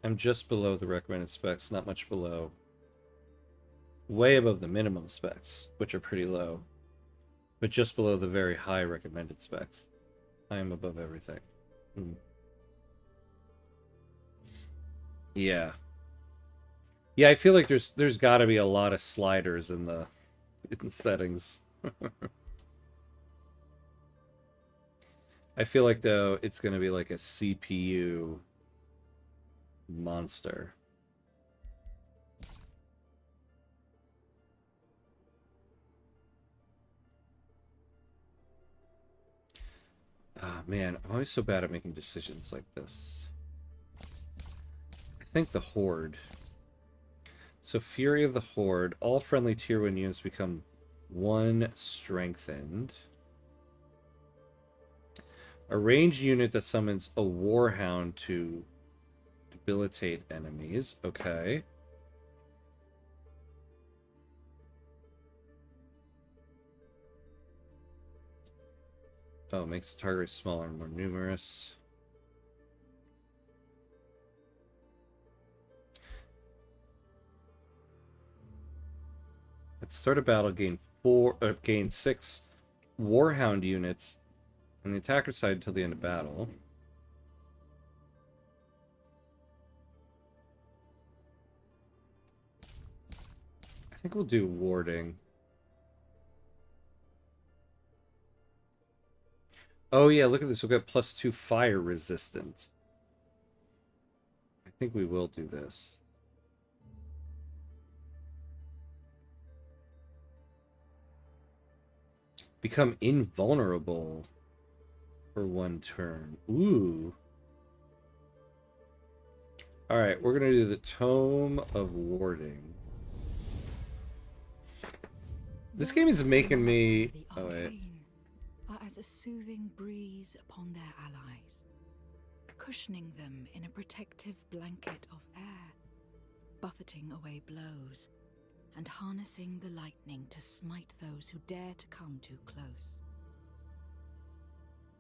I'm just below the recommended specs, not much below. Way above the minimum specs, which are pretty low, but just below the very high recommended specs. I am above everything. Yeah. Yeah, I feel like there's got to be a lot of sliders in the settings. I feel like though it's going to be like a CPU monster. Ah, man, I'm always so bad at making decisions like this. I think the Horde. So Fury of the Horde, all friendly tier 1 units become 1 strengthened. A ranged unit that summons a Warhound to debilitate enemies. Okay. Oh, makes the target smaller and more numerous. At start of battle, gain 6 Warhound units on the attacker side until the end of battle. I think we'll do warding. Oh yeah, look at this. We'll get +2 fire resistance. I think we will do this. Become invulnerable for 1 turn. Ooh. Alright, we're going to do the Tome of Warding. This game is making me... Oh, wait. Are as a soothing breeze upon their allies, cushioning them in a protective blanket of air, buffeting away blows, and harnessing the lightning to smite those who dare to come too close.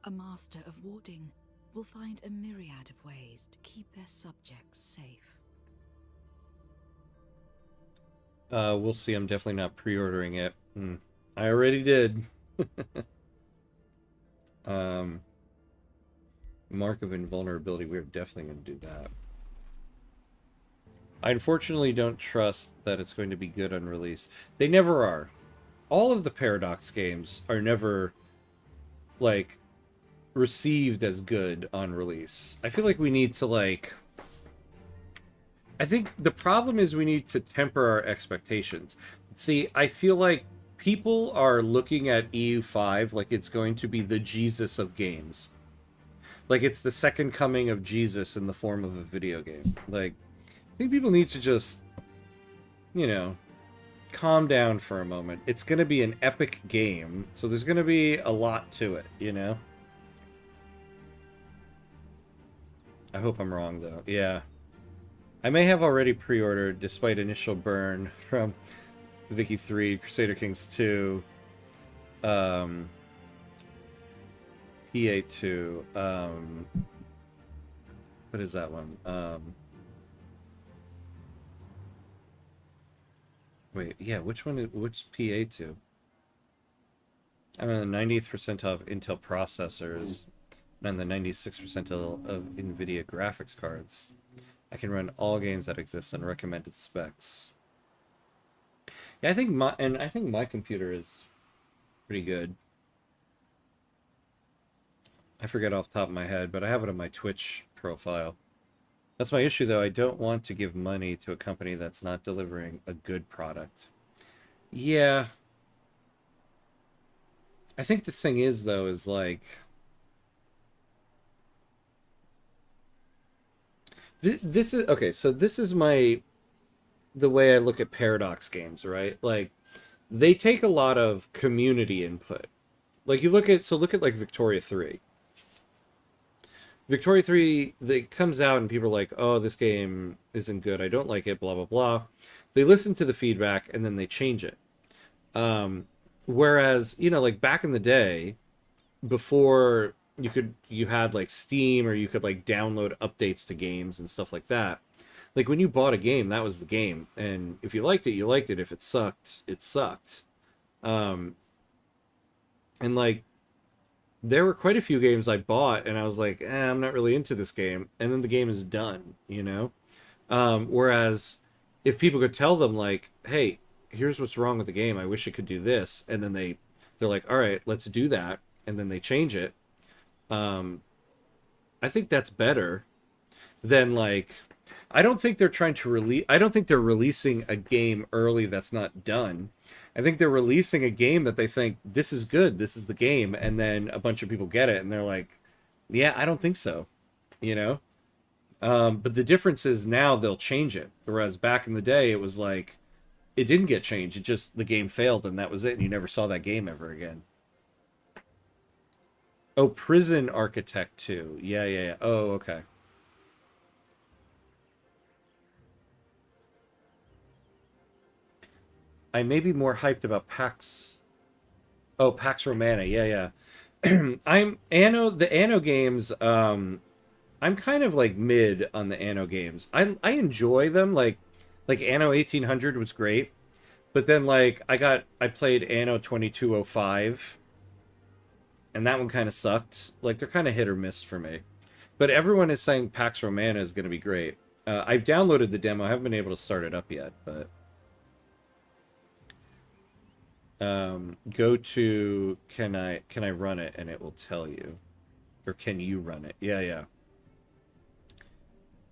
A master of warding will find a myriad of ways to keep their subjects safe. We'll see. I'm definitely not pre-ordering it. I already did. Mark of invulnerability. We're definitely going to do that. I unfortunately don't trust that it's going to be good on release. They never are. All of the Paradox games are never, like, received as good on release. I feel like we need to, like... I think the problem is we need to temper our expectations. See, I feel like people are looking at EU5 like it's going to be the Jesus of games. Like it's the second coming of Jesus in the form of a video game. Like, I think people need to just, you know, calm down for a moment. It's going to be an epic game, so there's going to be a lot to it, you know? I hope I'm wrong, though. Yeah. I may have already pre-ordered, despite initial burn from Vicky 3, Crusader Kings 2, um, PA 2. What is that one? Wait, yeah, which one? Which PA 2? I'm in the 90th percentile of Intel processors, and on the 96th percentile of NVIDIA graphics cards. I can run all games that exist on recommended specs. Yeah, I think my computer is pretty good. I forget off the top of my head, but I have it on my Twitch profile. That's my issue, though. I don't want to give money to a company that's not delivering a good product. Yeah. I think the thing is, though, is like... This is... Okay, so this is the way I look at Paradox games, right? Like, they take a lot of community input. Like, look at like Victoria 3. Victoria 3, it comes out and people are like, oh, this game isn't good. I don't like it, blah, blah, blah. They listen to the feedback and then they change it. Whereas, like back in the day, before you had like Steam or you could like download updates to games and stuff like that. Like when you bought a game, that was the game. And if you liked it, you liked it. If it sucked, it sucked. Um, and like there were quite a few games I bought and I was like, I'm not really into this game. And then the game is done. Whereas if people could tell them like, hey, here's what's wrong with the game. I wish it could do this. And then they're like, all right, let's do that. And then they change it. I think that's better than like, I don't think they're trying to release, I don't think they're releasing a game early that's not done. I think they're releasing a game that they think this is good, this is the game, and then a bunch of people get it and they're like, yeah, I don't think so, you know? But the difference is now they'll change it. Whereas back in the day, it was like, it didn't get changed. It just, the game failed and that was it. And you never saw that game ever again. Oh, Prison Architect 2. Yeah, yeah, yeah. Oh, okay. I may be more hyped about PAX. Oh, Pax Romana. Yeah, yeah. The Anno games. I'm kind of like mid on the Anno games. I enjoy them. Like Anno 1800 was great, but then like I played Anno 2205, and that one kind of sucked. Like they're kind of hit or miss for me. But everyone is saying Pax Romana is going to be great. I've downloaded the demo. I haven't been able to start it up yet, but go to can I run it and it will tell you, or can you run it? Yeah, yeah.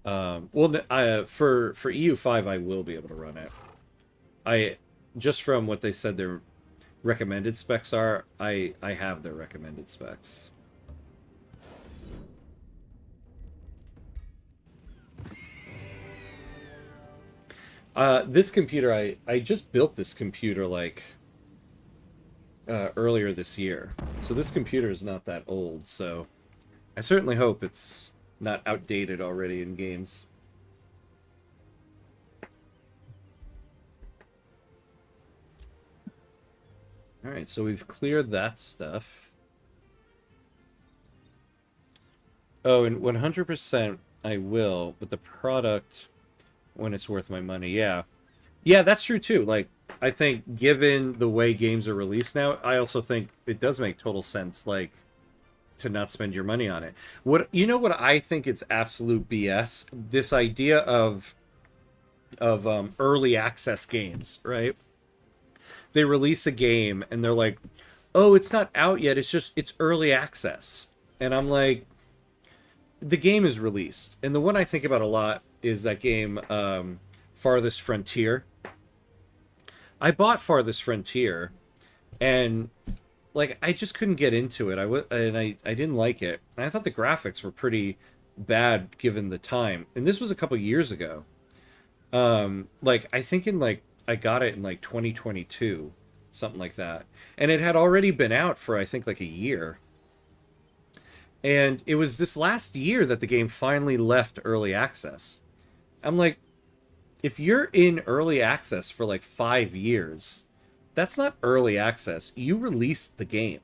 For EU5 I will be able to run it. I just from what they said their recommended specs are, I have their recommended specs. This computer, I just built this computer like earlier this year. So this computer is not that old, so I certainly hope it's not outdated already in games. Alright, so we've cleared that stuff. Oh, and 100% I will, but the product, when it's worth my money, yeah. Yeah, that's true too. Like, I think given the way games are released now, I also think it does make total sense, like, to not spend your money on it. What I think it's absolute BS? This idea of early access games, right? They release a game and they're like, "Oh, it's not out yet. It's early access." And I'm like, the game is released. And the one I think about a lot is that game Farthest Frontier. I bought Farthest Frontier and like I just couldn't get into it. I didn't like it. And I thought the graphics were pretty bad given the time. And this was a couple years ago. Like I think in like I got it in like 2022, something like that. And it had already been out for I think like a year. And it was this last year that the game finally left early access. I'm like, if you're in early access for like 5 years, that's not early access. You released the game.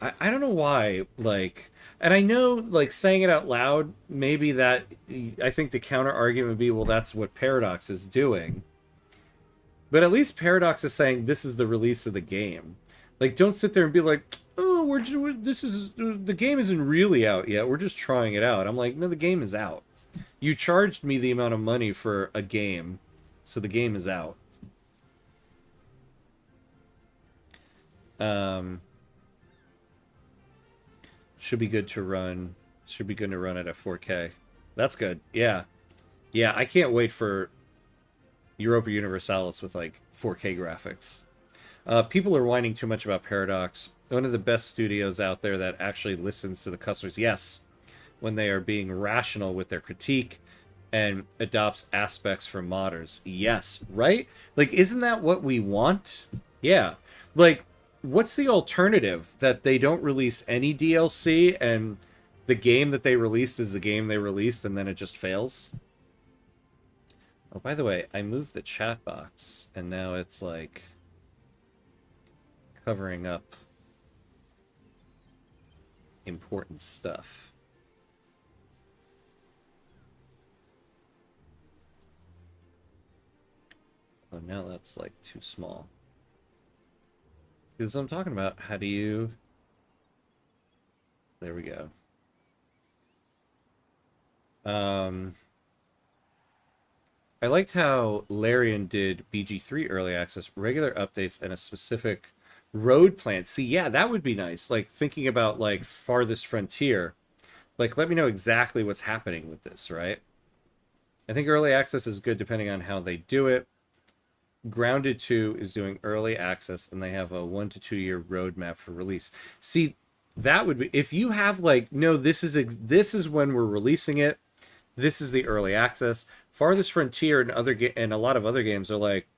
I don't know why, like, and I know, like, saying it out loud, maybe that, I think the counter argument would be, well, that's what Paradox is doing. But at least Paradox is saying this is the release of the game. Like, don't sit there and be like, oh, this is, the game isn't really out yet. We're just trying it out. I'm like, no, the game is out. You charged me the amount of money for a game, so the game is out. Um, should be good to run. Should be good to run at a 4K. That's good. Yeah. Yeah, I can't wait for Europa Universalis with like 4K graphics. People are whining too much about Paradox. One of the best studios out there that actually listens to the customers. Yes, when they are being rational with their critique and adopts aspects from modders. Yes, right? Like, isn't that what we want? Yeah. Like, what's the alternative? That they don't release any DLC and the game that they released is the game they released and then it just fails? Oh, by the way, I moved the chat box and now it's like covering up important stuff. Oh, now that's like too small. See, this is what I'm talking about. How do you... There we go. I liked how Larian did BG3 early access, regular updates, and a specific road plan. See, yeah, that would be nice. Like, thinking about, like, Farthest Frontier. Like, let me know exactly what's happening with this, right? I think early access is good depending on how they do it. Grounded 2 is doing early access, and they have a 1 to 2 year roadmap for release. See, that would be... If you have, like, no, this is when we're releasing it. This is the early access. Farthest Frontier and a lot of other games are like,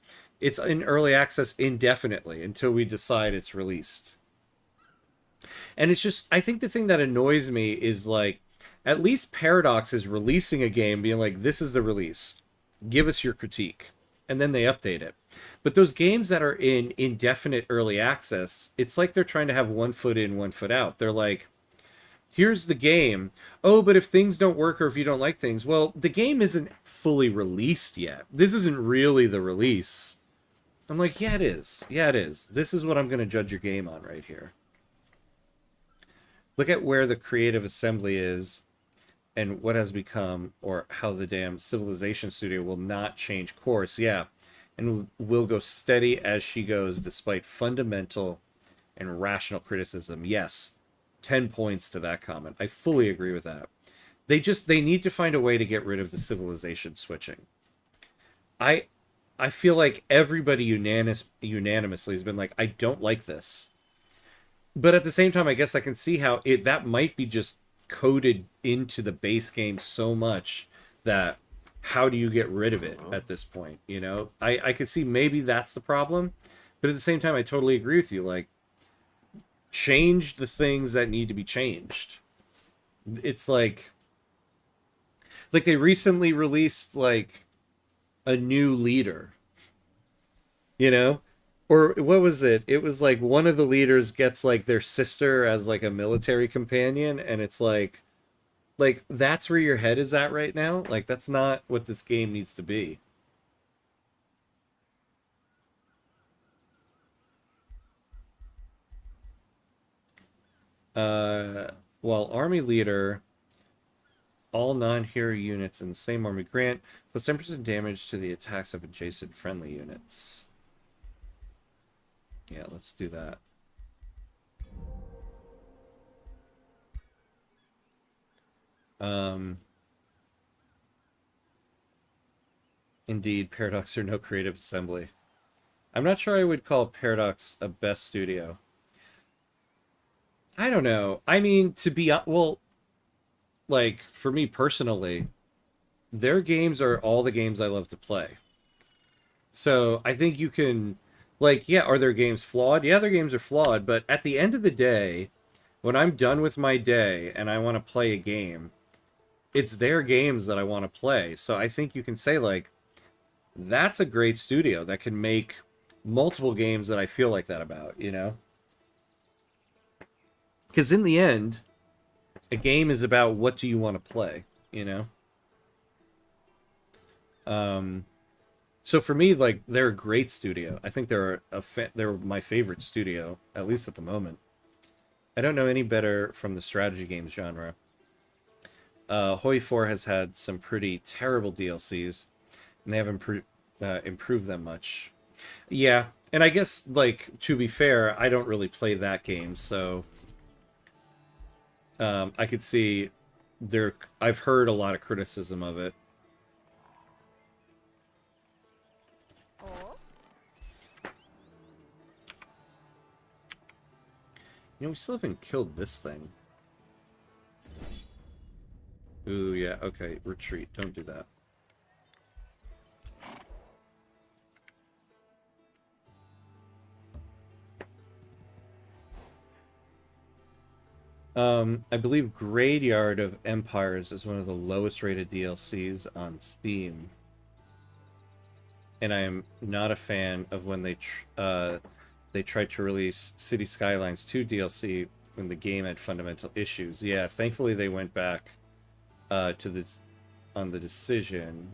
it's in early access indefinitely until we decide it's released. And it's just, I think the thing that annoys me is, like, at least Paradox is releasing a game being like, this is the release. Give us your critique. And then they update it. But those games that are in indefinite early access, it's like they're trying to have one foot in, one foot out. They're like, here's the game. Oh, but if things don't work or if you don't like things, well, the game isn't fully released yet. This isn't really the release. I'm like, yeah, it is. Yeah, it is. This is what I'm going to judge your game on right here. Look at where the creative assembly is and what has become, or how the damn Civilization studio will not change course. Yeah, and will go steady as she goes despite fundamental and rational criticism. Yes, 10 points to that comment. I fully agree with that. They need to find a way to get rid of the Civilization switching. I feel like everybody unanimously has been like, I don't like this. But at the same time, I guess I can see how that might be just coded into the base game so much that how do you get rid of it at this point? You know, I could see maybe that's the problem. But at the same time, I totally agree with you. Like, change the things that need to be changed. It's like they recently released like a new leader, you know? Or what was it? It was like one of the leaders gets like their sister as like a military companion, and it's like that's where your head is at right now? Like, that's not what this game needs to be. While army leader, all non-hero units in the same army grant plus 10% damage to the attacks of adjacent friendly units. Yeah, let's do that. Indeed, Paradox or no creative assembly. I'm not sure I would call Paradox a best studio. I don't know. I mean, to be well, like, for me personally, their games are all the games I love to play. So I think you can, like, yeah, are their games flawed? Yeah, their games are flawed, but at the end of the day, when I'm done with my day and I want to play a game, it's their games that I want to play. So I think you can say, like, that's a great studio that can make multiple games that I feel like that about, you know? Because in the end, a game is about what do you want to play, you know? So for me, like, they're a great studio. I think they're my favorite studio, at least at the moment. I don't know any better from the strategy games genre. Hoi 4 has had some pretty terrible DLCs, and they haven't improved them much. Yeah, and I guess, like, to be fair, I don't really play that game, so I could see I've heard a lot of criticism of it. You know, we still haven't killed this thing. Ooh, yeah, okay, retreat. Don't do that. I believe Graveyard of Empires is one of the lowest rated DLCs on Steam. And I am not a fan of when they tried to release City Skylines 2 DLC when the game had fundamental issues. Yeah, thankfully they went back to this on the decision.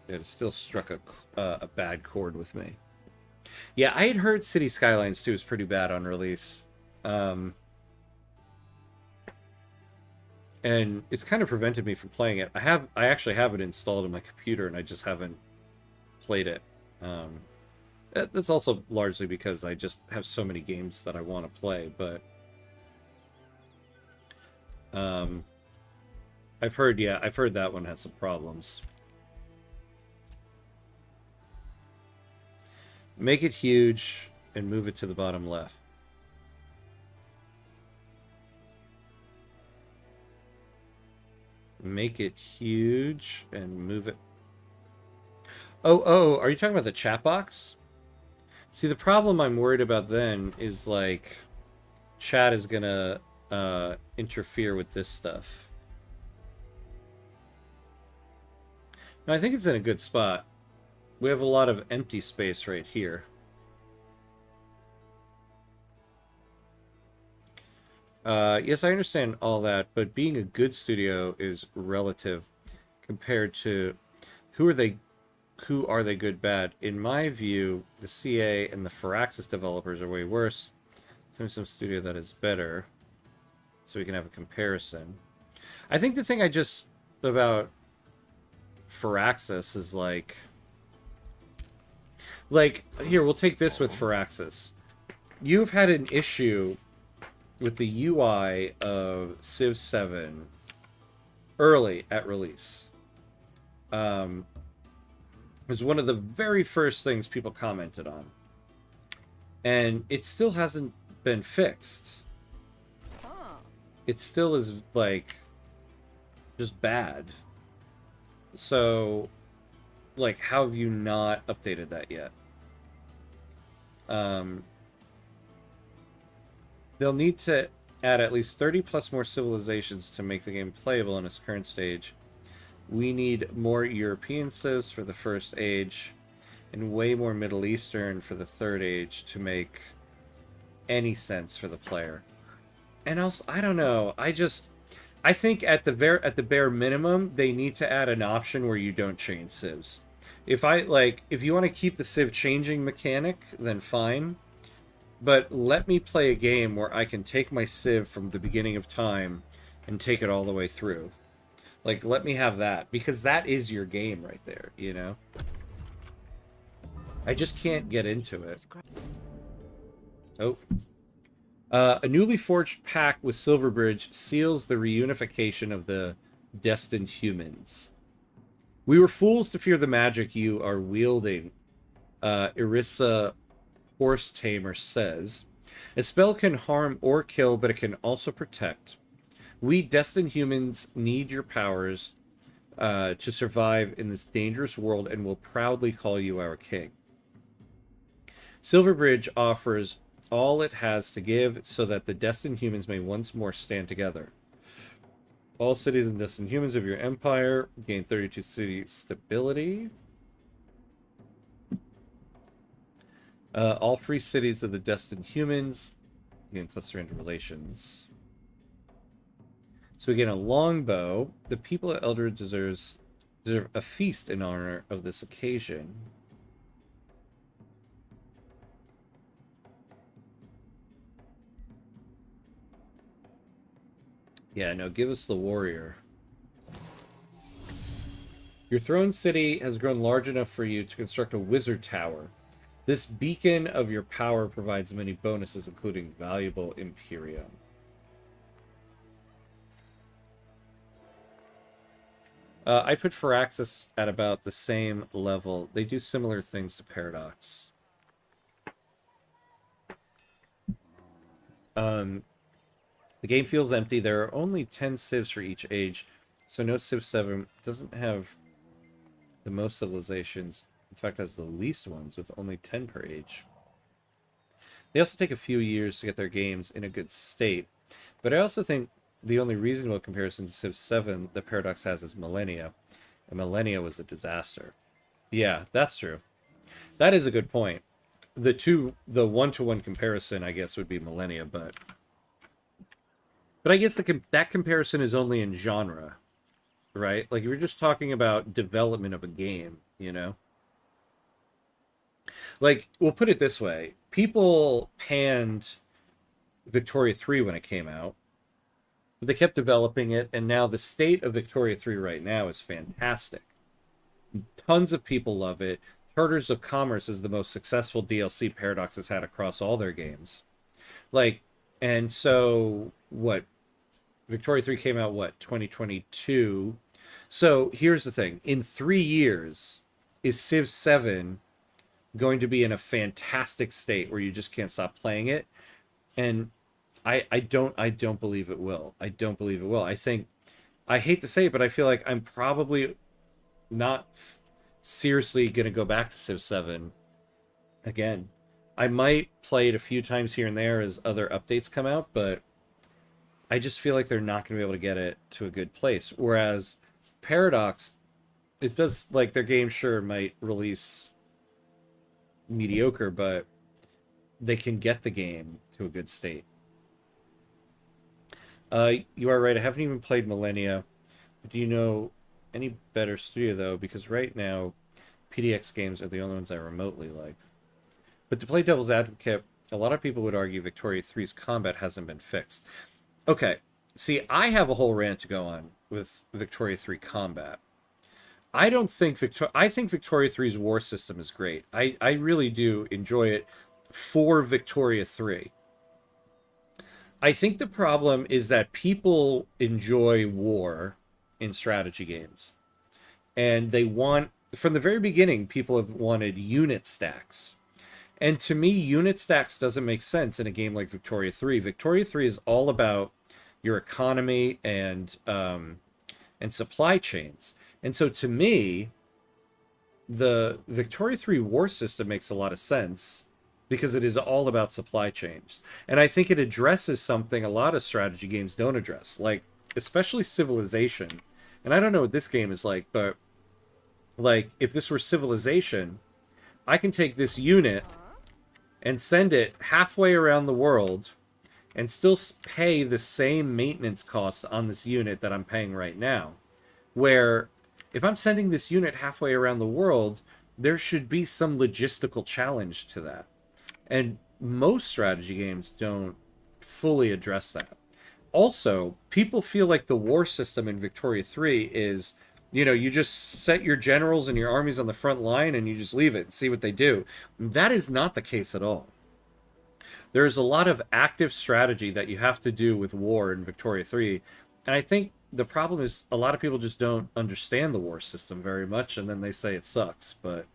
It still struck a bad chord with me. Yeah, I had heard City Skylines 2 is pretty bad on release. And it's kind of prevented me from playing it. I actually have it installed on my computer, and I just haven't played it. That's also largely because I just have so many games that I want to play. But I've heard that one has some problems. Make it huge and move it to the bottom left. Make it huge and move it. Oh, are you talking about the chat box? See, the problem I'm worried about then is, like, chat is gonna interfere with this stuff. No, I think it's in a good spot. We have a lot of empty space right here. Yes, I understand all that, but being a good studio is relative compared to who are they good, bad. In my view, the CA and the Firaxis developers are way worse. Tell me some studio that is better, so we can have a comparison. I think the thing about Firaxis is like here, we'll take this with Firaxis. You've had an issue with the UI of Civ 7 early at release. It was one of the very first things people commented on. And it still hasn't been fixed. It still is, like, just bad. So, like, how have you not updated that yet? They'll need to add at least 30 plus more civilizations to make the game playable in its current stage. We need more European civs for the first age, and way more Middle Eastern for the third age to make any sense for the player. And also, I don't know. I think at the bare minimum, they need to add an option where you don't change civs. If you want to keep the civ changing mechanic, then fine. But let me play a game where I can take my civ from the beginning of time and take it all the way through. Like, let me have that, because that is your game right there, you know? I just can't get into it. Oh. A newly forged pact with Silverbridge seals the reunification of the destined humans. We were fools to fear the magic you are wielding, Irissa Horse Tamer says. A spell can harm or kill, but it can also protect. We destined humans need your powers to survive in this dangerous world and will proudly call you our king. Silverbridge offers all it has to give so that the destined humans may once more stand together. All cities and destined humans of your empire gain 32 city stability. All free cities of the destined humans gain plus 300 relations. So we get a longbow. The people at Elder deserve a feast in honor of this occasion. Yeah, no, give us the warrior. Your throne city has grown large enough for you to construct a wizard tower. This beacon of your power provides many bonuses, including valuable Imperium. I put Firaxis at about the same level. They do similar things to Paradox. The game feels empty. There are only 10 civs for each age, so no Civ 7 doesn't have the most civilizations. In fact, has the least ones, with only 10 per age. They also take a few years to get their games in a good state, but I also think the only reasonable comparison to Civ 7 that Paradox has is Millennia, and Millennia was a disaster. Yeah, that's true. That is a good point. The one-to-one comparison, I guess, would be Millennia, but I guess that comparison is only in genre, right? Like, if you're just talking about development of a game, you know? Like, we'll put it this way. People panned Victoria 3 when it came out, but they kept developing it, and now the state of Victoria 3 right now is fantastic. Tons of people love it. Charters of Commerce is the most successful DLC Paradox has had across all their games. Like, and so, what? Victoria 3 came out, what, 2022? So, here's the thing. In 3 years, is Civ 7 going to be in a fantastic state where you just can't stop playing it? And I don't believe it will. I don't believe it will. I think, I hate to say it, but I feel like I'm probably not seriously going to go back to Civ 7 again. I might play it a few times here and there as other updates come out, but I just feel like they're not going to be able to get it to a good place. Whereas Paradox, it does, like, their game sure might release mediocre, but they can get the game to a good state. You are right. I haven't even played Millennia. But do you know any better studio, though? Because right now, PDX games are the only ones I remotely like. But to play devil's advocate, a lot of people would argue Victoria 3's combat hasn't been fixed. Okay, see, I have a whole rant to go on with Victoria 3 combat. I think Victoria 3's war system is great. I really do enjoy it for Victoria 3. I think the problem is that people enjoy war in strategy games. And they want, from the very beginning, people have wanted unit stacks. And to me, unit stacks doesn't make sense in a game like Victoria 3. Victoria 3 is all about your economy and supply chains. And so to me, the Victoria 3 war system makes a lot of sense because it is all about supply chains. And I think it addresses something a lot of strategy games don't address, like especially Civilization. And I don't know what this game is like, but like if this were Civilization, I can take this unit and send it halfway around the world and still pay the same maintenance costs on this unit that I'm paying right now. Where if I'm sending this unit halfway around the world, there should be some logistical challenge to that. And most strategy games don't fully address that. Also, people feel like the war system in Victoria 3 is, you know, you just set your generals and your armies on the front line and you just leave it and see what they do. That is not the case at all. There's a lot of active strategy that you have to do with war in Victoria 3. And I think the problem is a lot of people just don't understand the war system very much, and then they say it sucks. But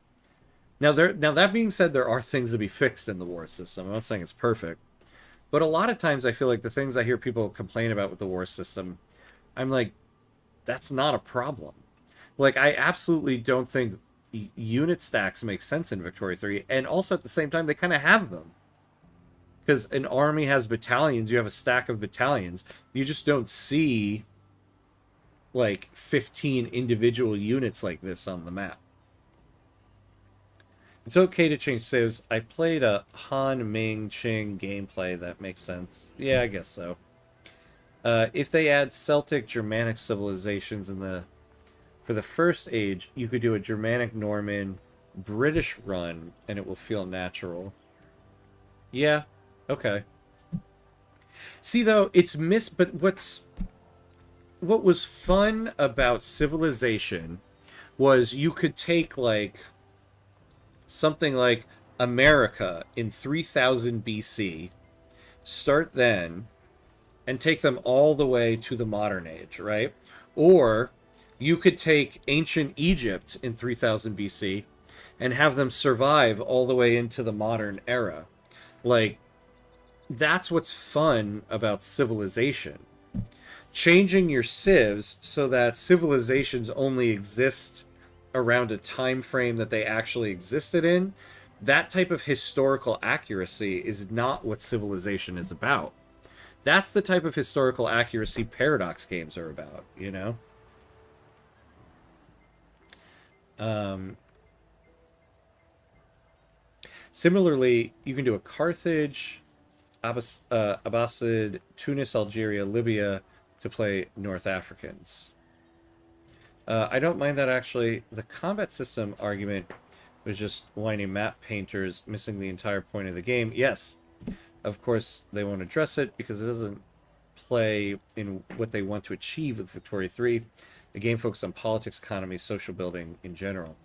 now that being said, there are things to be fixed in the war system. I'm not saying it's perfect. But a lot of times I feel like the things I hear people complain about with the war system, I'm like, that's not a problem. Like, I absolutely don't think unit stacks make sense in Victoria 3. And also at the same time, they kind of have them. Because an army has battalions, you have a stack of battalions. You just don't see like 15 individual units like this on the map. It's okay to change saves. I played a Han Ming Ching gameplay. That makes sense. Yeah, I guess so. If they add Celtic Germanic civilizations in the for the first age, you could do a Germanic Norman British run, and it will feel natural. Yeah. Okay. See though, it's but what was fun about Civilization was you could take like something like America in 3000 BC, start then, and take them all the way to the modern age, right? Or you could take ancient Egypt in 3000 BC and have them survive all the way into the modern era. Like, that's what's fun about Civilization. Changing your civs so that civilizations only exist around a time frame that they actually existed in, that type of historical accuracy is not what Civilization is about. That's the type of historical accuracy Paradox games are about, you know? Um, Similarly, you can do a Carthage, Abbasid, Tunis, Algeria, Libya to play North Africans. I don't mind that actually. The combat system argument was just whiny map painters missing the entire point of the game. Yes, of course they won't address it because it doesn't play in what they want to achieve with Victoria 3. The game focuses on politics, economy, social building in general.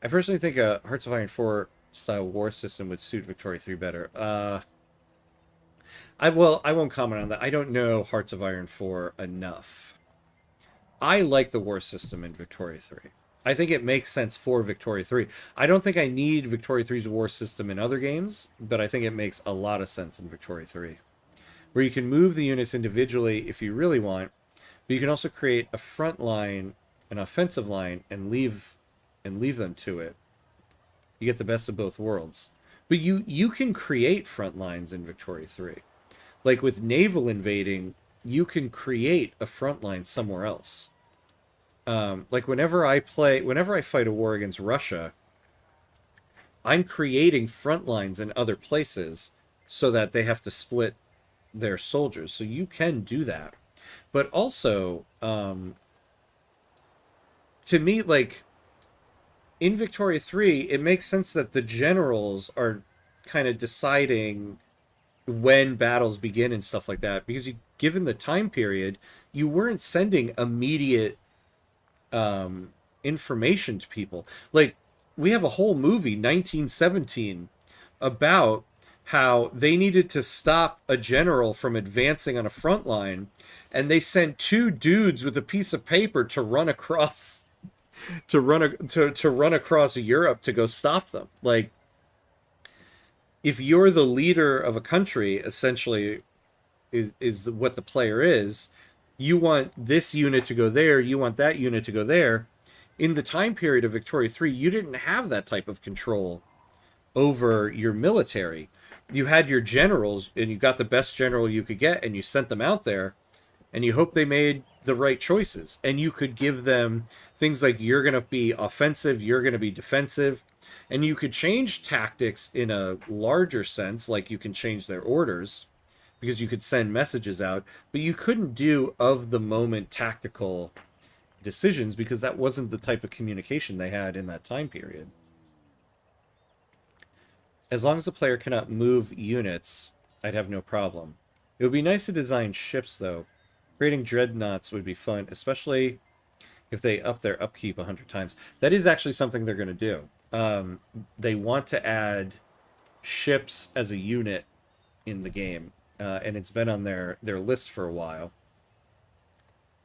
I personally think a Hearts of Iron 4 style war system would suit Victoria 3 better. I won't comment on that. I don't know Hearts of Iron 4 enough. I like the war system in Victoria 3. I think it makes sense for Victoria 3. I don't think I need Victoria 3's war system in other games, but I think it makes a lot of sense in Victoria 3. Where you can move the units individually if you really want, but you can also create a front line, an offensive line, and leave them to it. You get the best of both worlds. But you can create front lines in Victoria 3. Like with naval invading, you can create a front line somewhere else. Like whenever I fight a war against Russia, I'm creating front lines in other places so that they have to split their soldiers. So you can do that. But also, to me, like in Victoria 3, it makes sense that the generals are kind of deciding when battles begin and stuff like that because given the time period, you weren't sending immediate information to people. Like we have a whole movie 1917 about how they needed to stop a general from advancing on a front line, and they sent two dudes with a piece of paper to run across to run across Europe to go stop them. Like if you're the leader of a country, essentially is what the player is. You want this unit to go there, you want that unit to go there. In the time period of Victoria 3, you didn't have that type of control over your military. You had your generals, and you got the best general you could get, and you sent them out there, and you hope they made the right choices. And you could give them things like you're going to be offensive, you're going to be defensive, and you could change tactics in a larger sense, like you can change their orders because you could send messages out, but you couldn't do of the moment tactical decisions because that wasn't the type of communication they had in that time period. As long as the player cannot move units, I'd have no problem. It would be nice to design ships, though. Creating dreadnoughts would be fun, especially if they up their upkeep 100 times. That is actually something they're going to do. They want to add ships as a unit in the game, and it's been on their list for a while.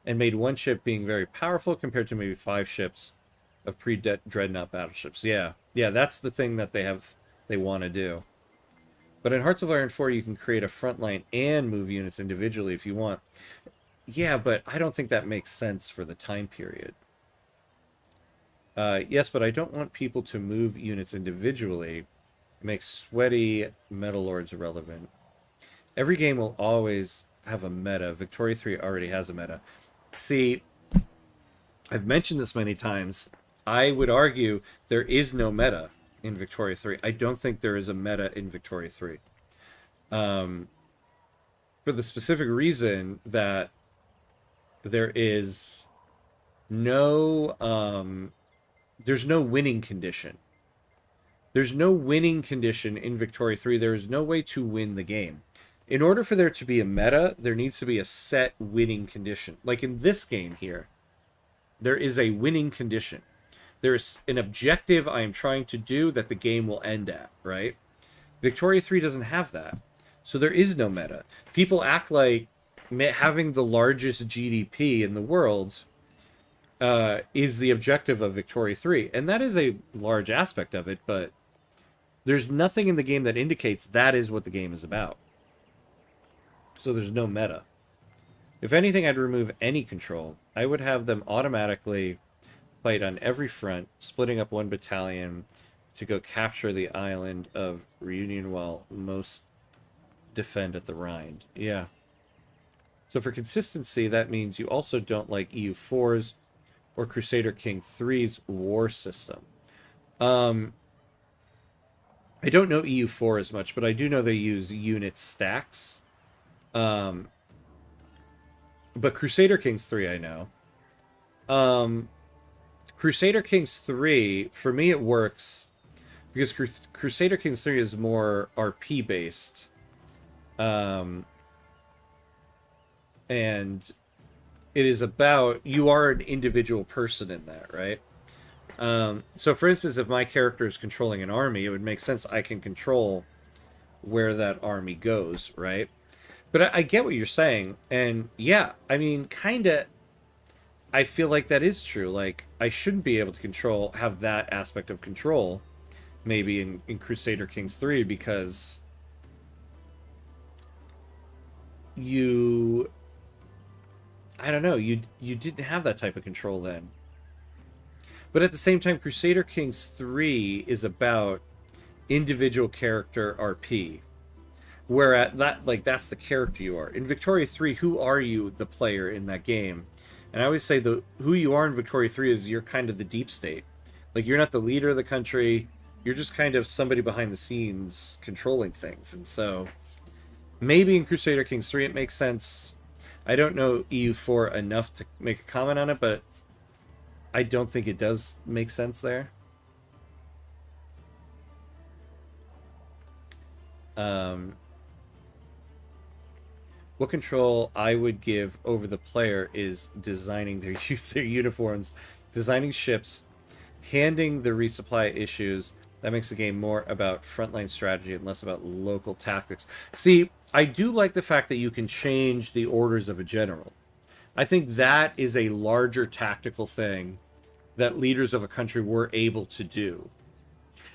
And made one ship being very powerful compared to maybe 5 ships of pre-dreadnought battleships. Yeah, that's the thing that they want to do. But in Hearts of Iron 4, you can create a front line and move units individually if you want. Yeah, but I don't think that makes sense for the time period. Yes, but I don't want people to move units individually. It makes sweaty Metal Lords irrelevant. Every game will always have a meta. Victoria 3 already has a meta. See, I've mentioned this many times. I would argue there is no meta in Victoria 3. I don't think there is a meta in Victoria 3. Um, for the specific reason that there is no there's no winning condition. There's no winning condition in Victoria 3. There is no way to win the game. In order for there to be a meta, there needs to be a set winning condition. Like in this game here, there is a winning condition. There is an objective I am trying to do that the game will end at, right? Victoria 3 doesn't have that. So there is no meta. People act like having the largest GDP in the world is the objective of Victoria 3. And that is a large aspect of it, but there's nothing in the game that indicates that is what the game is about. So there's no meta. If anything, I'd remove any control. I would have them automatically fight on every front, splitting up one battalion to go capture the island of Reunion while most defend at the Rhine. Yeah. So for consistency, that means you also don't like EU4's or Crusader King 3's war system. I don't know EU4 as much, but I do know they use unit stacks. But Crusader Kings 3 I know. Crusader Kings 3, for me it works because Crusader Kings 3 is more RP based. And it is about, you are an individual person in that, right? So for instance, if my character is controlling an army, it would make sense I can control where that army goes, right? But I get what you're saying, and yeah, I mean, kind of, I feel like that is true. Like, I shouldn't be able to have that aspect of control, maybe in Crusader Kings 3, because I don't know, you didn't have that type of control then. But at the same time, Crusader Kings 3 is about individual character RP. Whereas that's the character you are. In Victoria 3, who are you, the player in that game? And I always say who you are in Victoria 3 is you're kind of the deep state. Like, you're not the leader of the country. You're just kind of somebody behind the scenes controlling things. And so maybe in Crusader Kings 3 it makes sense. I don't know EU4 enough to make a comment on it, but I don't think it does make sense there. What control I would give over the player is designing their uniforms, designing ships, handling the resupply issues. That makes the game more about frontline strategy and less about local tactics. See, I do like the fact that you can change the orders of a general. I think that is a larger tactical thing that leaders of a country were able to do.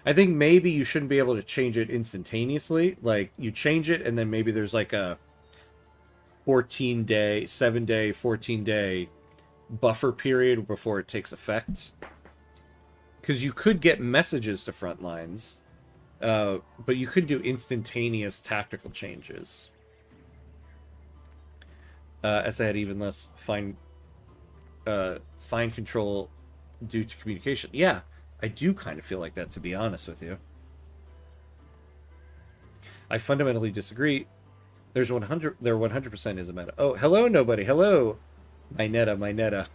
I think maybe you shouldn't be able to change it instantaneously. Like, you change it and then maybe there's like a 14-day, 7-day, 14-day buffer period before it takes effect. Because you could get messages to front lines, but you could do instantaneous tactical changes. As I had even less fine control due to communication. Yeah, I do kind of feel like that, to be honest with you. I fundamentally disagree. There 100% is a meta. Oh, hello, nobody. Hello. My neta.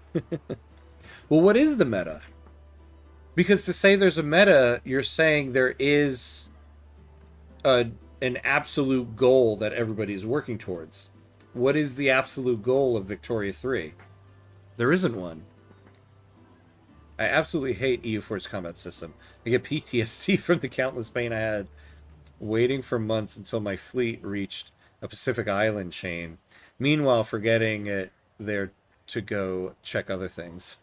Well, what is the meta? Because to say there's a meta, you're saying there is an absolute goal that everybody is working towards. What is the absolute goal of Victoria 3? There isn't one. I absolutely hate EU4's combat system. I get PTSD from the countless pain I had waiting for months until my fleet reached a Pacific Island chain. Meanwhile, forgetting it there to go check other things.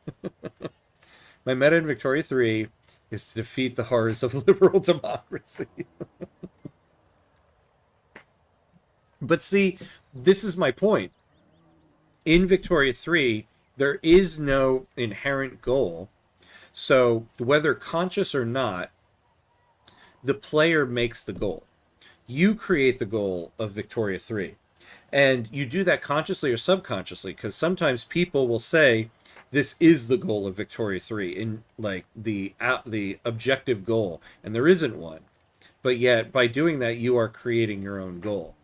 My meta in Victoria 3 is to defeat the horrors of liberal democracy. But see, this is my point. In Victoria 3, there is no inherent goal. So whether conscious or not, the player makes the goal. You create the goal of Victoria 3. And you do that consciously or subconsciously, because sometimes people will say this is the goal of Victoria 3 in like the objective goal, and there isn't one. But yet by doing that you are creating your own goal.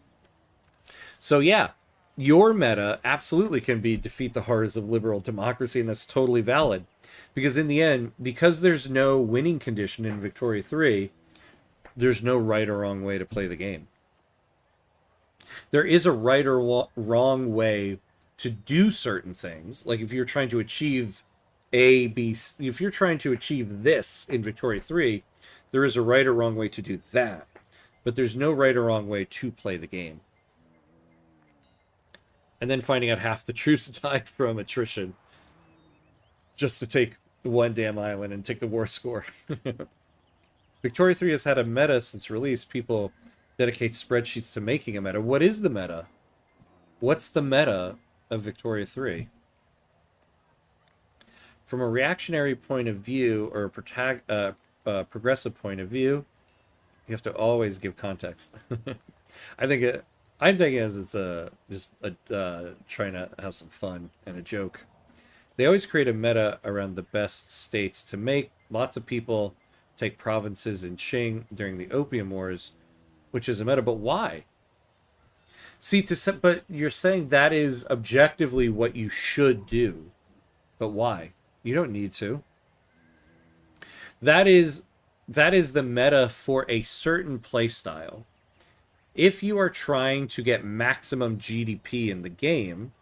So yeah, your meta absolutely can be defeat the horrors of liberal democracy, and that's totally valid. Because in the end, because there's no winning condition in Victoria 3, there's no right or wrong way to play the game. There is a right or wrong way to do certain things. Like if you're trying to achieve A, B, if you're trying to achieve this in Victoria 3, there is a right or wrong way to do that. But there's no right or wrong way to play the game. And then finding out half the troops died from attrition just to take one damn island and take the war score. Victoria 3 has had a meta since release. People dedicate spreadsheets to making a meta. What is the meta? What's the meta of Victoria 3? From a reactionary point of view or a progressive point of view, you have to always give context. I think I'm taking it as it's trying to have some fun and a joke. They always create a meta around the best states to make. Lots of people take provinces in Qing during the Opium Wars, which is a meta, but why? See, but you're saying that is objectively what you should do, but why? You don't need to. That is the meta for a certain playstyle. If you are trying to get maximum GDP in the game,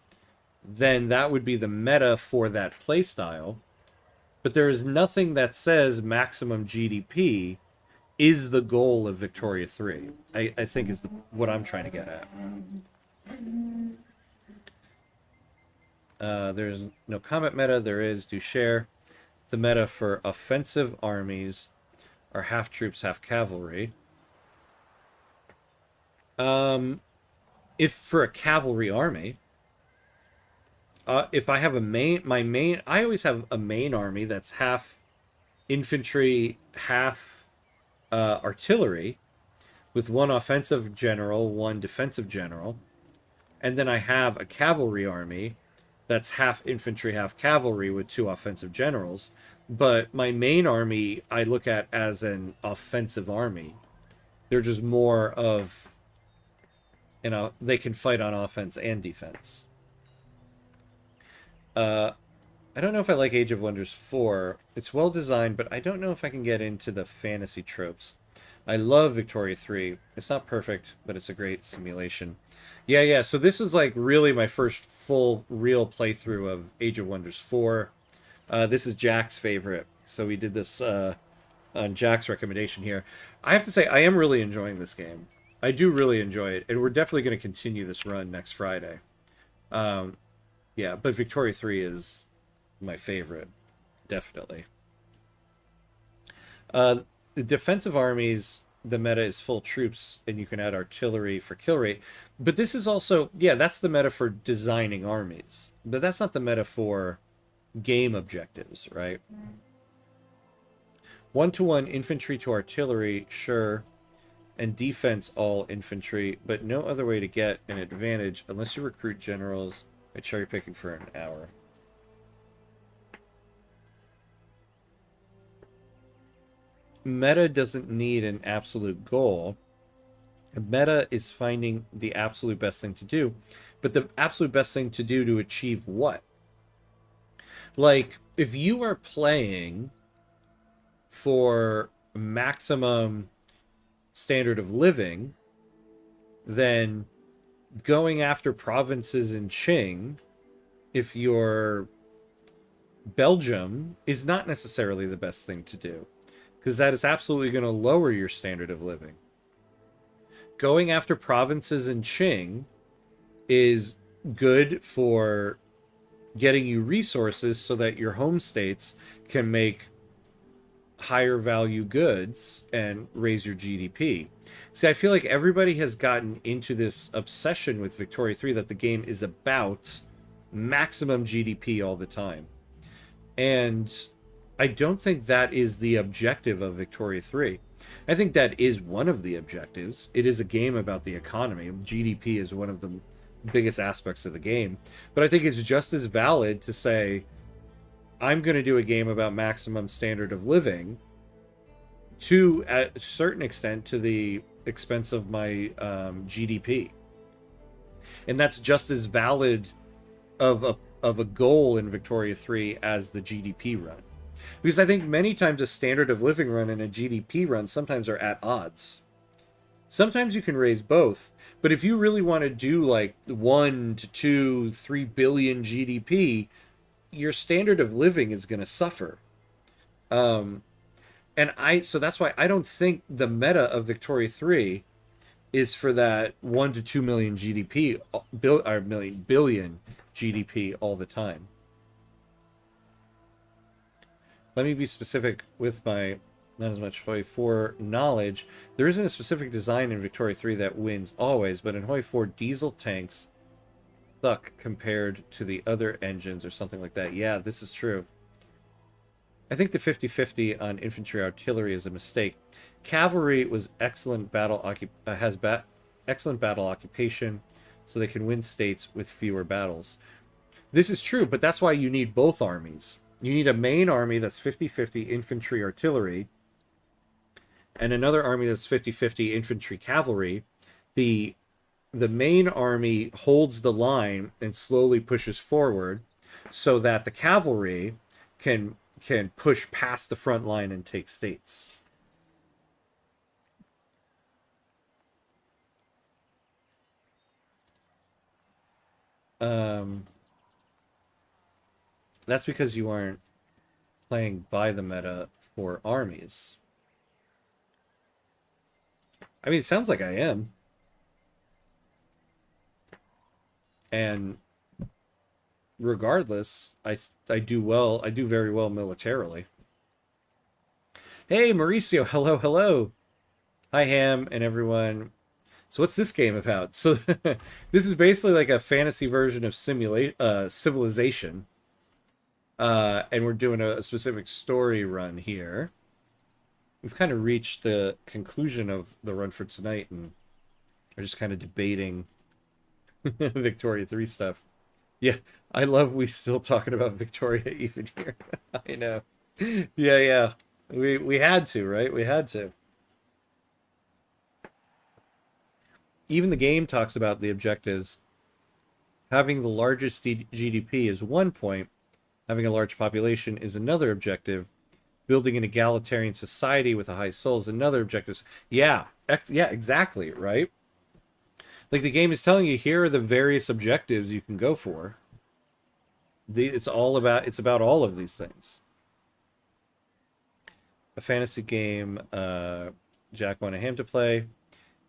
then that would be the meta for that playstyle. But there is nothing that says maximum GDP is the goal of Victoria 3. I think is what I'm trying to get at. There's no combat meta. There is do share. The meta for offensive armies are half troops, half cavalry. If for a cavalry army, if I have I always have a main army that's half infantry, half artillery, with one offensive general, one defensive general, and then I have a cavalry army that's half infantry, half cavalry with two offensive generals. But my main army I look at as an offensive army. They're just more of, they can fight on offense and defense. I don't know if I like Age of Wonders 4. It's well designed, but I don't know if I can get into the fantasy tropes. I love Victoria 3. It's not perfect, but it's a great simulation. Yeah, so this is like really my first full, real playthrough of Age of Wonders 4. This is Jack's favorite, so we did this on Jack's recommendation here. I have to say, I am really enjoying this game. I do really enjoy it, and we're definitely going to continue this run next Friday. Yeah, but Victoria 3 is my favorite, definitely. The defensive armies, the meta is full troops, and you can add artillery for kill rate. But this is also, yeah, that's the meta for designing armies. But that's not the meta for game objectives, right? 1-to-1 infantry to artillery, sure. And defense all infantry, but no other way to get an advantage unless you recruit generals by cherry picking for an hour. Meta doesn't need an absolute goal. Meta is finding the absolute best thing to do, but the absolute best thing to do to achieve what? Like, if you are playing for maximum standard of living, then going after provinces in Qing, if you're Belgium, is not necessarily the best thing to do, because that is absolutely going to lower your standard of living. Going after provinces in Qing is good for getting you resources so that your home states can make higher value goods and raise your GDP. See, I feel like everybody has gotten into this obsession with Victoria 3 that the game is about maximum GDP all the time. And I don't think that is the objective of Victoria 3. I think that is one of the objectives. It is a game about the economy. GDP is one of the biggest aspects of the game. But I think it's just as valid to say, I'm going to do a game about maximum standard of living to a certain extent to the expense of my GDP, and that's just as valid of a goal in Victoria 3 as the GDP run, because I think many times a standard of living run and a GDP run sometimes are at odds. Sometimes you can raise both, but if you really want to do like 1 to 2 3 billion GDP, your standard of living is going to suffer. um and I so that's why I don't think the meta of Victoria 3 is for that 1 to 2 million GDP, or million billion GDP all the time. Let me be specific with my not as much Hoi 4 knowledge. There isn't a specific design in Victoria 3 that wins always, but in Hoi 4, diesel tanks suck compared to the other engines or something like that. Yeah, this is true. I think the 50-50 on infantry artillery is a mistake. Cavalry was excellent excellent battle occupation, so they can win states with fewer battles. This is true, but that's why you need both armies. You need a main army that's 50-50 infantry artillery, and another army that's 50-50 infantry cavalry. The main army holds the line and slowly pushes forward so that the cavalry can push past the front line and take states. That's because you aren't playing by the meta for armies. I mean, it sounds like I am. And regardless, I do well. I do very well militarily. Hey, Mauricio. Hello, hello. Hi, Ham, and everyone. So what's this game about? So this is basically like a fantasy version of Civilization. And we're doing a specific story run here. We've kind of reached the conclusion of the run for tonight, and we're just kind of debating Victoria 3 stuff. Yeah, I love we still talking about Victoria even here. I know. Yeah, yeah. We had to, right? We had to. Even the game talks about the objectives. Having the largest GDP is one point. Having a large population is another objective. Building an egalitarian society with a high soul is another objective. Yeah, yeah, exactly, right? Like the game is telling you, here are the various objectives you can go for. It's about all of these things. A fantasy game, Jack wanted Ham to play.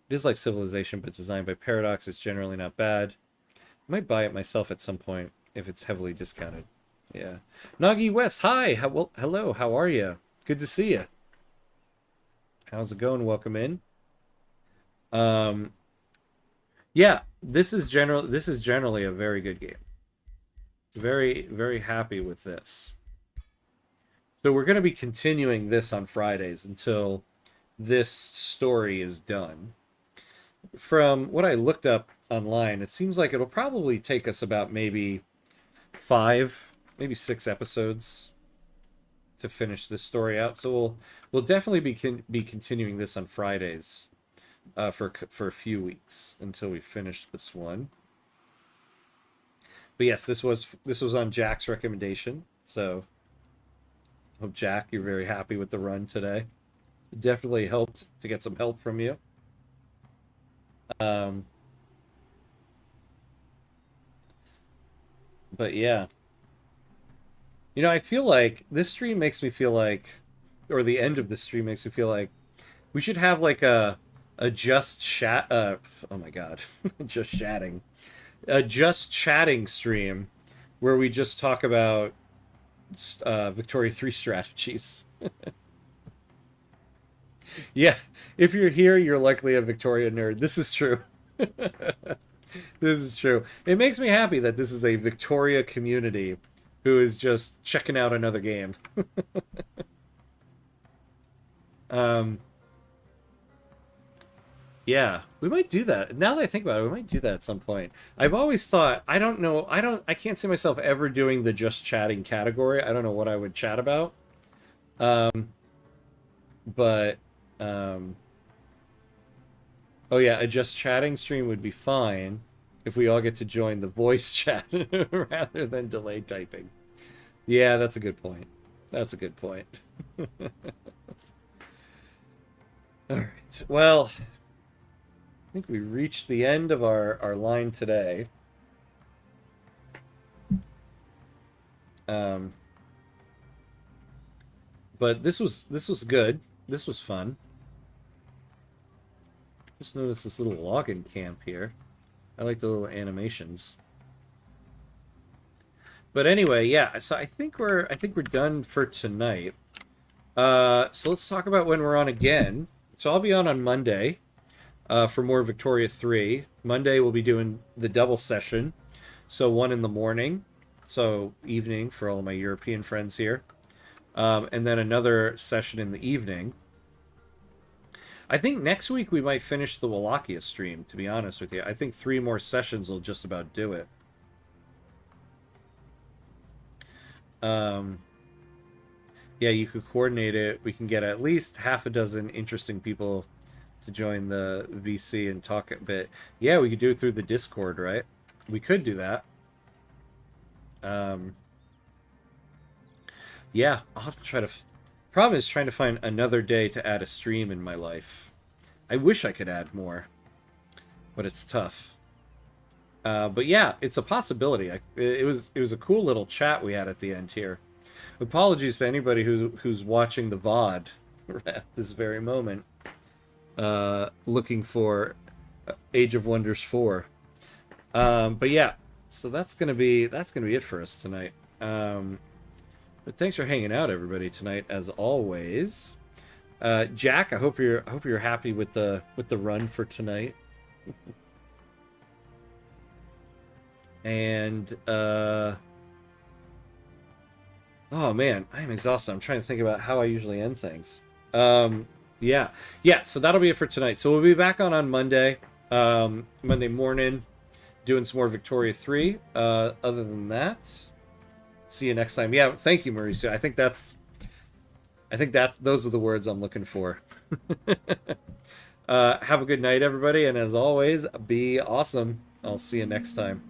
It is like Civilization, but designed by Paradox. It's generally not bad. I might buy it myself at some point if it's heavily discounted. Yeah. Nagi West, hi. Hello. How are you? Good to see you. How's it going? Welcome in. Yeah. This is generally a very good game. Very, very happy with this. So we're going to be continuing this on Fridays until this story is done. From what I looked up online, it seems like it'll probably take us about maybe 5, maybe 6 episodes to finish this story out. So we'll definitely be continuing this on Fridays for a few weeks until we finish this one. But yes, this was on Jack's recommendation. So hope, Jack, you're very happy with the run today. It definitely helped to get some help from you. But yeah. You know, I feel like this stream makes me feel like, or the end of the stream makes me feel like we should have like a just chat. Oh my god, just chatting, a just chatting stream where we just talk about Victoria 3 strategies. Yeah, if you're here, you're likely a Victoria nerd. This is true. This is true. It makes me happy that this is a Victoria community who is just checking out another game. Yeah, we might do that. Now that I think about it, we might do that at some point. I've always thought, I don't know, I can't see myself ever doing the just chatting category. I don't know what I would chat about. But, um, oh yeah, a just chatting stream would be fine if we all get to join the voice chat rather than delay typing. Yeah, that's a good point. That's a good point. All right. Well, I think we reached the end of our line today. But this was good. This was fun. Just noticed this little login camp here. I like the little animations. But anyway, yeah. So I think we're done for tonight. So let's talk about when we're on again. So I'll be on Monday for more Victoria 3. Monday we'll be doing the double session. So 1 in the morning. So evening for all of my European friends here. And then another session in the evening. I think next week we might finish the Wallachia stream, to be honest with you. I think 3 more sessions will just about do it. Yeah, you could coordinate it. We can get at least half a dozen interesting people to join the VC and talk a bit. Yeah, we could do it through the Discord, right? We could do that. Yeah, I'll have to try to... Problem is trying to find another day to add a stream in my life. I wish I could add more, but it's tough. But yeah, it's a possibility. It was a cool little chat we had at the end here. Apologies to anybody who's watching the VOD at this very moment, looking for Age of Wonders 4. But yeah, so that's gonna be it for us tonight. But thanks for hanging out, everybody, tonight as always. Jack, I hope you're happy with the run for tonight. And oh man, I am exhausted. I'm trying to think about how I usually end things. Yeah, so that'll be it for tonight. So we'll be back on Monday, Monday morning, doing some more Victoria 3. Other than that, see you next time. Yeah, thank you, Mauricio. I think those are the words I'm looking for. Have a good night, everybody, and as always, be awesome. I'll see you next time.